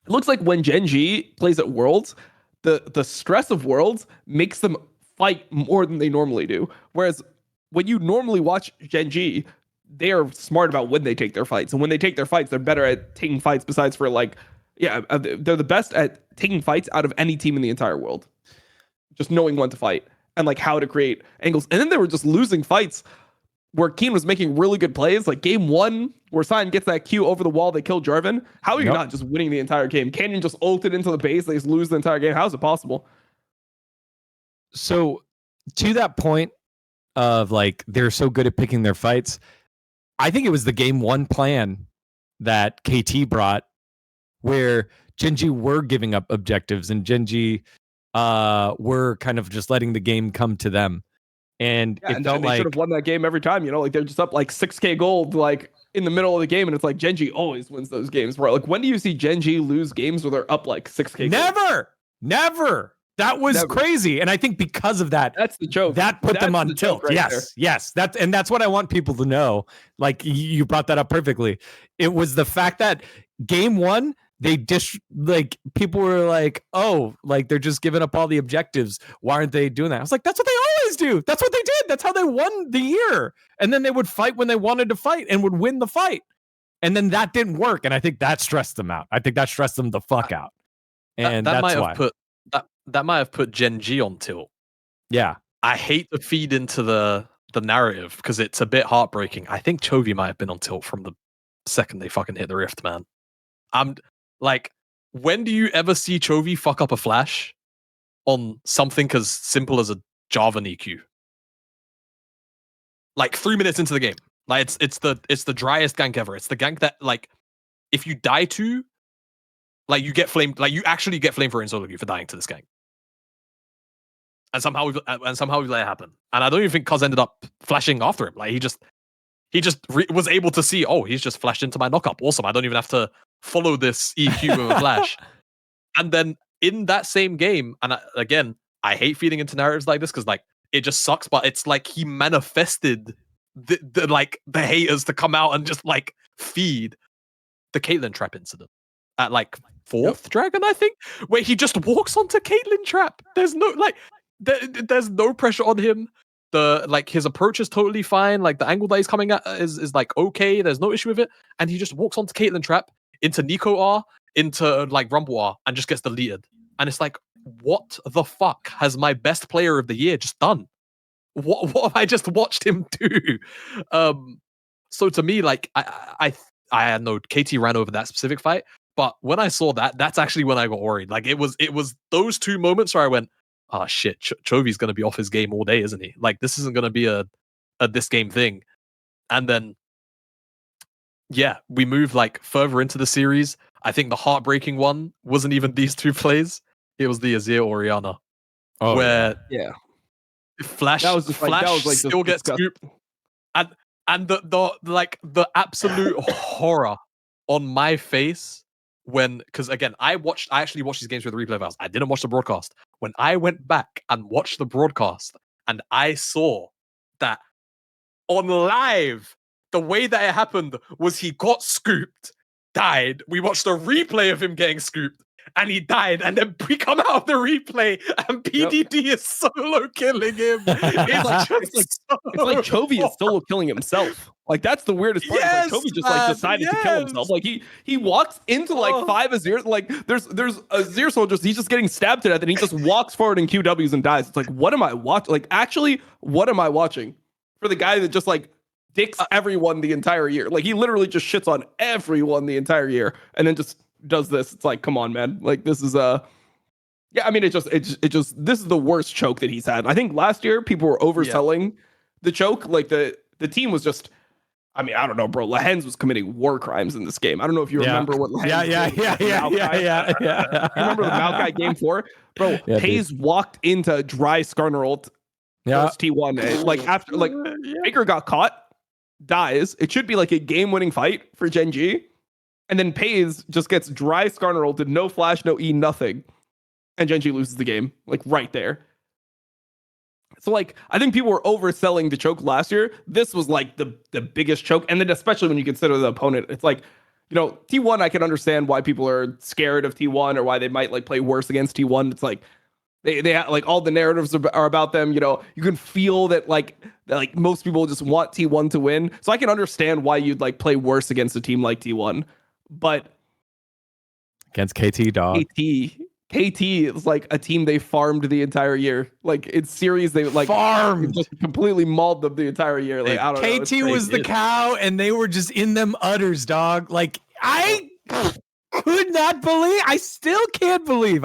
It looks like when GenG plays at Worlds, the stress of Worlds makes them fight more than they normally do. Whereas when you normally watch GenG, they are smart about when they take their fights. And when they take their fights, they're better at taking fights besides for like, they're the best at taking fights out of any team in the entire world. Just knowing when to fight and like how to create angles. And then they were just losing fights where Keen was making really good plays. Like game 1, where Sion gets that Q over the wall, they kill Jarvan. How are you not just winning the entire game? Canyon just ulted into the base, they just lose the entire game. How is it possible? So to that point of like, they're so good at picking their fights, I think it was the game 1 plan that KT brought where GenG were giving up objectives and GenG were kind of just letting the game come to them. And it felt they like should have won that game every time, you know, like they're just up like 6k gold like in the middle of the game, and it's like GenG always wins those games. Bro, like when do you see GenG lose games where they're up like 6k gold? Never. That was crazy. And I think because of that, that's the joke. That put them on tilt. Right yes. That's what I want people to know. Like you brought that up perfectly. It was the fact that game 1, people were like, oh, like they're just giving up all the objectives. Why aren't they doing that? I was like, that's what they always do. That's what they did. That's how they won the year. And then they would fight when they wanted to fight and would win the fight. And then that didn't work. And I think that stressed them out. I think that stressed them the fuck out. And that that's why. That might have put GenG on tilt. Yeah. I hate to feed into the narrative because it's a bit heartbreaking. I think Chovy might have been on tilt from the second they fucking hit the rift, man. I'm like, when do you ever see Chovy fuck up a flash on something as simple as a Jarvan EQ? Like 3 minutes into the game. Like it's the driest gank ever. It's the gank that like if you die to, like you get flamed, like you actually get flamed for solo queue for dying to this gank. And somehow we let it happen. And I don't even think Cuz ended up flashing after him. Like he just was able to see, oh, he's just flashed into my knockup. Awesome. I don't even have to follow this EQ with a flash. And then in that same game, and I hate feeding into narratives like this because like it just sucks, but it's like he manifested the haters to come out and just like feed the Caitlyn trap incident at like fourth dragon, I think, where he just walks onto Caitlyn trap. There's no there's no pressure on him. His approach is totally fine. Like the angle that he's coming at is like okay. There's no issue with it, and he just walks onto Caitlyn trap into Nico R into like Rumble R and just gets deleted. And it's like, what the fuck has my best player of the year just done? What have I just watched him do? So to me, like I know KT ran over that specific fight, but when I saw that, that's actually when I got worried. Like it was those two moments where I went, oh shit, Chovy's gonna be off his game all day, isn't he? Like this isn't gonna be a this game thing. And then yeah, we moved like further into the series. I think the heartbreaking one wasn't even these two plays. It was the Azir Orianna. Oh, where yeah. Flash still gets scooped. And the absolute horror on my face when, because again, I actually watched these games with the replay files. I didn't watch the broadcast. When I went back and watched the broadcast and I saw that on live, the way that it happened was he got scooped, died. We watched a replay of him getting scooped, and he died. And then we come out of the replay, and PDD is solo killing him. It's like Chovy is solo killing himself. Like that's the weirdest part. Yes, like Chovy just like decided to kill himself. Like he walks into like 5 Azir. Like there's Azir soldiers. He's just getting stabbed to death, and he just walks forward in QWs and dies. It's like, what am I watching? Like actually, what am I watching for the guy that just like dicks everyone the entire year? Like he literally just shits on everyone the entire year, and then just does this. It's like, come on, man. Like this is yeah. I mean, it just this is the worst choke that he's had. I think last year people were overselling the choke. Like the team was just. I mean, I don't know, bro. Lehens was committing war crimes in this game. I don't know if you remember what Lehens Yeah. You remember the Maokai game 4? Bro, Hayes walked into dry Skarnerolt first T1. Like after Baker got caught, dies. It should be like a game-winning fight for GenG. And then Pays just gets dry Skarnerolted, no flash, no E, nothing. And GenG loses the game, like right there. So like I think people were overselling the choke last year. This was like the biggest choke, and then especially when you consider the opponent, it's like, you know, T1. I can understand why people are scared of T1 or why they might like play worse against T1. It's like they like all the narratives are about them. You know, you can feel that like most people just want T1 to win. So I can understand why you'd like play worse against a team like T1, but against KT, dog. KT is like a team they farmed the entire year. Like it's series they like farmed, just completely mauled them the entire year. Like I don't know. KT was the cow, and they were just in them udders, dog. Like I could not believe. I still can't believe.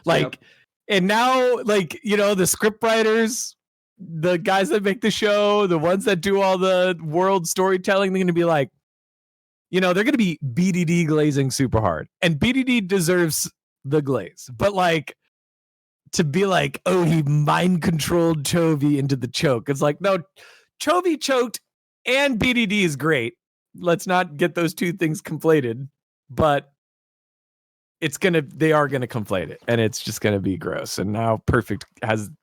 Like, and now, like, you know, the script writers, the guys that make the show, the ones that do all the world storytelling, they're going to be like, you know, they're going to be BDD glazing super hard, and BDD deserves the glaze. But like to be like, oh, he mind controlled Chovy into the choke. It's like, no, Chovy choked and BDD is great. Let's not get those two things conflated. But they are gonna conflate it, and it's just gonna be gross. And now Perfect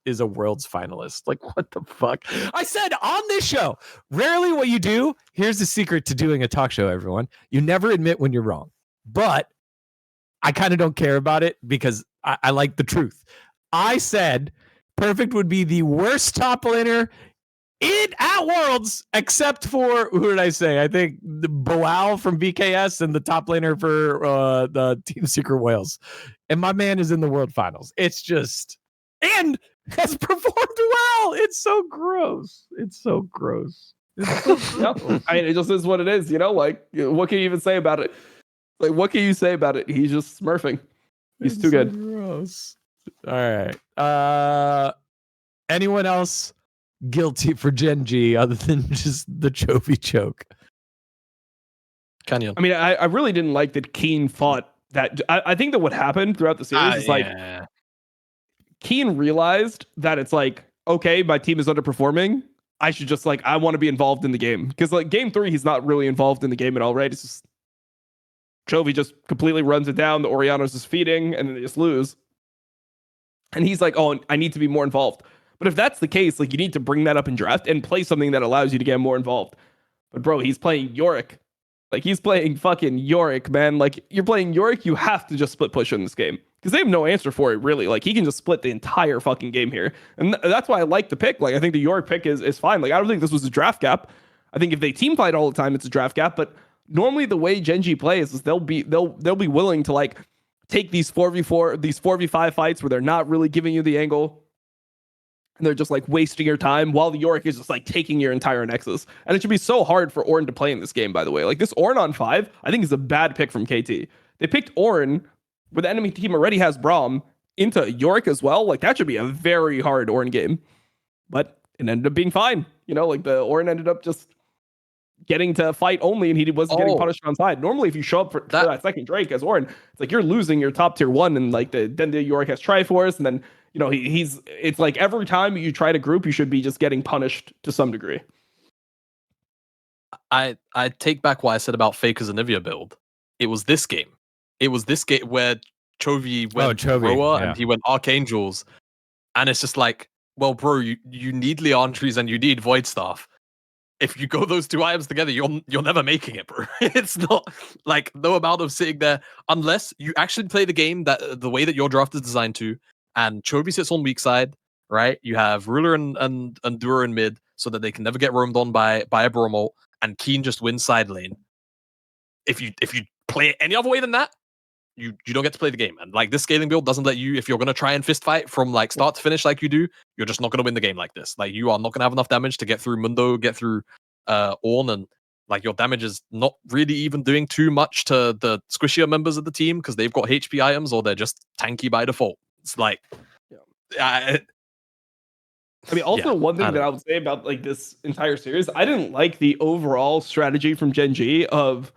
is a world's finalist. Like, what the fuck? I said on this show, rarely what you do. Here's the secret to doing a talk show, everyone. You never admit when you're wrong. But I kind of don't care about it because I like the truth. I said Perfect would be the worst top laner at Worlds, except for, who did I say? I think the Boal from BKS and the top laner for the Team Secret Wales. And my man is in the World Finals. It's just, and has performed well. It's so gross. It's so gross. I mean, it just is what it is, you know? Like, what can you even say about it? Like, what can you say about it? He's just smurfing. He's too good. Gross. All right. Anyone else guilty for GenG other than just the Chovy choke? Canyon. I mean, I really didn't like that Keen fought that. I think that what happened throughout the series is like Keen realized that it's like, okay, my team is underperforming. I should just like, I want to be involved in the game. Because like game 3, he's not really involved in the game at all, right? It's just Chovy just completely runs it down. The Orianna's just feeding, and then they just lose. And he's like, oh, I need to be more involved. But if that's the case, like you need to bring that up in draft and play something that allows you to get more involved. But bro, he's playing Yorick. Like he's playing fucking Yorick, man. Like you're playing Yorick, you have to just split push in this game because they have no answer for it really. Like he can just split the entire fucking game here, and that's why I like the pick. Like I think the Yorick pick is fine. Like I don't think this was a draft gap. I think if they team fight all the time, it's a draft gap. But normally the way GenG plays is they'll be willing to like take these 4v4, these 4v5 fights where they're not really giving you the angle. And they're just like wasting your time while the Yorick is just like taking your entire Nexus. And it should be so hard for Ornn to play in this game, by the way. Like this Ornn on 5, I think is a bad pick from KT. They picked Ornn where the enemy team already has Braum into Yorick as well. Like that should be a very hard Ornn game. But it ended up being fine. You know, like the Ornn ended up just getting to fight only and he wasn't getting punished on side. Normally if you show up for that second Drake as Ornn, it's like you're losing your top tier 1 and like then the Yorick has Triforce and then you know, it's like every time you try to group, you should be just getting punished to some degree. I take back what I said about Faker's Anivia build. It was this game. It was this game where Chovy went Roa and he went Archangels. And it's just like, well, bro, you need Leandries and you need Void Staff. If you go those two items together, you're never making it, bro. It's not like no amount of sitting there unless you actually play the game that the way that your draft is designed to. And Chovy sits on weak side, right? You have Ruler and Dura in mid, so that they can never get roamed on by a Bromalt, and Keen just wins side lane. If you play it any other way than that, you don't get to play the game. And like this scaling build doesn't let you, if you're gonna try and fist fight from like start to finish like you do, you're just not gonna win the game like this. Like you are not gonna have enough damage to get through Mundo, get through Ornn, and like your damage is not really even doing too much to the squishier members of the team because they've got HP items or they're just tanky by default. It's like, I mean, also one thing that I would say about like this entire series, I didn't like the overall strategy from GenG of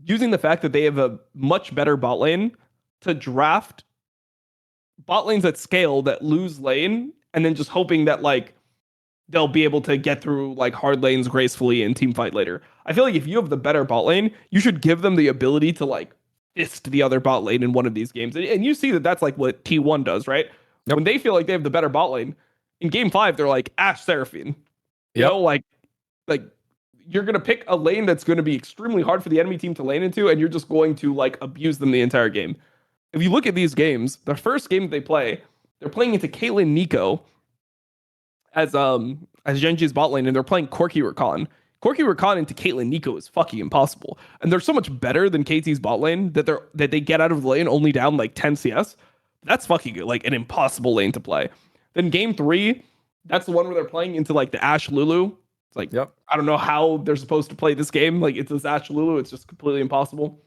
using the fact that they have a much better bot lane to draft bot lanes at scale that lose lane, and then just hoping that like they'll be able to get through like hard lanes gracefully and team fight later. I feel like if you have the better bot lane, you should give them the ability to like fist the other bot lane in one of these games. And you see that that's like what T1 does, right? Yep. When they feel like they have the better bot lane, in game 5, they're like Ashe Seraphine. You know, like you're going to pick a lane that's going to be extremely hard for the enemy team to lane into, and you're just going to like abuse them the entire game. If you look at these games, the first game they play, they're playing into Caitlyn Nico as GenG's bot lane, and they're playing Corki Rakan. Corki Rakan into Caitlyn Nico is fucking impossible. And they're so much better than KT's bot lane that they get out of the lane only down like 10 CS. That's fucking like an impossible lane to play. Then game 3, that's the one where they're playing into like the Ashe Lulu. It's like, I don't know how they're supposed to play this game. Like it's this Ashe Lulu. It's just completely impossible.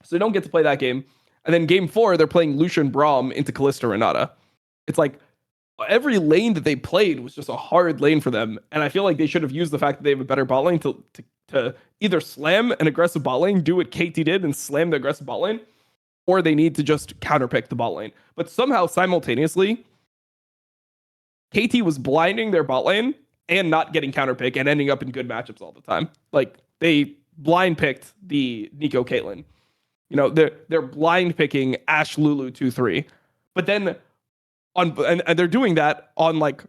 So they don't get to play that game. And then game 4, they're playing Lucian Braum into Kalista Renata. It's like, every lane that they played was just a hard lane for them. And I feel like they should have used the fact that they have a better bot lane to either slam an aggressive bot lane, do what KT did and slam the aggressive bot lane, or they need to just counterpick the bot lane. But somehow, simultaneously, KT was blinding their bot lane and not getting counterpick and ending up in good matchups all the time. Like, they blind picked the Nico Caitlyn. You know, they're blind picking Ashe Lulu 2-3. But then and they're doing that on like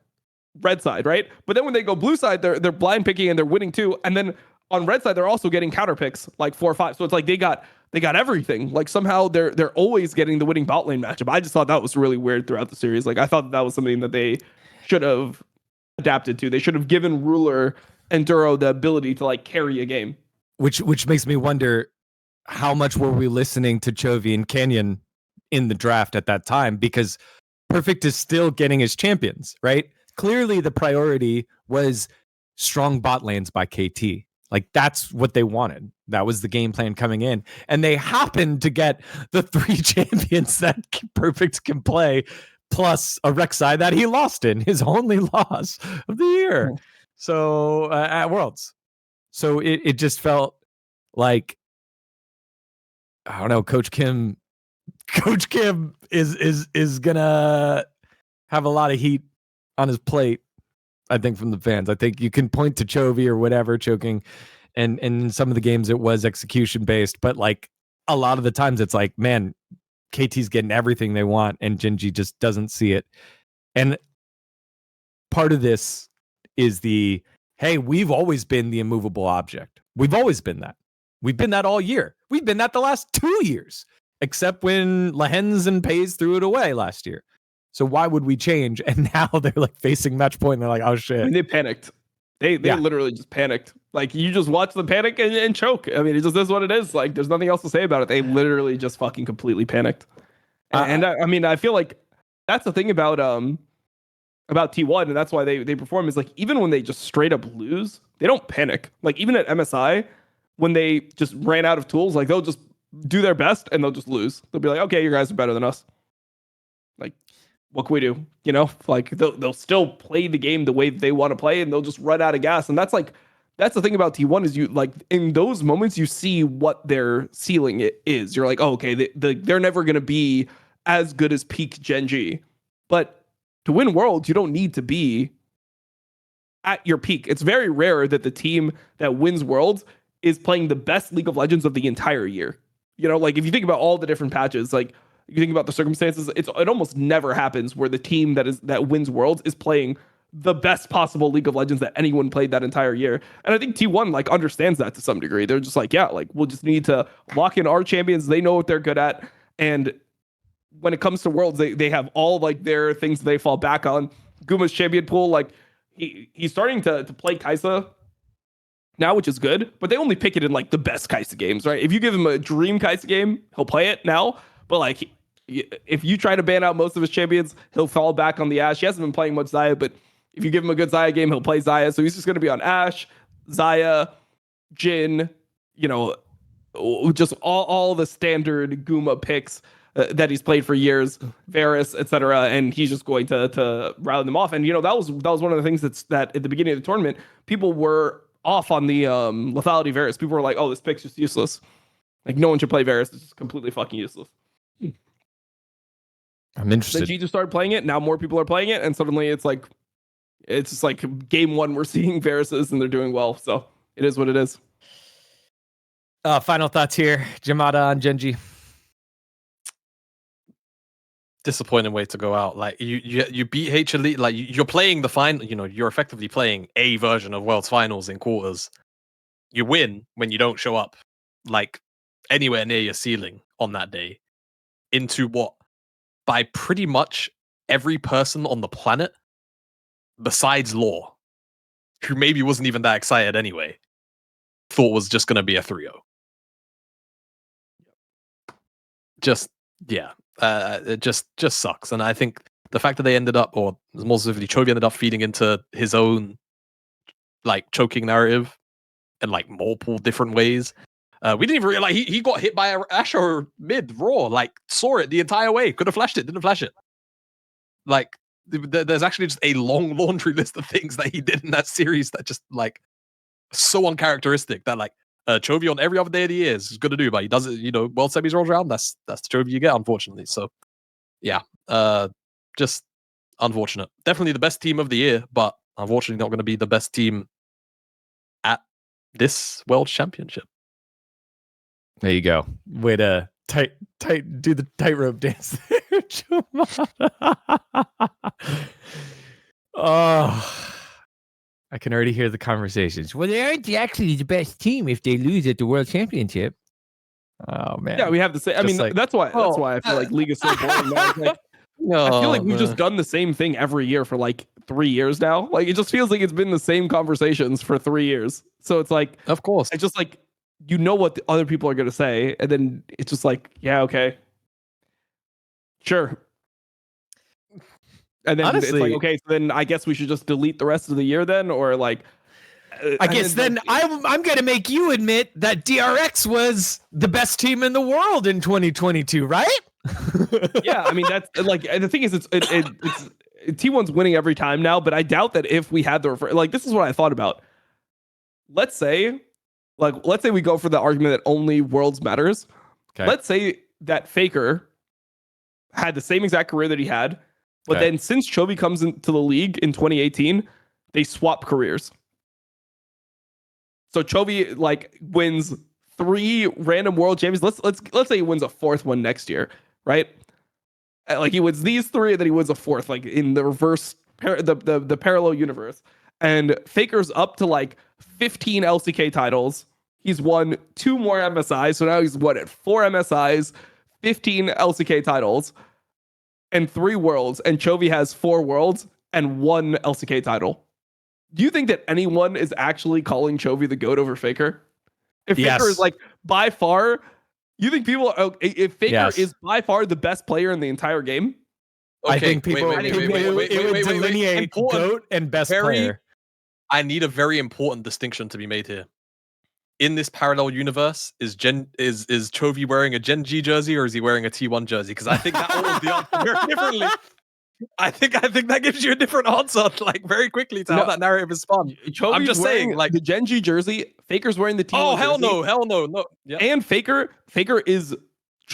red side, right? But then when they go blue side, they're blind picking and they're winning too. And then on red side, they're also getting counter picks like 4 or 5. So it's like they got everything. Like somehow they're always getting the winning bot lane matchup. I just thought that was really weird throughout the series. Like I thought that was something that they should have adapted to. They should have given Ruler and Duro the ability to like carry a game. Which makes me wonder how much were we listening to Chovy and Canyon in the draft at that time, because Perfect is still getting his champions, right? Clearly the priority was strong bot lanes by KT. Like that's what they wanted. That was the game plan coming in. And they happened to get the 3 champions that Perfect can play, plus a Rek'Sai that he lost in, his only loss of the year. So at Worlds. So it just felt like, I don't know, Coach Kim is gonna have a lot of heat on his plate, I think, from the fans. I think you can point to Chovy or whatever choking, and in some of the games it was execution based, but like a lot of the times it's like, man, KT's getting everything they want and GenG just doesn't see it. And part of this is hey, we've always been the immovable object. We've always been that. We've been that all year. We've been that the last 2 years, except when Lahens and Pays threw it away last year. So why would we change? And now they're like facing match point and they're like, oh shit. I mean, they panicked. They literally just panicked. Like, you just watch them panic and choke. I mean, it just is what it is. Like, there's nothing else to say about it. They literally just fucking completely panicked. And I mean, I feel like that's the thing about T1, and that's why they perform, is like, even when they just straight up lose, they don't panic. Like, even at MSI, when they just ran out of tools, like, they'll just do their best and they'll just lose. They'll be like, okay, you guys are better than us. Like, what can we do? You know, like, they'll still play the game the way they want to play, and they'll just run out of gas. And that's the thing about T1, is you, like, in those moments you see what their ceiling is. You're like, oh, okay, they're never going to be as good as peak GenG. But to win Worlds, you don't need to be at your peak. It's very rare that the team that wins Worlds is playing the best League of Legends of the entire year. You know, like, if you think about all the different patches, like, you think about the circumstances, it almost never happens where the team that wins Worlds is playing the best possible League of Legends that anyone played that entire year. And I think T1 like understands that to some degree. They're just like, yeah, like, we'll just need to lock in our champions. They know what they're good at. And when it comes to Worlds, they have all like their things they fall back on. Guma's champion pool, like, he's starting to play Kai'Sa now, which is good, but they only pick it in like the best Kai'Sa games, right? If you give him a dream Kai'Sa game, he'll play it now. But like, if you try to ban out most of his champions, he'll fall back on the Ashe. He hasn't been playing much Xayah, but if you give him a good Xayah game, he'll play Xayah. So he's just going to be on Ashe, Xayah, Jhin, you know, just all the standard Guma picks that he's played for years, Varus, etc. And he's just going to round them off. And, you know, that was one of the things that at the beginning of the tournament, people were off on the lethality Varus. People were like, oh, this pick's just useless. Like, no one should play Varus. It's just completely fucking useless. I'm interested. Then G2 started playing it. Now more people are playing it. And suddenly it's just like game one, we're seeing Varus's and they're doing well. So it is what it is. Final thoughts here. Jamada on GenG. Disappointing way to go out. Like, you beat H Elite. Like, you're playing the final. You know, you're effectively playing a version of World's Finals in quarters. You win when you don't show up like anywhere near your ceiling on that day. Into what, by pretty much every person on the planet, besides Law, who maybe wasn't even that excited anyway, thought was just going to be a 3-0. Just, yeah. It just sucks. And I think the fact that they ended up, or more specifically, Chovy ended up feeding into his own like choking narrative in like multiple different ways. We didn't even realize he got hit by a Asher mid raw, like saw it the entire way, could have flashed it, didn't flash it. Like, there's actually just a long laundry list of things that he did in that series that just like so uncharacteristic that like Chovy on every other day of the year is good to do, but he does it, you know, world semis rolls around, that's the Chovy you get, unfortunately. So yeah, just unfortunate. Definitely the best team of the year, but unfortunately not going to be the best team at this World Championship. There you go. Way to do the tightrope dance there, Jamada. Oh, I can already hear the conversations. Well, they aren't actually the best team if they lose at the World Championship. Oh man. Yeah, we have the same. I mean, like, that's why I feel like League is so boring now. Like, I feel like we've just done the same thing every year for like 3 years now. Like, it just feels like it's been the same conversations for 3 years. So it's like, of course, it's just like, you know what the other people are going to say, and then it's just like, yeah, okay, sure. And then honestly, it's like, okay, so then I guess we should just delete the rest of the year then, or like, I guess then I'm going to make you admit that DRX was the best team in the world in 2022, right? Yeah, I me's like, the thing is, it's T1's winning every time now, but I doubt that if we had like, this is what I thought about. Let's say we go for the argument that only Worlds matters. Okay. Let's say that Faker had the same exact career that he had, but then since Chovy comes into the league in 2018, they swap careers. So Chovy like wins 3 random World Champions. Let's say he wins a 4th one next year, right? Like, he wins these 3, and then he wins a 4th, like in the reverse the parallel universe, and Faker's up to like 15 LCK titles. He's won 2 more MSIs, so now he's at 4 MSIs, 15 LCK titles, and 3 worlds. And Chovy has 4 worlds and 1 LCK title. Do you think that anyone is actually calling Chovy the GOAT over Faker? If Faker is like by far, you think people are, if Faker is by far the best player in the entire game? Okay, I think people it would delineate GOAT and best player. I need a very important distinction to be made here. In this parallel universe, is Chovy wearing a GenG jersey or is he wearing a T1 jersey? Because I think that alters the answer very differently. I think that gives you a different answer, like very quickly to how that narrative is spun. I'm just saying, like the GenG jersey, Faker's wearing the T1 Oh hell jersey. no. Yeah. And Faker is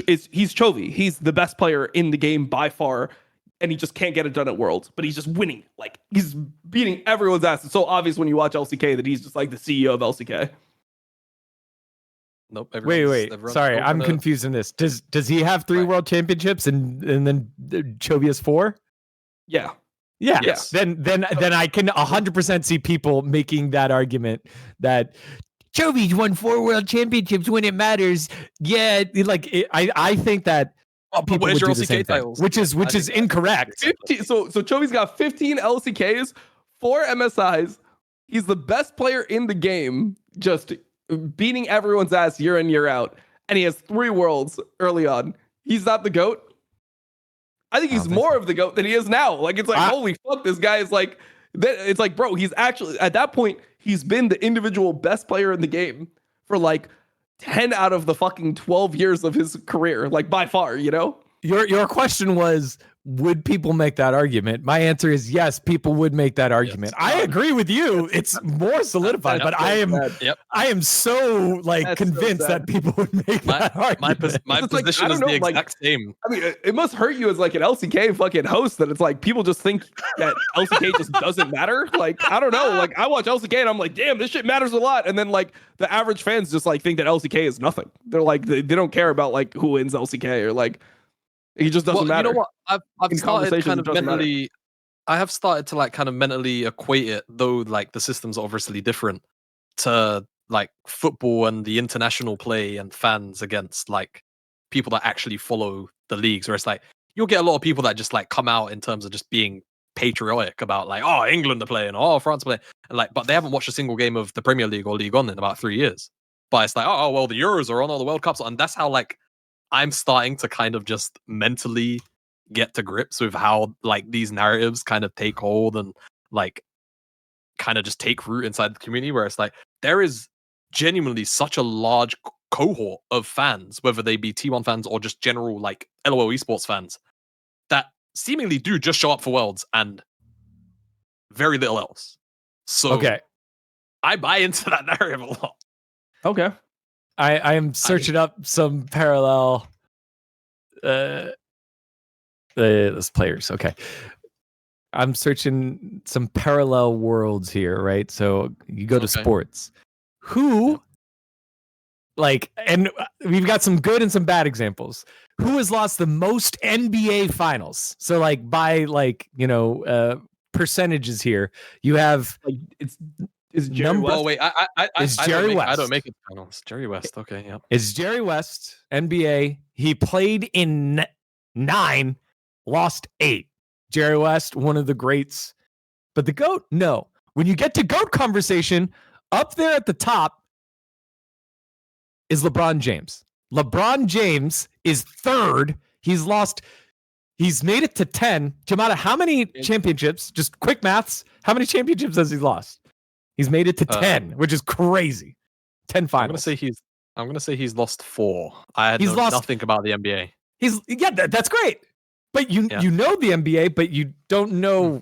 he's Chovy. He's the best player in the game by far, and he just can't get it done at Worlds. But he's just winning. Like he's beating everyone's ass. It's so obvious when you watch LCK that he's just like the CEO of LCK. Nope. Wait. Sorry, I'm confused in this. Does he have 3 world championships and then Chovy has 4? Yeah. Yes. Then I can 100% see people making that argument that Chovy won 4 world championships when it matters. Yeah, I think that people would do the same thing, which is incorrect. So Chovy's got 15 LCKs, 4 MSIs. He's the best player in the game, just beating everyone's ass year in, year out. And he has 3 worlds early on. He's not the GOAT. I think he's more of the GOAT than he is now. Like, it's like, holy fuck, this guy is like, it's like, bro, he's actually, at that point, he's been the individual best player in the game for like 10 out of the fucking 12 years of his career, like by far, you know? Your question was, would people make that argument? My answer is yes, people would make that argument. Yes. I agree with you. It's more solidified, but I am so like convinced that people would make that argument. My position is the exact same. I mean, it must hurt you as like an LCK fucking host that it's like people just think that LCK just doesn't matter. Like, I don't know. Like, I watch LCK and I'm like, damn, this shit matters a lot. And then like the average fans just like think that LCK is nothing. They're like, they don't care about like who wins LCK or like. It just doesn't matter. You know what? I've started kind of mentally. I have started to like kind of mentally equate it, though. Like the systems are obviously different to like football and the international play and fans against like people that actually follow the leagues. Where it's like you'll get a lot of people that just like come out in terms of just being patriotic about like, oh, England are playing, oh, France are playing, and like, but they haven't watched a single game of the Premier League or Ligue 1 in about 3 years. But it's like, oh, well, the Euros are on, all the World Cups, and that's how like. I'm starting to kind of just mentally get to grips with how like these narratives kind of take hold and like kind of just take root inside the community, where it's like there is genuinely such a large cohort of fans, whether they be T1 fans or just general like LOL esports fans, that seemingly do just show up for Worlds and very little else. So okay, I buy into that narrative a lot. Okay. I am searching up some parallel those players. Okay. I'm searching some parallel worlds here, right? So you go to sports. Who like, and we've got some good and some bad examples. Who has lost the most NBA finals? So like by like, you know, percentages here. You have like Is Jerry West? Oh wait, Jerry West? I don't make it finals. Jerry West. Okay, yeah. It's Jerry West, NBA. He played in 9, lost 8. Jerry West, one of the greats. But the GOAT, no. When you get to GOAT conversation, up there at the top is LeBron James. LeBron James is 3rd. He's made it to 10. Jamada, how many championships? Just quick maths. How many championships has he lost? He's made it to 10, which is crazy. 10 finals. I'm gonna say he's lost 4. I know nothing about the NBA. That's great. But you know the NBA, but you don't know.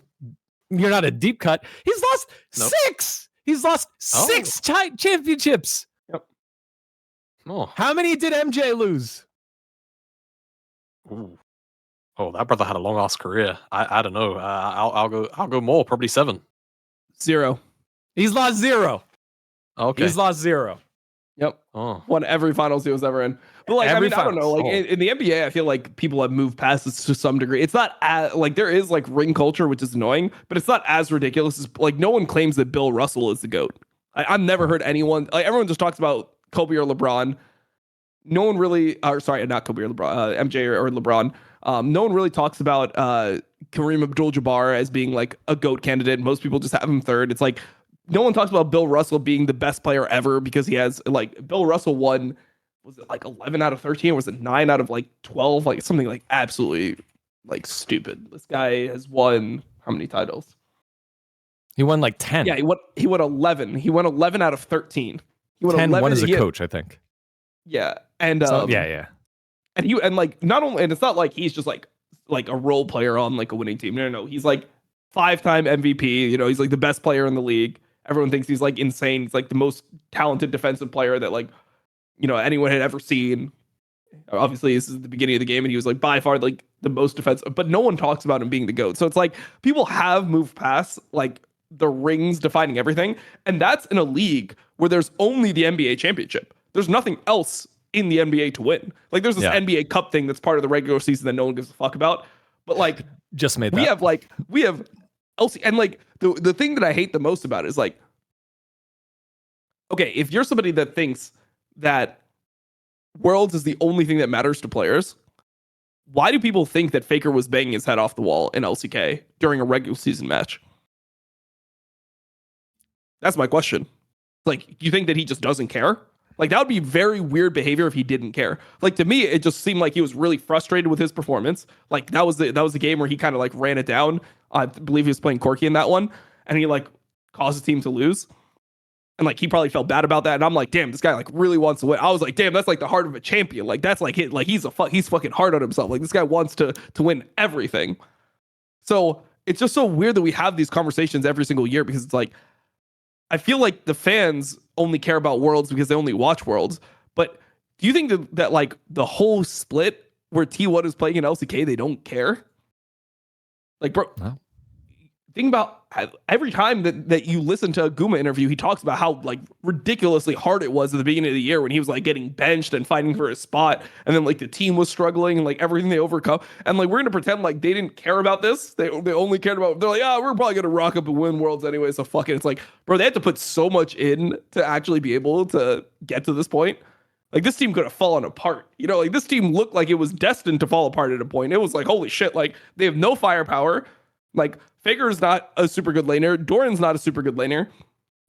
You're not a deep cut. He's lost 6. He's lost 6 championships. Yep. Oh. How many did MJ lose? Ooh. Oh, that brother had a long ass career. I don't know. I'll go more. Probably 7. 0. He's lost 0. Okay. He's lost 0. Yep. Oh. Won every finals he was ever in. But like, Every I mean, I don't know. Like finals. in the NBA, I feel like people have moved past this to some degree. It's not like there is like ring culture, which is annoying, but it's not as ridiculous as like no one claims that Bill Russell is the GOAT. I've never heard anyone like everyone just talks about Kobe or LeBron. No one really, or sorry, not Kobe or LeBron, MJ or LeBron. No one really talks about Kareem Abdul-Jabbar as being like a GOAT candidate. Most people just have him third. It's like no one talks about Bill Russell being the best player ever because he has like Bill Russell won, was it like 11 out of 13 or was it 9 out of like 12? Like something like absolutely like stupid. This guy has won how many titles? He won like 10. Yeah, he won 11. He won 11 out of 13. He won 10 11. one as a coach, I think. Yeah. And yeah. And like not only, and it's not like he's just like a role player on like a winning team. No. He's like 5-time MVP. You know, he's like the best player in the league. Everyone thinks he's like insane. He's like the most talented defensive player that like, you know, anyone had ever seen. Obviously, this is the beginning of the game, and he was like by far like the most defensive. But no one talks about him being the GOAT. So it's like people have moved past like the rings defining everything, and that's in a league where there's only the NBA championship. There's nothing else in the NBA to win. Like there's this NBA Cup thing that's part of the regular season that no one gives a fuck about. But like just made we that. we have LC, and like the thing that I hate the most about it is like, okay, if you're somebody that thinks that Worlds is the only thing that matters to players, why do people think that Faker was banging his head off the wall in LCK during a regular season match? That's my question. Like, you think that he just doesn't care? Like, that would be very weird behavior if he didn't care. Like, to me, it just seemed like he was really frustrated with his performance. Like, that was the game where he kind of like ran it down. I believe he was playing Corki in that one, and he like caused the team to lose. And like he probably felt bad about that. And I'm like, damn, this guy like really wants to win. I was like, damn, that's like the heart of a champion. Like that's like it. Like he's fucking hard on himself. Like this guy wants to win everything. So it's just so weird that we have these conversations every single year because it's like, I feel like the fans only care about Worlds because they only watch Worlds. But do you think that like the whole split where T1 is playing in LCK, they don't care? Like, bro, no. Think about every time that you listen to a Guma interview, he talks about how like ridiculously hard it was at the beginning of the year when he was like getting benched and fighting for his spot, and then like the team was struggling and like everything they overcome, and like we're gonna pretend like they didn't care about this. They only cared about, they're like, we're probably gonna rock up and win Worlds anyway, so fuck it. It's like, bro, they had to put so much in to actually be able to get to this point. Like this team could have fallen apart. You know, like this team looked like it was destined to fall apart at a point. It was like, holy shit, like they have no firepower. Like Faker's not a super good laner. Doran's not a super good laner.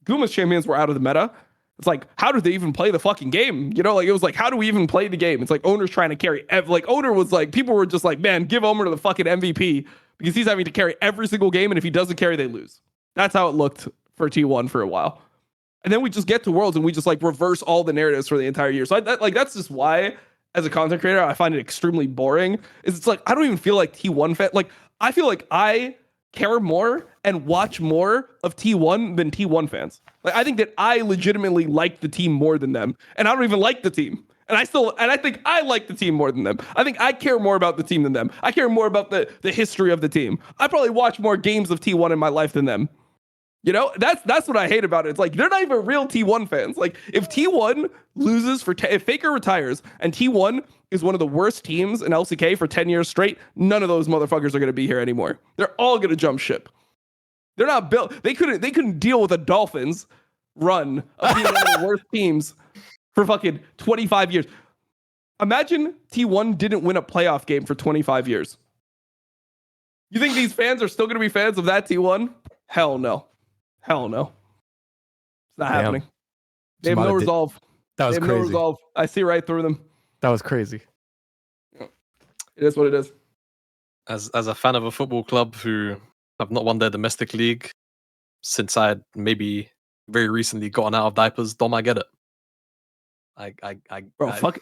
Guma's champions were out of the meta. It's like, how did they even play the fucking game? You know, like it was like, how do we even play the game? It's like Owner's trying to carry. Like Owner was like, people were just like, man, give Owner to the fucking MVP because he's having to carry every single game, and if he doesn't carry, they lose. That's how it looked for T1 for a while. And then we just get to Worlds and we just like reverse all the narratives for the entire year. So that's just why, as a content creator, I find it extremely boring. It's like I don't even feel like T1 fan. Like I feel like I care more and watch more of T1 than T1 fans. Like I think that I legitimately like the team more than them, and I don't even like the team. And I think I like the team more than them. I think I care more about the team than them. I care more about the history of the team. I probably watch more games of T1 in my life than them. You know, that's what I hate about it. It's like they're not even real T1 fans. Like if T1 loses if Faker retires and T1 is one of the worst teams in LCK for 10 years straight, none of those motherfuckers are going to be here anymore. They're all going to jump ship. They're not built. They couldn't deal with a Dolphins run of being one of the worst teams for fucking 25 years. Imagine T1 didn't win a playoff game for 25 years. You think these fans are still going to be fans of that T1? Hell no. Hell no. It's not happening. They have no resolve. That was crazy. No resolve. I see right through them. That was crazy. It is what it is. As a fan of a football club who have not won their domestic league since I had maybe very recently gotten out of diapers, Dom, I get it. Fuck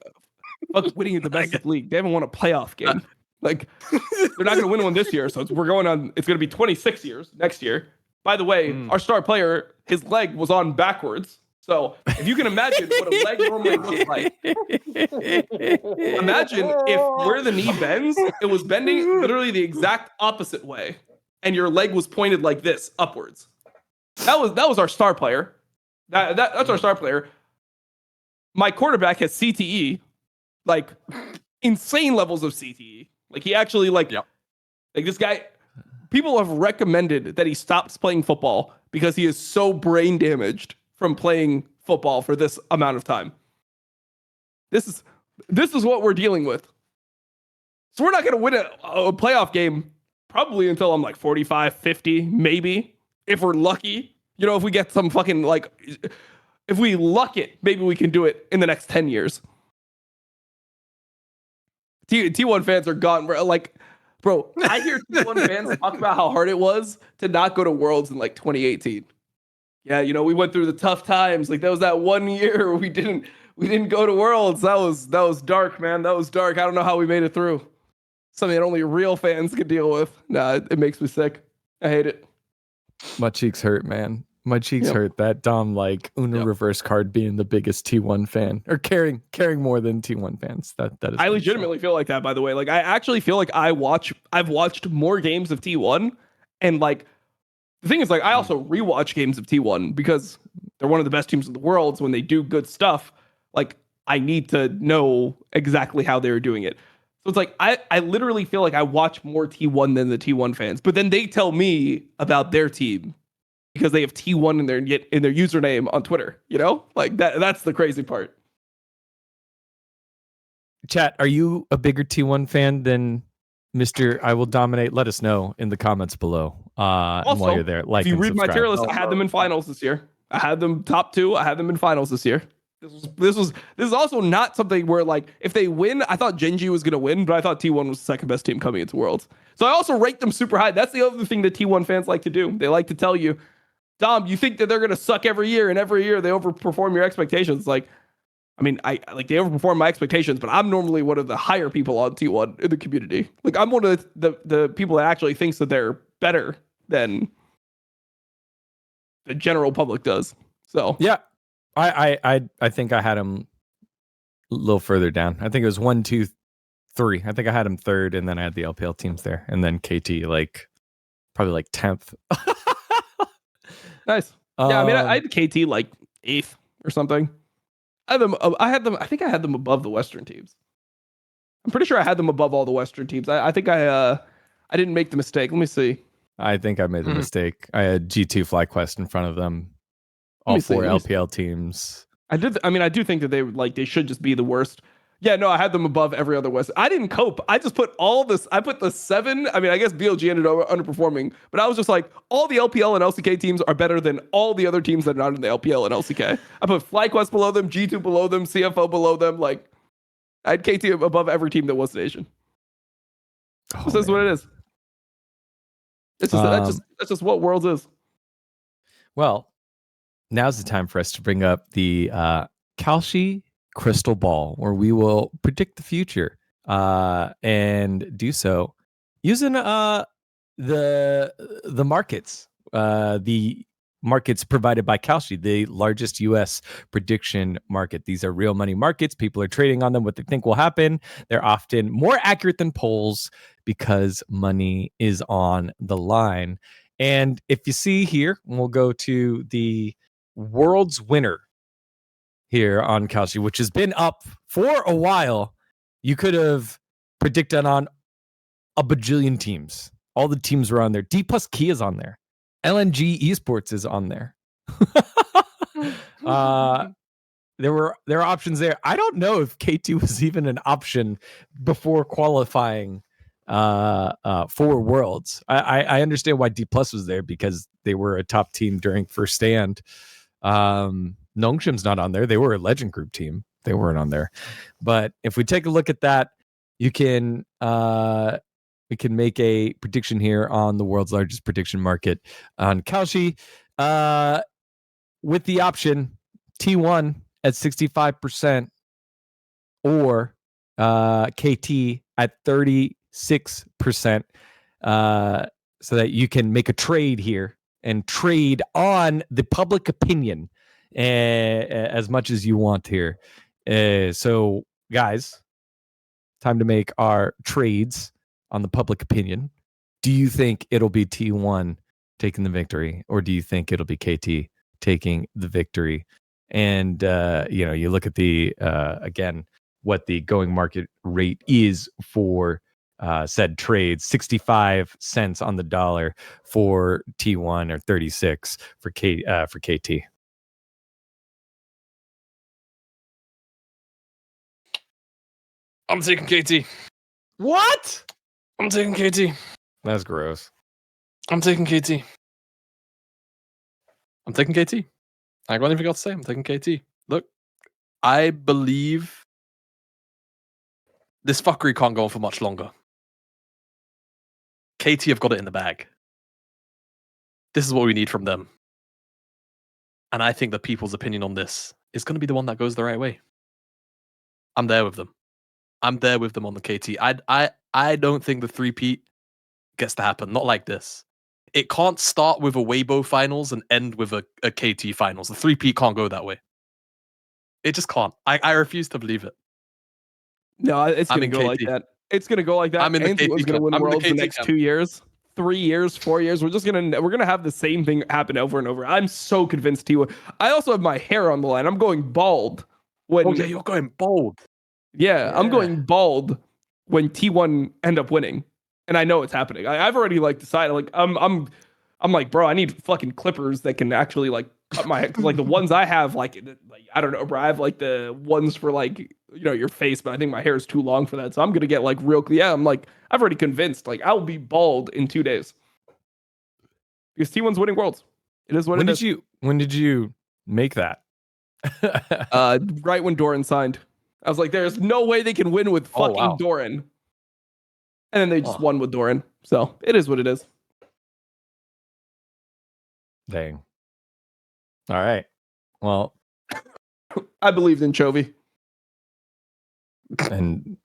winning the domestic league. They haven't won a playoff game. Like they're not going to win one this year, so it's going to be 26 years next year. By the way, our star player, his leg was on backwards. So if you can imagine what a leg normally looks like. Imagine if where the knee bends, it was bending literally the exact opposite way. And your leg was pointed like this, upwards. That was our star player. That's our star player. my quarterback has CTE, like insane levels of CTE. Like he actually like this guy. People have recommended that he stops playing football because he is so brain damaged from playing football for this amount of time. This is what we're dealing with. So we're not going to win a playoff game probably until I'm like 45, 50, maybe, if we're lucky. You know, if we get some fucking like, if we luck it, maybe we can do it in the next 10 years. T1 fans are gone. We're like, bro, I hear T1 fans talk about how hard it was to not go to Worlds in like 2018. Yeah, you know, we went through the tough times. Like that was that 1 year where we didn't go to Worlds. That was dark, man. That was dark. I don't know how we made it through. Something that only real fans could deal with. Nah, it makes me sick. I hate it. My cheeks hurt, man. My cheeks hurt. That dumb like Uno reverse card being the biggest T1 fan or carrying more than T1 fans. That is. I legitimately feel like that. By the way, like I actually feel like I've watched more games of T1, and like the thing is, like I also rewatch games of T1 because they're one of the best teams in the world. So when they do good stuff, like I need to know exactly how they're doing it. So it's like I literally feel like I watch more T1 than the T1 fans, but then they tell me about their team because they have T1 in their username on Twitter, you know? Like that's the crazy part. Chat, are you a bigger T1 fan than Mr. IWillDominate? Let us know in the comments below. Also, and while you're there, like, if you read subscribe. my tier list, I had them in finals this year. I had them top 2. I had them in finals this year. This is also not something where like if they win, I thought GenG was gonna win, but I thought T1 was the second best team coming into Worlds. So I also rate them super high. That's the other thing that T1 fans like to do. They like to tell you, Dom, you think that they're gonna suck every year, and every year they overperform your expectations. Like, I mean, I like they overperform my expectations, but I'm normally one of the higher people on T1 in the community. Like I'm one of the people that actually thinks that they're better than the general public does. So yeah. I think I had him a little further down. I think it was 1, 2, 3. I think I had him third, and then I had the LPL teams there, and then KT like probably like 10th. Nice. Yeah, I mean, I had KT like 8th or something. I had them. I think I had them above the Western teams. I'm pretty sure I had them above all the Western teams. I think I didn't make the mistake. Let me see. I think I made the mistake. I had G2 FlyQuest in front of them. All 4 LPL teams. I do think that they should just be the worst. Yeah, no, I had them above every other West. I didn't cope. I just put all this. I put the 7. I mean, I guess BLG ended up underperforming, but I was just like, all the LPL and LCK teams are better than all the other teams that are not in the LPL and LCK. I put FlyQuest below them, G2 below them, CFO below them. Like, I had KT above every team that wasn't Asian. This is what it is. It's just that's just what Worlds is. Well, now's the time for us to bring up the Kalshi crystal ball, where we will predict the future and do so using the markets, the markets provided by Kalshi, the largest US prediction market. These are real money markets. People are trading on them, what they think will happen. They're often more accurate than polls because money is on the line. And if you see here, we'll go to the World's winner here on Kalshi, which has been up for a while. You could have predicted on a bajillion teams. All the teams were on there. D plus Key is on there. LNG Esports is on there. There are options there. I don't know if KT was even an option before qualifying for Worlds. I understand why D plus was there because they were a top team during first stand. Nongshim's not on there. They were a legend group team. They weren't on there. But if we take a look at that, you can we can make a prediction here on the world's largest prediction market on Kalshi with the option T1 at 65% or KT at 36%, so that you can make a trade here and trade on the public opinion as much as you want here. So, guys, time to make our trades on the public opinion. Do you think it'll be T1 taking the victory, or do you think it'll be KT taking the victory? And you look at the again what the going market rate is for said trades, 65 cents on the dollar for T1 or 36 for KT. I'm taking KT. What? I'm taking KT. That's gross. I'm taking KT. I'm taking KT. I got anything else to say. I'm taking KT. Look, I believe this fuckery can't go on for much longer. KT have got it in the bag. This is what we need from them. And I think the people's opinion on this is going to be the one that goes the right way. I'm there with them. I'm there with them on the KT. I don't think the 3-peat gets to happen. Not like this. It can't start with a Weibo finals and end with a KT finals. The 3-peat can't go that way. It just can't. I refuse to believe it. No, it's going to go like that. It's going to go like that. I'm in the KT was going to win Worlds the next 2 years, 3 years, 4 years. We're going to have the same thing happen over and over. I'm so convinced T1. I also have my hair on the line. I'm going bald. Oh yeah, you're going bald. Yeah, I'm going bald when T1 end up winning, and I know it's happening. I've already decided. I'm like, bro, I need fucking clippers that can actually cut my hair. The ones I have, I don't know, bro. I have the ones for your face, but I think my hair is too long for that. So I'm gonna get real. Yeah, I'm I've already convinced. I'll be bald in 2 days because T1's winning Worlds. It is what it is. When did you make that? Right when Doran signed. I was like, there's no way they can win with fucking Doran. And then they just won with Doran. So it is what it is. Dang. All right. Well, I believed in Chovy. And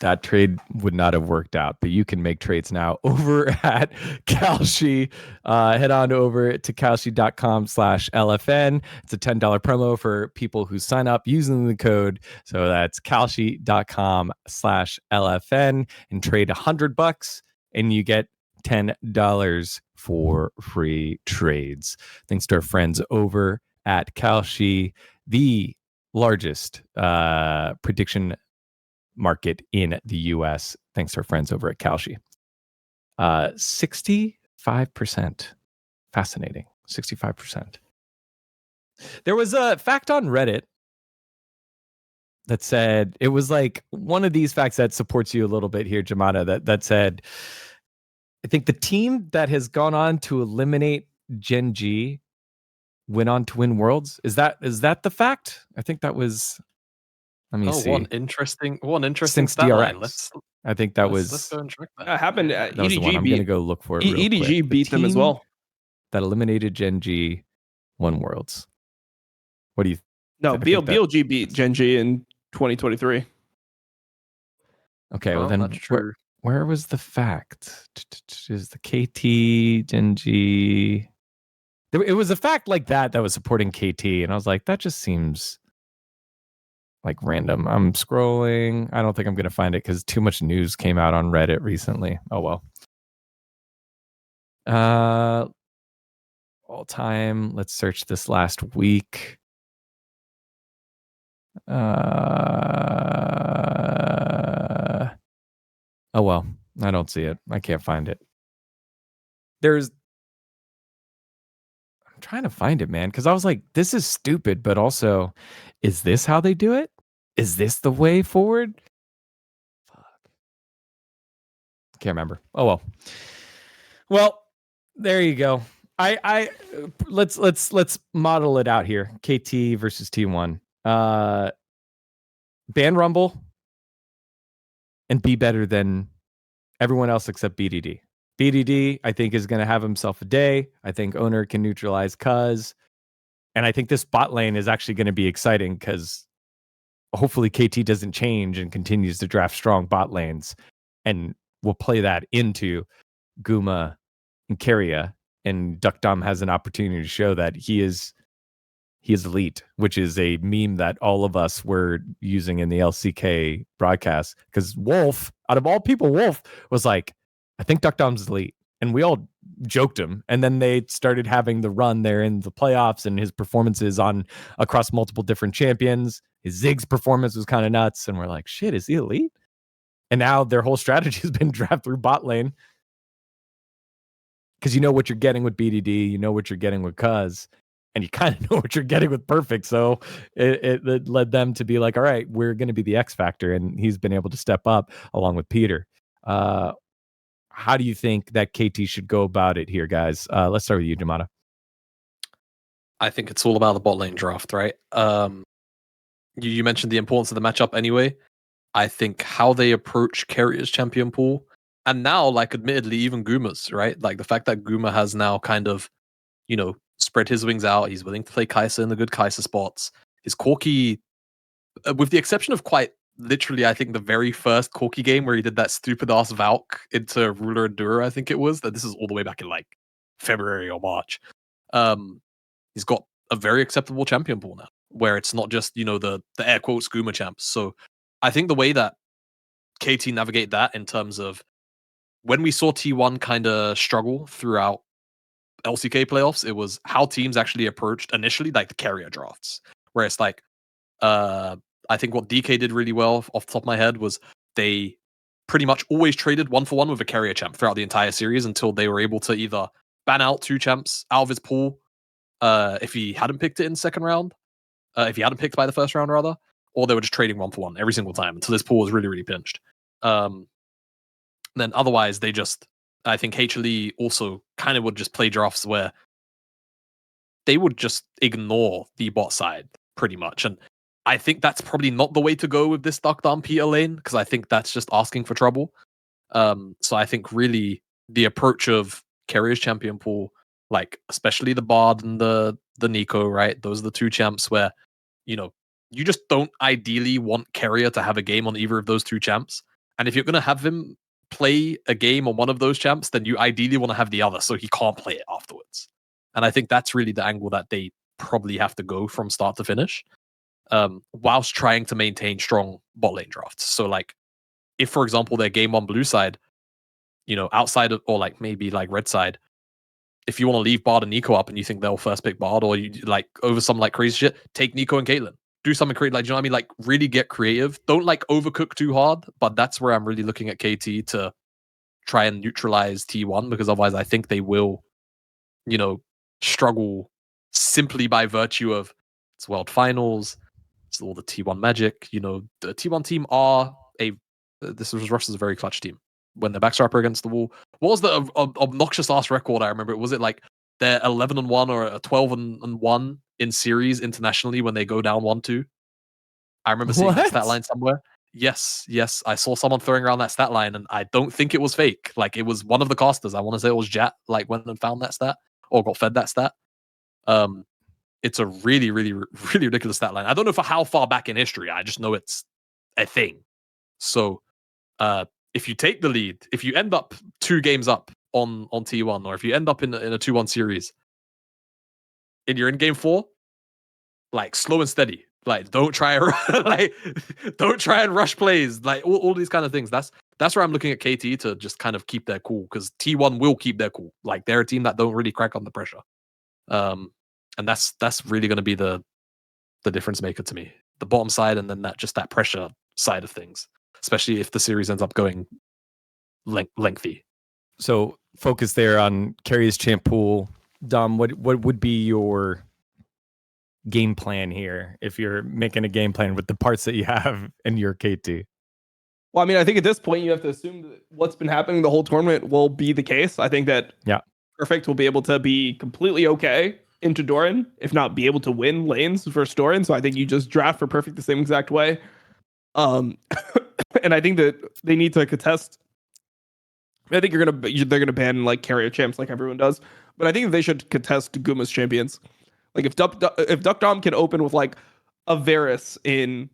that trade would not have worked out, but you can make trades now over at Kalshi. Head on over to kalshi.com/LFN. It's a $10 promo for people who sign up using the code. So that's kalshi.com/LFN and trade $100 and you get $10 for free trades. Thanks to our friends over at Kalshi, the largest prediction market in the US, thanks to our friends over at Kalshi. 65%. Fascinating. 65%. There was a fact on Reddit that said, it was one of these facts that supports you a little bit here, Jamada, that said, I think the team that has gone on to eliminate GenG went on to win Worlds. Is that the fact? I think that was. Let me see. One interesting Since stat line. I think that let's was. go and check that. That happened. EDG was the one. I'm gonna go look for it. EDG beat them as well. That eliminated GenG won Worlds. What do you? No, BLG beat GenG in 2023. Okay, well then, where was the fact? Is the KT GenG? It was a fact like that was supporting KT, and I was like, that just seems random. I'm scrolling. I don't think I'm going to find it because too much news came out on Reddit recently. Oh well. All time. Let's search this last week. Oh well. I don't see it. I can't find it. I'm trying to find it, man, because I was like, this is stupid, but also, is this how they do it? Is this the way forward? Fuck. Can't remember. Oh well. Well, there you go. Let's model it out here. KT versus T1. Ban Rumble and be better than everyone else except BDD. BDD, I think, is going to have himself a day. I think owner can neutralize Cuz. And I think this bot lane is actually going to be exciting because hopefully KT doesn't change and continues to draft strong bot lanes. And we'll play that into Guma and Keria. And DuckDom has an opportunity to show that he is elite, which is a meme that all of us were using in the LCK broadcast. Because Wolf, out of all people, Wolf was like, I think DuckDom's elite. And we all joked him. And then they started having the run there in the playoffs, and his performances across multiple different champions. His Ziggs performance was kind of nuts. And we're like, shit, is he elite? And now their whole strategy has been draft through bot lane. Because you know what you're getting with BDD, you know what you're getting with Cuz, and you kind of know what you're getting with Perfect. So it led them to be like, all right, we're going to be the X factor. And he's been able to step up along with Peter. How do you think that KT should go about it here, guys? Let's start with you, Jamada. I think it's all about the bot lane draft, right? You mentioned the importance of the matchup anyway. I think how they approach Carrier's champion pool, and now, like, admittedly, even Guma's, right? Like, the fact that Guma has now kind of, spread his wings out. He's willing to play Kai'Sa in the good Kai'Sa spots. His Corki, with the exception of quite literally, I think, the very first Corki game where he did that stupid-ass Valk into Ruler and Dura, I think it was. That this is all the way back in, like, February or March. He's got a very acceptable champion pool now, where it's not just, the air quotes Guma champs. So I think the way that KT navigate that in terms of when we saw T1 kind of struggle throughout LCK playoffs, it was how teams actually approached initially, like the carrier drafts, where it's like, I think what DK did really well off the top of my head was they pretty much always traded 1-for-1 with a carrier champ throughout the entire series until they were able to either ban out 2 champs out of his pool if he hadn't picked it in the second round, if he hadn't picked by the first round rather, or they were just trading 1-for-1 every single time until his pool was really, really pinched. Then otherwise they just, I think HLE also kind of would just play drafts where they would just ignore the bot side pretty much. And I think that's probably not the way to go with this Duckdown Peter lane, because I think that's just asking for trouble. So I think really the approach of Carrier's champion pool, like especially the Bard and the Nico, right? Those are the 2 champs where, you just don't ideally want Carrier to have a game on either of those 2 champs. And if you're going to have him play a game on one of those champs, then you ideally want to have the other so he can't play it afterwards. And I think that's really the angle that they probably have to go from start to finish, whilst trying to maintain strong bot lane drafts. So like, if for example their game on blue side, outside of, or like maybe like red side, if you want to leave Bard and Nico up and you think they'll first pick Bard, or you like over some like crazy shit, take Nico and Caitlyn. Do something creative, like, you know what I mean? Like, really get creative. Don't like overcook too hard, but that's where I'm really looking at KT to try and neutralize T1, because otherwise I think they will, struggle simply by virtue of it's World Finals, it's all the T1 magic. The T1 team are this was Russia's a very clutch team when their backs are up against the wall. What was the obnoxious ass record? I remember, was it like they're 11-1 or a 12-1 in series internationally when they go down 1-2? I remember seeing that stat line somewhere. Yes, I saw someone throwing around that stat line, and I don't think it was fake. Like, it was one of the casters. I want to say it was Jat, like, went and found that stat or got fed that stat. It's a really, really, really ridiculous stat line. I don't know for how far back in history. I just know it's a thing. So, if you take the lead, if you end up 2 games up on T1, or if you end up in a 2-1 series, and you're in game 4, like, slow and steady. Like, don't try and rush plays. Like, all these kind of things. That's where I'm looking at KT to just kind of keep their cool, because T1 will keep their cool. Like, they're a team that don't really crack on the pressure. And that's really going to be the difference maker to me. The bottom side, and then that pressure side of things, especially if the series ends up going lengthy. So focus there on Carrier's champ pool. Dom, what would be your game plan here if you're making a game plan with the parts that you have in your KT? Well, I mean, I think at this point you have to assume that what's been happening the whole tournament will be the case. I think that Perfect will be able to be completely okay into Doran, if not be able to win lanes versus Doran. So I think you just draft for Perfect the same exact way. And I think that they need to contest. I think they're gonna ban like carrier champs like everyone does, but I think they should contest Guma's champions. Like, if Duckdom can open with like a Varus in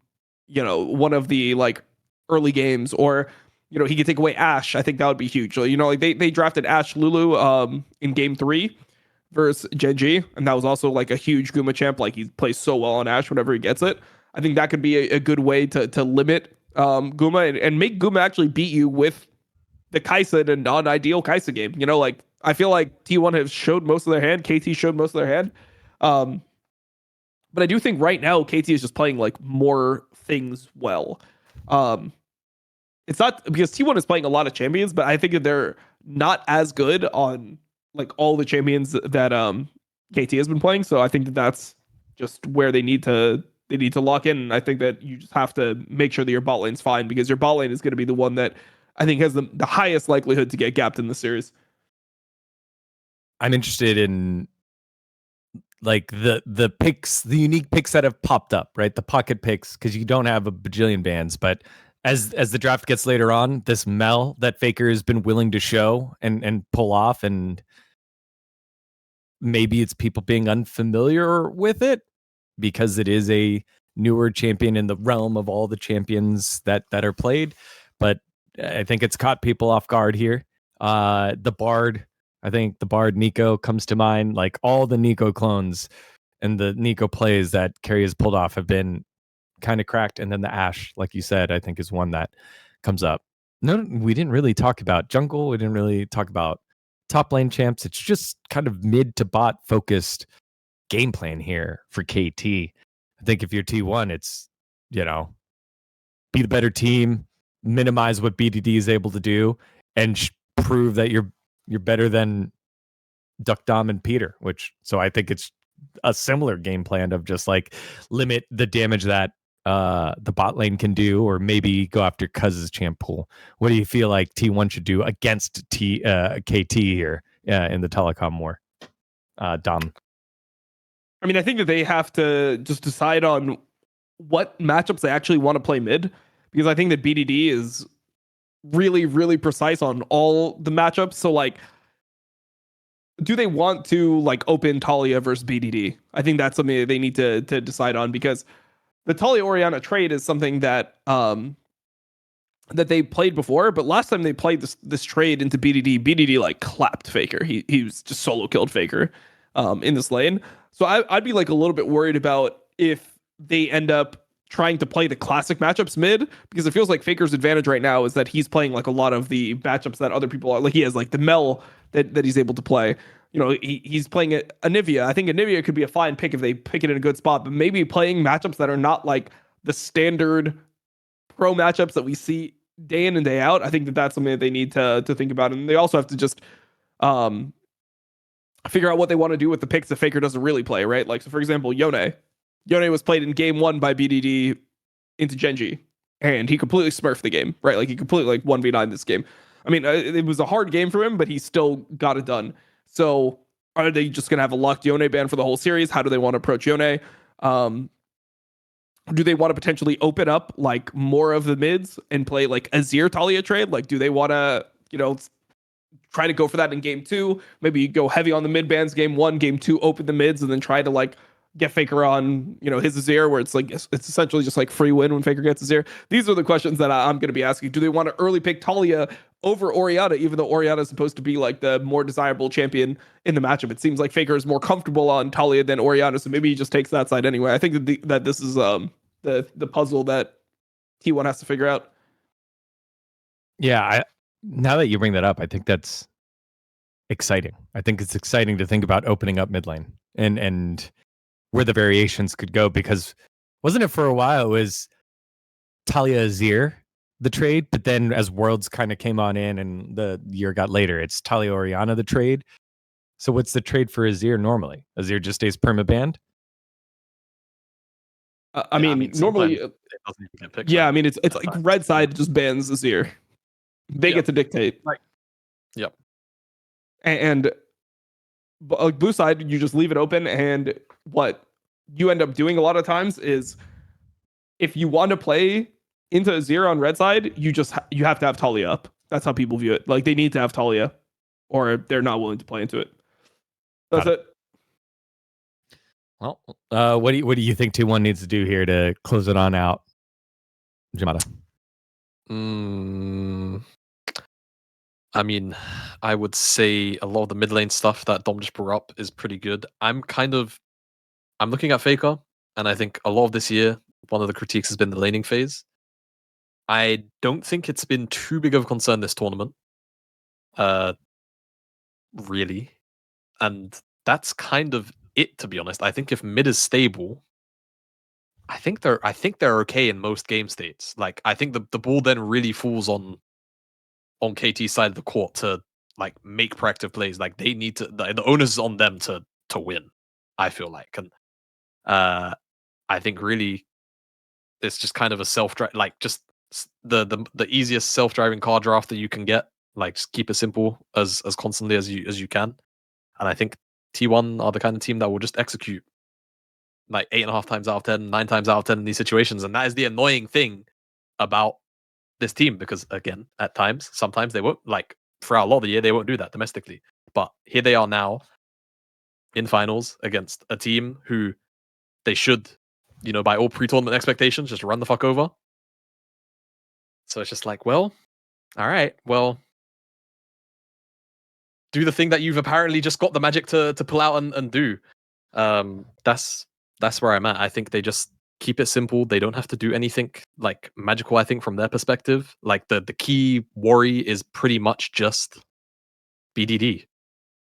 one of the like early games, or he could take away Ashe, I think that would be huge. So, like they drafted Ashe Lulu in game 3 versus GenG, and that was also like a huge Guma champ. Like, he plays so well on Ashe whenever he gets it. I think that could be a good way to limit Guma and make Guma actually beat you with the Kai'Sa in a non-ideal Kai'Sa game. Like, I feel like T1 has showed most of their hand. KT showed most of their hand. But I do think right now KT is just playing like more things well. It's not because T1 is playing a lot of champions, but I think that they're not as good on like all the champions that KT has been playing. So I think that that's just where they need to lock in. And I think that you just have to make sure that your bot lane's fine, because your bot lane is going to be the one that I think has the highest likelihood to get gapped in the series. I'm interested in like the picks, the unique picks that have popped up, right? The pocket picks, because you don't have a bajillion bands, but as the draft gets later on, this Mel that Faker has been willing to show and pull off, and maybe it's people being unfamiliar with it because it is a newer champion in the realm of all the champions that are played. But I think it's caught people off guard here. The Bard, I think the Bard Nico comes to mind. Like all the Nico clones and the Nico plays that Carry has pulled off have been kind of cracked. And then the Ashe, like you said, I think is one that comes up. No, we didn't really talk about jungle. We didn't really talk about top lane champs. It's just kind of mid to bot focused game plan here for KT. I think if you're T1, it's, be the better team, minimize what BDD is able to do, and prove that you're better than Duck Dom and Peter, so I think it's a similar game plan of just like limit the damage that the bot lane can do, or maybe go after Cuz's champ pool. What do you feel like T1 should do against KT here in the telecom war? Dom. I mean, I think that they have to just decide on what matchups they actually want to play mid, because I think that BDD is really, really precise on all the matchups. So like, do they want to like open Talia versus BDD? I think that's something that they need to decide on, because the Talia Orianna trade is something that that they played before, but last time they played this trade into BDD like clapped Faker. He was just solo killed Faker in this lane. So I'd be like a little bit worried about if they end up trying to play the classic matchups mid, because it feels like Faker's advantage right now is that he's playing like a lot of the matchups that other people are. Like he has like the Mel that he's able to play. He's playing Anivia. I think Anivia could be a fine pick if they pick it in a good spot, but maybe playing matchups that are not like the standard pro matchups that we see day in and day out. I think that that's something that they need to think about. And they also have to just figure out what they want to do with the picks that Faker doesn't really play, right? Like, so for example, Yone was played in game 1 by BDD into GenG, and he completely smurfed the game, right? Like he completely like 1v9 this game. I mean, it was a hard game for him, but he still got it done. So are they just going to have a locked Yone ban for the whole series? How do they want to approach Yone? Do they want to potentially open up like more of the mids and play like a Azir Talia trade? Like, do they want to, try to go for that in game 2? Maybe you go heavy on the mid bans game 1, game 2, open the mids, and then try to like get Faker on, his Azir, where it's like it's essentially just like free win when Faker gets Azir. These are the questions that I'm going to be asking. Do they want to early pick Talia over Orianna, even though Orianna is supposed to be like the more desirable champion in the matchup? It seems like Faker is more comfortable on Talia than Orianna, so maybe he just takes that side anyway. I think that this is the puzzle that T1 has to figure out. Yeah, now that you bring that up, I think that's exciting. I think it's exciting to think about opening up mid lane and where the variations could go, because wasn't it for a while it was Talia Azir the trade, but then as Worlds kind of came on in and the year got later, it's Talia Orianna the trade. So what's the trade for Azir normally? Azir just stays permabanned? I mean normally it doesn't even get picked. Yeah, I mean it's like red side just bans Azir. They get to dictate. Right. Yep. And like blue side, you just leave it open, and what you end up doing a lot of times is if you want to play into Azir on red side, you have to have Talia up. That's how people view it. Like they need to have Talia, or they're not willing to play into it. That's it. Well, what do you think T1 needs to do here to close it on out, Jamada? I mean, I would say a lot of the mid lane stuff that Dom just brought up is pretty good. I'm looking at Faker, and I think a lot of this year, one of the critiques has been the laning phase. I don't think it's been too big of a concern this tournament. really. And that's kind of it, to be honest. I think if mid is stable, I think they're okay in most game states. Like, I think the ball then really falls on KT's side of the court to like make proactive plays. Like, they need to, the onus is on them to win, I feel like. And I think really it's just kind of a like just the easiest self-driving car draft that you can get. Like, just keep it simple as constantly as you can. And I think T1 are the kind of team that will just execute like 8.5 times out of 10, 9 times out of 10 in these situations. And that is the annoying thing about this team, because again, at times, sometimes they won't, like throughout a lot of the year, they won't do that domestically. But here they are now in finals against a team who they should, by all pre-tournament expectations, just run the fuck over. So it's just like, well, all right, well, do the thing that you've apparently just got the magic to pull out and do. That's where I'm at. I think they just keep it simple. They don't have to do anything like magical, I think, from their perspective. Like the key worry is pretty much just BDD.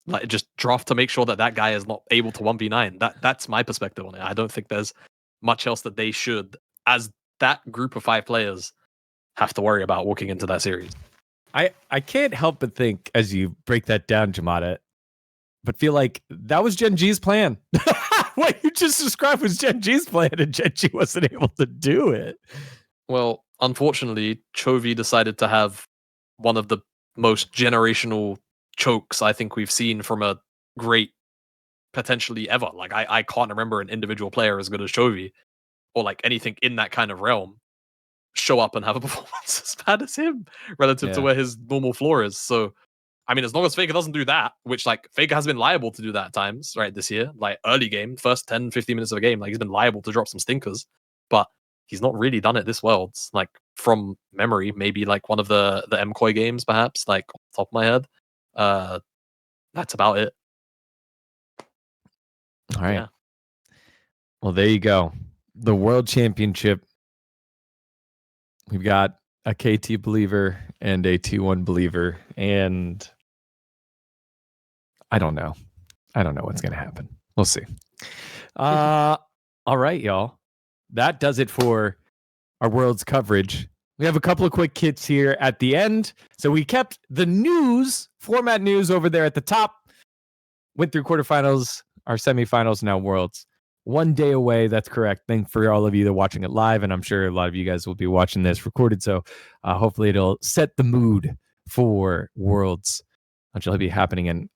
Like, just draft to make sure that guy is not able to 1v9. That's my perspective on it. I don't think there's much else that they should, as that group of 5 players, have to worry about walking into that series. I can't help but think, as you break that down, Jamada, but feel like that was GenG's plan. What you just described was GenG's plan, and GenG wasn't able to do it. Well, unfortunately, Chovy decided to have one of the most generational chokes I think we've seen from a great, potentially ever. Like, I can't remember an individual player as good as Chovy, or like anything in that kind of realm, show up and have a performance as bad as him relative to where his normal floor is. So, I mean, as long as Faker doesn't do that, which, like, Faker has been liable to do that at times, right, this year, like early game, first 10, 15 minutes of a game, like, he's been liable to drop some stinkers, but he's not really done it this Worlds. Like, from memory, maybe like one of the MCOY games, perhaps, like off the top of my head. That's about it. All right. Yeah. Well, there you go. The World Championship. We've got a KT believer and a T1 believer, and I don't know. I don't know what's going to happen. We'll see. All right, y'all. That does it for our Worlds coverage. We have a couple of quick hits here at the end. So we kept the news, format news over there at the top. Went through quarterfinals, our semifinals, now Worlds. 1 day away. That's correct. Thank for all of you that are watching it live, and I'm sure a lot of you guys will be watching this recorded. So hopefully it'll set the mood for Worlds, which will be happening in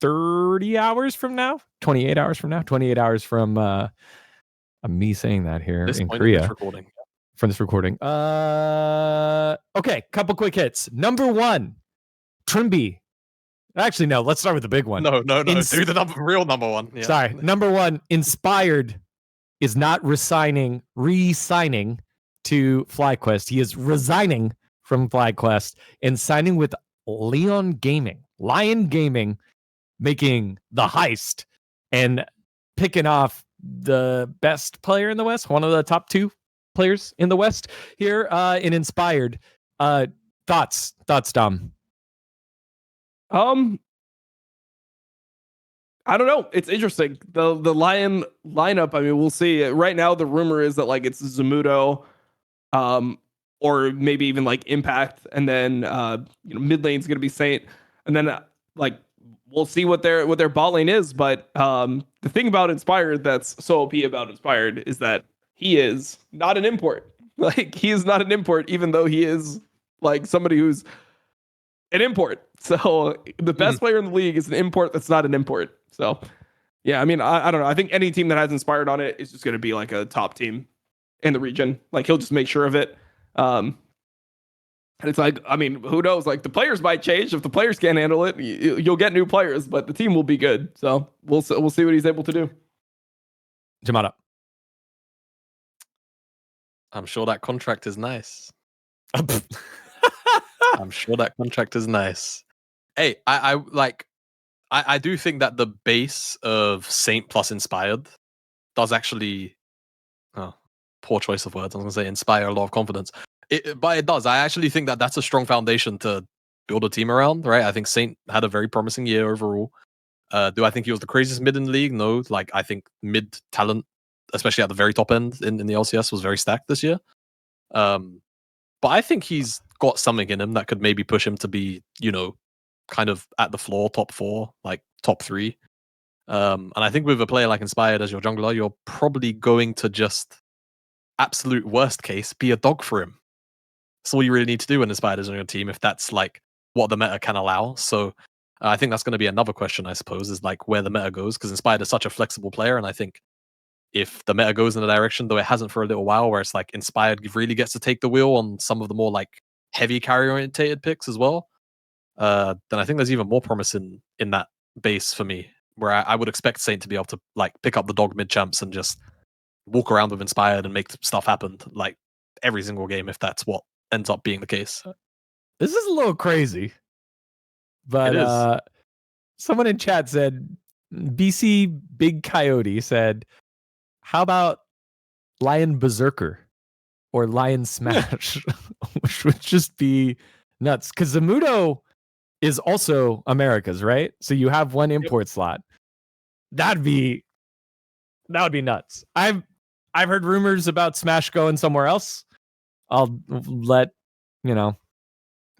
30 hours from now, 28 hours from now, 28 hours from me saying that here this in Korea. From this recording. Okay, couple quick hits. Number 1, Trymbi. Actually, no, let's start with the big one. No. Do the real number 1. Yeah. Sorry. Number 1, Inspired is not re-signing to FlyQuest. He is resigning from FlyQuest and signing with Lyon Gaming, making the heist and picking off the best player in the West, one of the top 2 players in the West here in Inspired. Thoughts, Dom? I don't know. It's interesting. The Lion lineup, I mean, we'll see. Right now, the rumor is that like it's Zamudo, or maybe even like Impact, and then mid lane's gonna be Saint, and then like we'll see what their bot lane is. But the thing about Inspired that's so OP about Inspired is that he is not an import. Like, he is not an import, even though he is like somebody who's an import. So the best player in the league is an import that's not an import. So yeah, I mean, I don't know. I think any team that has Inspired on it is just going to be like a top team in the region. Like, he'll just make sure of it. And it's like, I mean, who knows? Like, the players might change. If the players can't handle it, you'll get new players, but the team will be good. So we'll see what he's able to do. Jamada. I'm sure that contract is nice. I'm sure that contract is nice. Hey, I do think that the base of Saint plus Inspired does actually, poor choice of words. I was going to say inspire a lot of confidence. But it does. I actually think that that's a strong foundation to build a team around, right? I think Saint had a very promising year overall. Do I think he was the craziest mid in the league? No. Like, I think mid talent, especially at the very top end in the LCS, was very stacked this year. But I think he's got something in him that could maybe push him to be, kind of at the floor, top 4, like top 3. And I think with a player like Inspired as your jungler, you're probably going to just, absolute worst case, be a dog for him. That's all you really need to do when Inspired is on your team, if that's like what the meta can allow. So I think that's going to be another question, I suppose, is like where the meta goes, because Inspired is such a flexible player, and I think if the meta goes in a direction, though it hasn't for a little while, where it's like Inspired really gets to take the wheel on some of the more like heavy carry orientated picks as well, then I think there's even more promise in that base for me, where I would expect Saint to be able to like pick up the dog mid champs and just walk around with Inspired and make stuff happen like every single game, if that's what ends up being the case. This is a little crazy, but someone in chat said, BC Big Coyote said, how about Lion Berserker or Lion Smash, which would just be nuts. Because Zamudo is also America's, right? So you have one import slot. That would be nuts. I've heard rumors about Smash going somewhere else. I'll let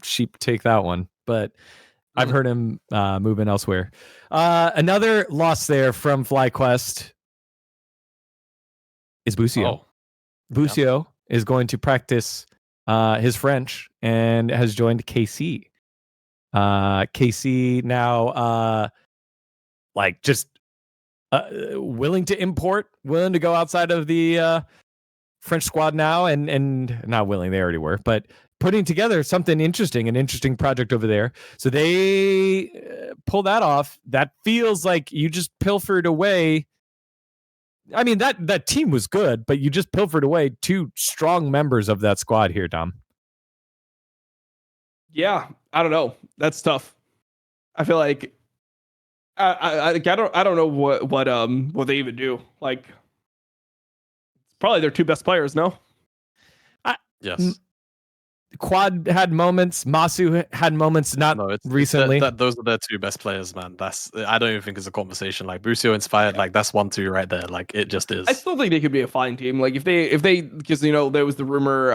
Sheep take that one, but I've heard him moving elsewhere. Another loss there from FlyQuest is Busio. Busio is going to practice his French and has joined KC. KC now just willing to import, willing to go outside of the French squad now, and not willing, they already were, but putting together something interesting, an interesting project over there. So they pull that off. That feels like you just pilfered away. I mean, that team was good, but you just pilfered away 2 strong members of that squad here, Dom. Yeah, I don't know. That's tough. I feel like I don't know what they even do. Like, it's probably their 2 best players. No. Yes. Quad had moments. Masu had moments. Not recently. Those are their 2 best players, man. I don't even think it's a conversation. Like Busio Inspired, like that's 1-2 right there. Like it just is. I still think they could be a fine team. Like if they because there was the rumor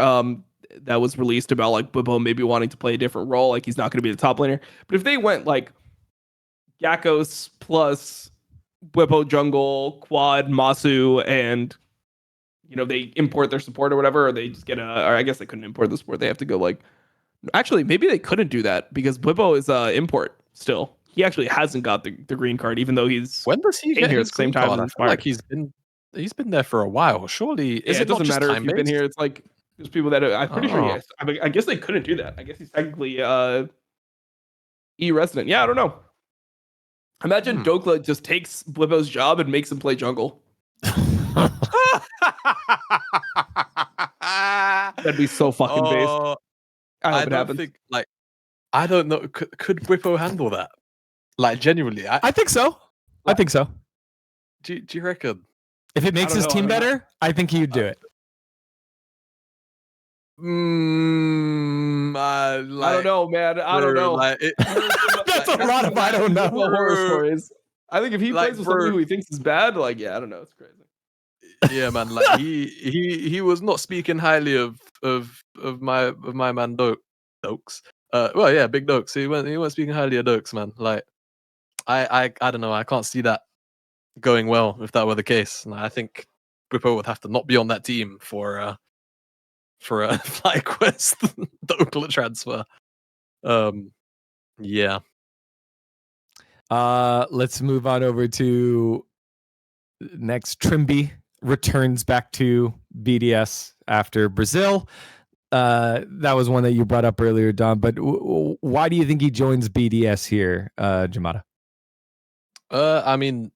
that was released about like Bwipo maybe wanting to play a different role. Like he's not going to be the top laner. But if they went like Yakos plus Bwipo jungle, Quad, Masu, and they import their support or whatever, or they just get or I guess they couldn't import the support. They have to go like, actually, maybe they couldn't do that because Bwipo is import still. He actually hasn't got the green card, even though he's when does he get here his at the same time? I feel like he's been there for a while. Surely, it doesn't matter if you've been here. It's like there's people that I'm pretty sure. Yes, I guess they couldn't do that. I guess he's technically E-resident. Yeah, I don't know. Imagine Dokla just takes Bwipo's job and makes him play jungle. That'd be so fucking based. I don't think I don't know. Could Bwipo handle that? Like genuinely, I think so. I think so. Do you reckon? If it makes his team better, I think he'd do it. I don't know, man. I don't know. That's a lot of I don't know horror stories. I think if he plays with somebody who he thinks is bad, I don't know. It's crazy. Yeah, man. Like he was not speaking highly of my man Dokes. Well, yeah, big Dokes. He wasn't speaking highly of Dokes, man. Like I don't know. I can't see that going well if that were the case. And I think Bwipo would have to not be on that team for a FlyQuest Dokla transfer. Yeah. Let's move on over to next. Trymbi returns back to BDS after Brazil. That was one that you brought up earlier, Don. But why do you think he joins BDS here, Jamada? I mean,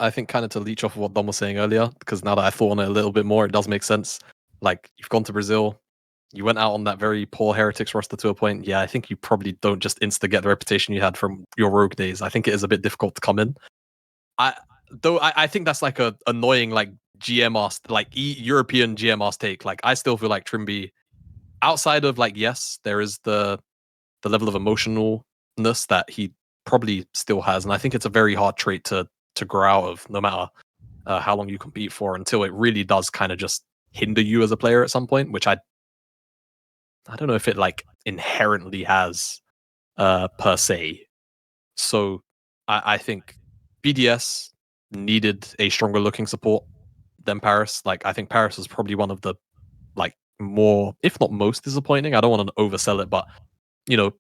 I think kind of to leech off of what Dom was saying earlier, because now that I thought on it a little bit more, it does make sense. Like, you've gone to Brazil, you went out on that very poor Heretics roster to a point. Yeah, I think you probably don't just insta get the reputation you had from your Rogue days. I think it is a bit difficult to come in. I think that's like a annoying like GMR, like European GMR take. Like, I still feel like Trymbi, outside of like, yes, there is the the level of emotionalness that he probably still has, and I think it's a very hard trait to grow out of, no matter how long you compete for, until it really does kind of just hinder you as a player at some point, which I don't know if it like inherently has per se. So I think BDS needed a stronger looking support than Paris. Like, I think Paris was probably one of the like more, if not most disappointing. I don't want to oversell it, but you know,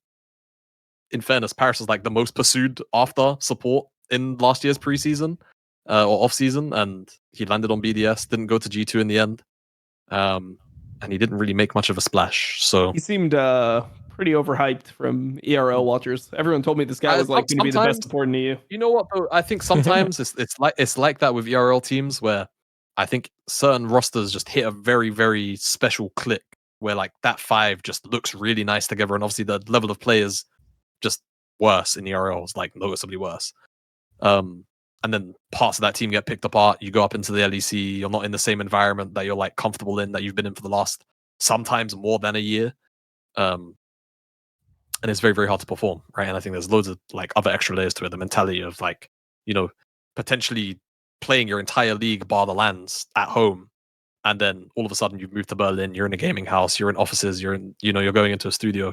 in fairness, Paris was like the most pursued after support in last year's preseason or off season, and he landed on BDS, didn't go to G2 in the end. And he didn't really make much of a splash. So he seemed pretty overhyped from ERL watchers. Everyone told me this guy was like going to be the best support in EU. You know what though? I think sometimes it's like that with ERL teams, where I think certain rosters just hit a very, very special click where like that 5 just looks really nice together, and obviously the level of play is just worse in ERLs, like noticeably worse. And then parts of that team get picked apart. You go up into the LEC, you're not in the same environment that you're like comfortable in, that you've been in for the last sometimes more than a year. And it's very, very hard to perform, right? And I think there's loads of like other extra layers to it. The mentality of like, you know, potentially playing your entire league bar the lands at home, and then all of a sudden you've moved to Berlin, you're in a gaming house, you're in offices, you're in, you know, you're going into a studio.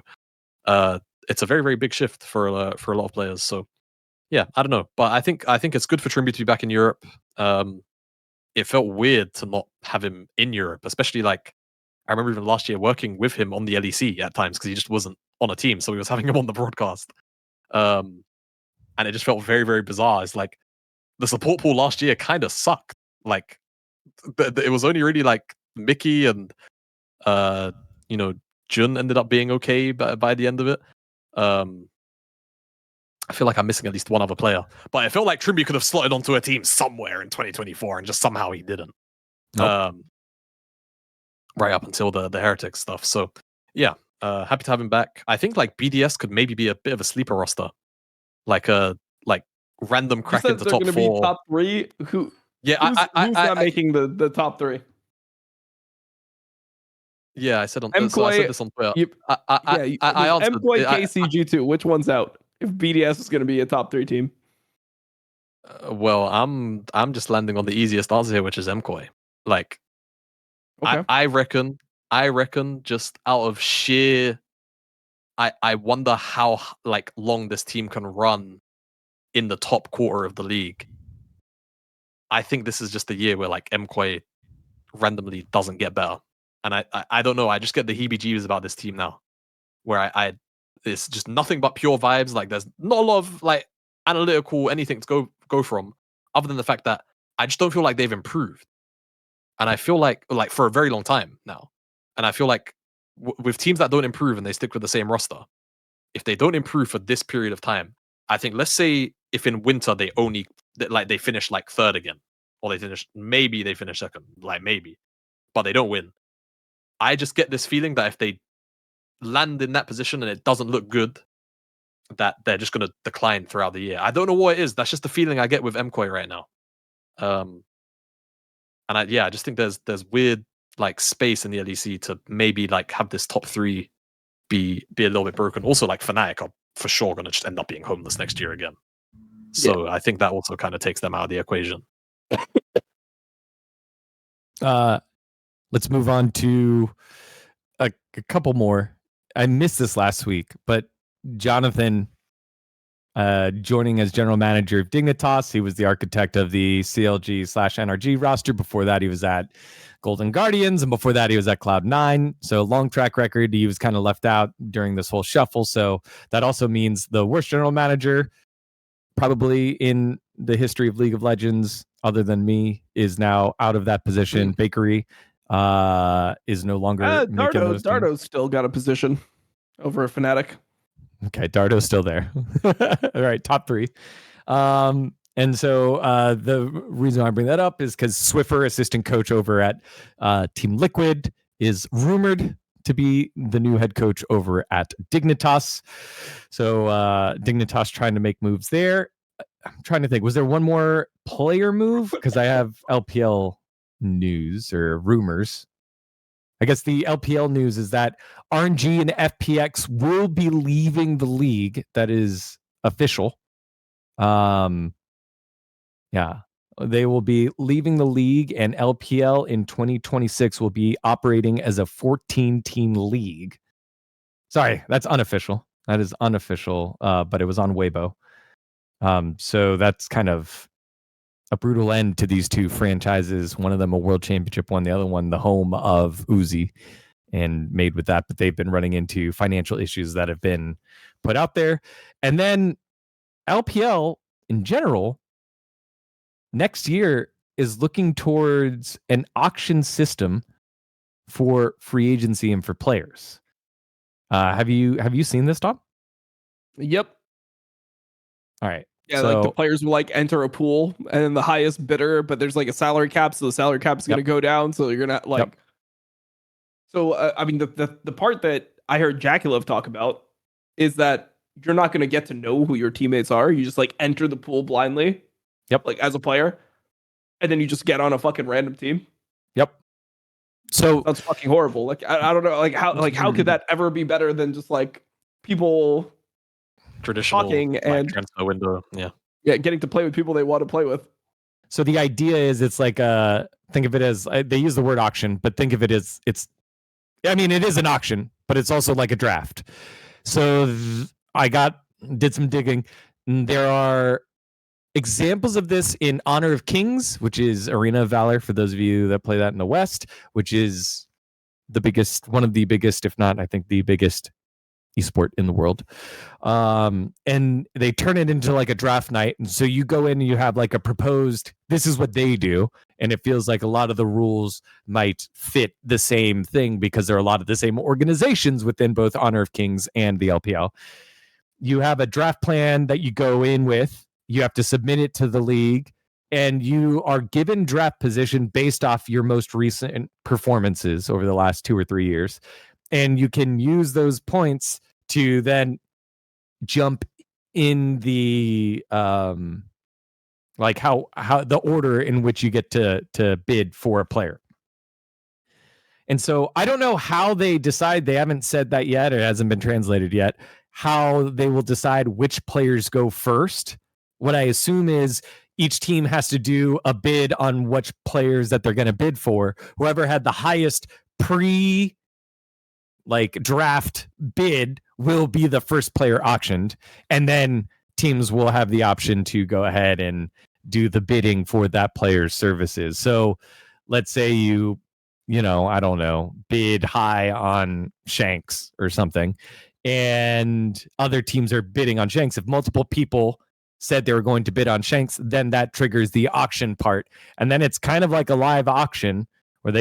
It's a very, very big shift for a lot of players. So yeah, I don't know, but I think it's good for Trymbi to be back in Europe. It felt weird to not have him in Europe, especially like I remember even last year working with him on the LEC at times because he just wasn't on a team, so we was having him on the broadcast. And it just felt very, very bizarre. It's like the support pool last year kind of sucked. Like it was only really like Mickey and you know, Jun ended up being okay by the end of it. I feel like I'm missing at least one other player, but I felt like Trymbi could have slotted onto a team somewhere in 2024, and just somehow he didn't. Nope. Right up until the Heretic stuff. So yeah, happy to have him back. I think like BDS could maybe be a bit of a sleeper roster, like a random crack into top 4. Be top 3. Who? Yeah, who's not making the top 3? Yeah, I said I said this on Twitter. I answered. MKoy, KC, G2. Which one's out? If BDS is going to be a top 3 team. Well, I'm just landing on the easiest answer here, which is MKoy. Like, okay. I reckon just out of sheer, I wonder how like long this team can run in the top quarter of the league. I think this is just a year where like MKoy randomly doesn't get better. And I don't know, I just get the heebie-jeebies about this team now, where it's just nothing but pure vibes. Like there's not a lot of like analytical anything to go from, other than the fact that I just don't feel like they've improved. And I feel like for a very long time now. And I feel like with teams that don't improve and they stick with the same roster, if they don't improve for this period of time, I think, let's say if in winter they finish like 3rd again, or maybe they finish 2nd, like maybe, but they don't win. I just get this feeling that if they land in that position and it doesn't look good, that they're just going to decline throughout the year. I don't know what it is. That's just the feeling I get with MKoy right now. And I just think there's weird like space in the LEC to maybe like have this top 3 be a little bit broken. Also, like Fnatic are for sure going to just end up being homeless next year again. So I think that also kind of takes them out of the equation. Let's move on to a couple more. I missed this last week, but Jonathan joining as general manager of Dignitas. He was the architect of the CLG/NRG roster. Before that, he was at Golden Guardians, and before that, he was at Cloud9. So long track record. He was kind of left out during this whole shuffle. So that also means the worst general manager probably in the history of League of Legends, other than me, is now out of that position. Bakery is no longer making those Dardo's still got a position over a Fnatic. Okay, Dardo's still there. All right, top 3. And so the reason I bring that up is because Swiffer, assistant coach over at Team Liquid, is rumored to be the new head coach over at Dignitas. So Dignitas trying to make moves there. I'm trying to think, was there one more player move? Because I have LPL news or rumors. I guess the LPL news is that RNG and FPX will be leaving the league. That is official. Yeah, they will be leaving the league, and LPL in 2026 will be operating as a 14-team league. Sorry, that's unofficial. That is unofficial, but it was on Weibo. So that's kind of a brutal end to these two franchises. One of them a world championship one, the other one the home of Uzi, and made with that. But they've been running into financial issues that have been put out there. And then LPL in general, next year is looking towards an auction system for free agency and for players. Have you seen this, Tom? Yep. All right. Yeah, so, like the players will like enter a pool, and then the highest bidder, but there's like a salary cap, so the salary cap is going to go down. So you're gonna like. Yep. So I mean, the part that I heard Jackulov talk about is that you're not going to get to know who your teammates are. You just like enter the pool blindly. Yep. Like as a player, and then you just get on a fucking random team. Yep. So that's fucking horrible. Like I don't know, like how could that ever be better than just like people traditional talking and transfer window? Yeah, getting to play with people they want to play with. So the idea is it's like think of it as they use the word auction, but think of it as it is an auction, but it's also like a draft. So I did some digging. There are examples of this in Honor of Kings, which is Arena of Valor for those of you that play that in the West, which is one of the biggest, if not, I think the biggest esport in the world. And they turn it into like a draft night. And so you go in and you have like a proposed, this is what they do. And it feels like a lot of the rules might fit the same thing because there are a lot of the same organizations within both Honor of Kings and the LPL. You have a draft plan that you go in with. You have to submit it to the league, and you are given draft position based off your most recent performances over the last 2 or 3 years. And you can use those points to then jump in the like how the order in which you get to bid for a player. And so I don't know how they decide. They haven't said that yet. It hasn't been translated yet. How they will decide which players go first. What I assume is each team has to do a bid on which players that they're going to bid for. Whoever had the highest draft bid will be the first player auctioned. And then teams will have the option to go ahead and do the bidding for that player's services. So let's say you I don't know, bid high on Shanks or something, and other teams are bidding on Shanks. If multiple people said they were going to bid on Shanks, then that triggers the auction part. And then it's kind of like a live auction where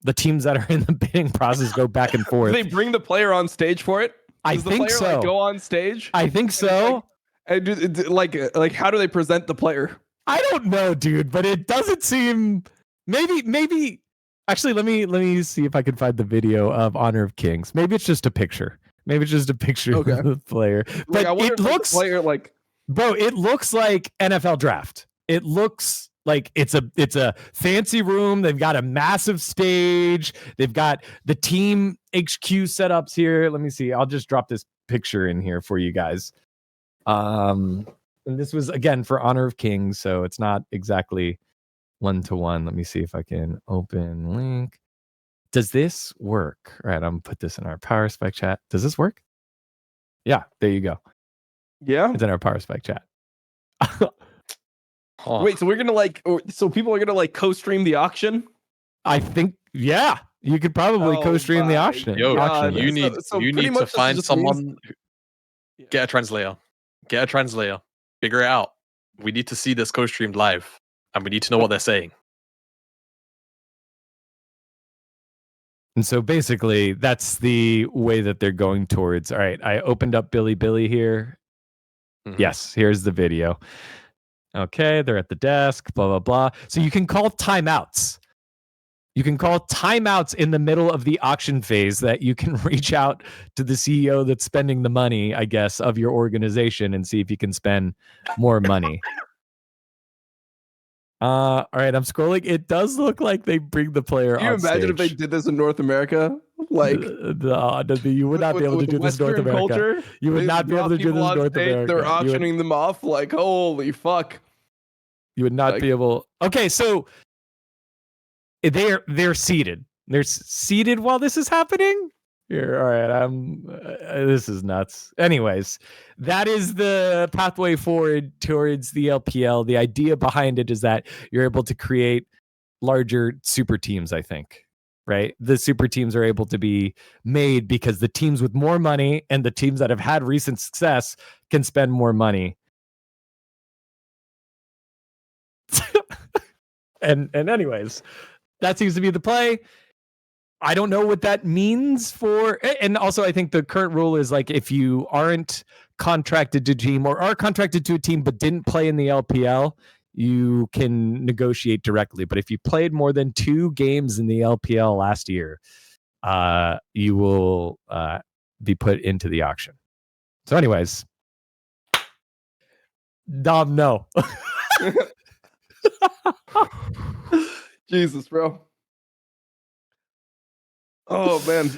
the teams that are in the bidding process go back and forth. Do they bring the player on stage for it? Does the player, like, go on stage? I think so. Like how do they present the player? I don't know, dude, but it doesn't seem maybe actually let me see if I can find the video of Honor of Kings. Maybe it's just a picture. Maybe it's just a picture of the player. But it looks player like bro, it looks like NFL draft. It looks like it's a fancy room. They've got a massive stage. They've got the team HQ setups here. Let me see. I'll just drop this picture in here for you guys. And this was again for Honor of Kings, so it's not exactly 1-to-1. Let me see if I can open link. Does this work? All right, I'm gonna put this in our Power Spec chat. Does this work? Yeah, there you go. Yeah, it's in our Power Spec chat. Wait, so we're gonna so people are gonna co-stream the auction? I think, yeah, you could probably co-stream the auction. Yo, auction. you need to find someone. Get a translator. Get a translator. Figure it out. We need to see this co-streamed live, and we need to know what they're saying. And so basically, that's the way that they're going towards. All right, I opened up Billy here. Mm-hmm. Yes, here's the video. Okay, they're at the desk, blah, blah, blah. So you can call timeouts. You can call timeouts in the middle of the auction phase that you can reach out to the CEO that's spending the money, I guess, of your organization and see if you can spend more money. All right, I'm scrolling. It does look like they bring the player on Can you imagine stage. if they did this in North America? Like, you would not be able to do this in North America. Culture, You would not be able to do this in North America. They're auctioning them off. Like, holy fuck! You would not be able. Okay, so they're seated. They're seated while this is happening. Here, all right. This is nuts. Anyways, that is the pathway forward towards the LPL. The idea behind it is that you're able to create larger super teams, I think. Right? The super teams are able to be made because the teams with more money and the teams that have had recent success can spend more money. and anyways, that seems to be the play. I don't know what that means for, and also I think the current rule is like if you aren't contracted to a team or are contracted to a team but didn't play in the LPL, you can negotiate directly. But if you played more than 2 games in the LPL last year, you will be put into the auction. So anyways, Dom, no. Jesus, bro. Oh man,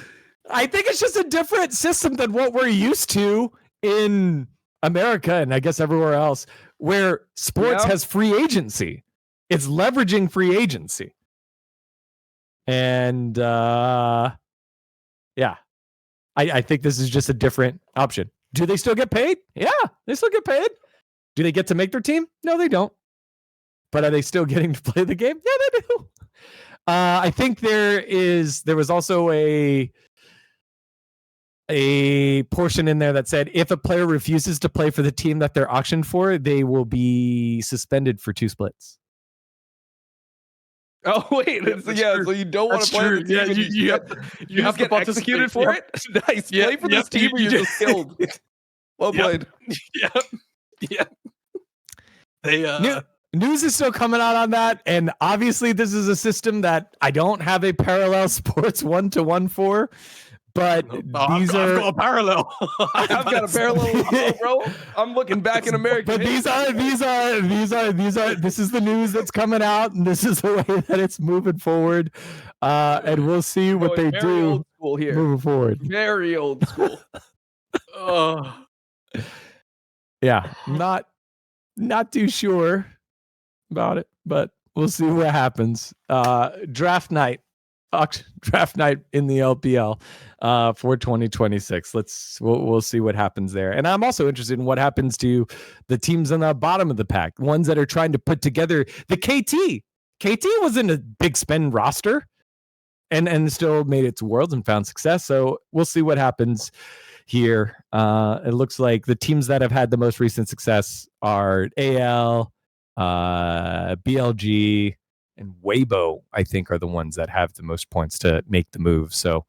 I think it's just a different system than what we're used to in America and I guess everywhere else, where sports has free agency. It's leveraging free agency. And I think this is just a different option. Do they still get paid? Yeah, they still get paid. Do they get to make their team? No, they don't. But are they still getting to play the game? Yeah, they do. I think there was also a portion in there that said if a player refuses to play for the team that they're auctioned for, they will be suspended for 2 splits. Oh wait, so you don't want to play for the team. Yeah, you have to get executed for it. Nice, play for this team, or you're just killed. Well played. Yeah. They News is still coming out on that, and obviously this is a system that I don't have a parallel sports 1-to-1 for, but I've got a parallel. I've got a parallel, bro. I'm looking back in America. But this is the news that's coming out, and this is the way that it's moving forward, and we'll see what they do old school here. moving forward. Very old school. Yeah, not too sure about it, but we'll see what happens. Draft night in the LPL for 2026. We'll see what happens there. And I'm also interested in what happens to the teams on the bottom of the pack, ones that are trying to put together the KT. KT was in a big spend roster and still made it to Worlds and found success. So we'll see what happens here. It looks like the teams that have had the most recent success are AL, BLG, and Weibo, I think, are the ones that have the most points to make the move. So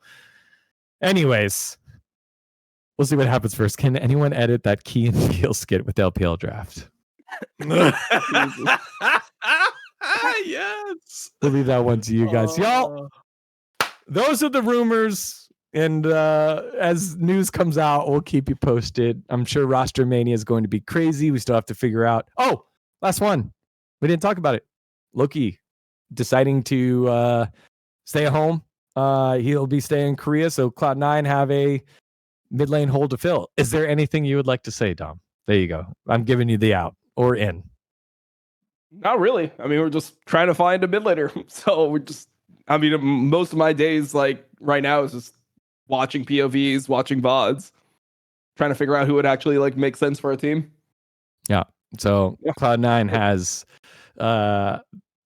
anyways, we'll see what happens first. Can anyone edit that Key and Peel skit with LPL draft? Yes. We'll leave that one to you guys. Y'all, those are the rumors. And as news comes out, we'll keep you posted. I'm sure roster mania is going to be crazy. We still have to figure out. Oh, last one. We didn't talk about it. Loki deciding to stay at home. He'll be staying in Korea. So Cloud9 have a mid lane hole to fill. Is there anything you would like to say, Dom? There you go. I'm giving you the out or in. Not really. I mean, we're just trying to find a mid laner. So most of my days, like right now, is just watching POVs, watching VODs, trying to figure out who would actually like make sense for a team. Yeah. So Cloud9 has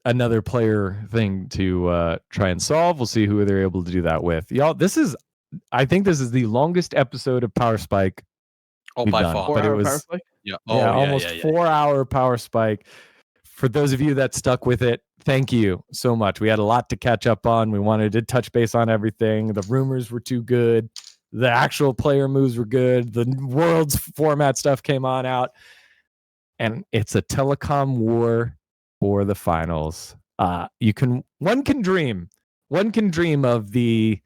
another player thing to try and solve. We'll see who they're able to do that with. Y'all, I think this is the longest episode of Power Spike. By far. But it was almost 4-hour Power Spike. For those of you that stuck with it, thank you so much. We had a lot to catch up on. We wanted to touch base on everything. The rumors were too good. The actual player moves were good. The Worlds format stuff came out. And it's a telecom war for the finals. One can dream of the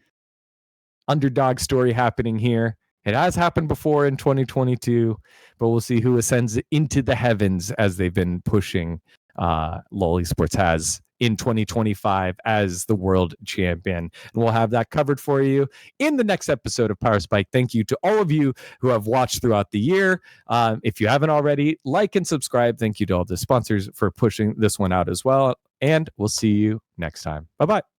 underdog story happening here. It has happened before in 2022, but we'll see who ascends into the heavens as they've been pushing LoL Esports has in 2025 as the world champion. And we'll have that covered for you in the next episode of Power Spike. Thank you to all of you who have watched throughout the year. If you haven't already, like and subscribe. Thank you to all the sponsors for pushing this one out as well. And we'll see you next time. Bye-bye.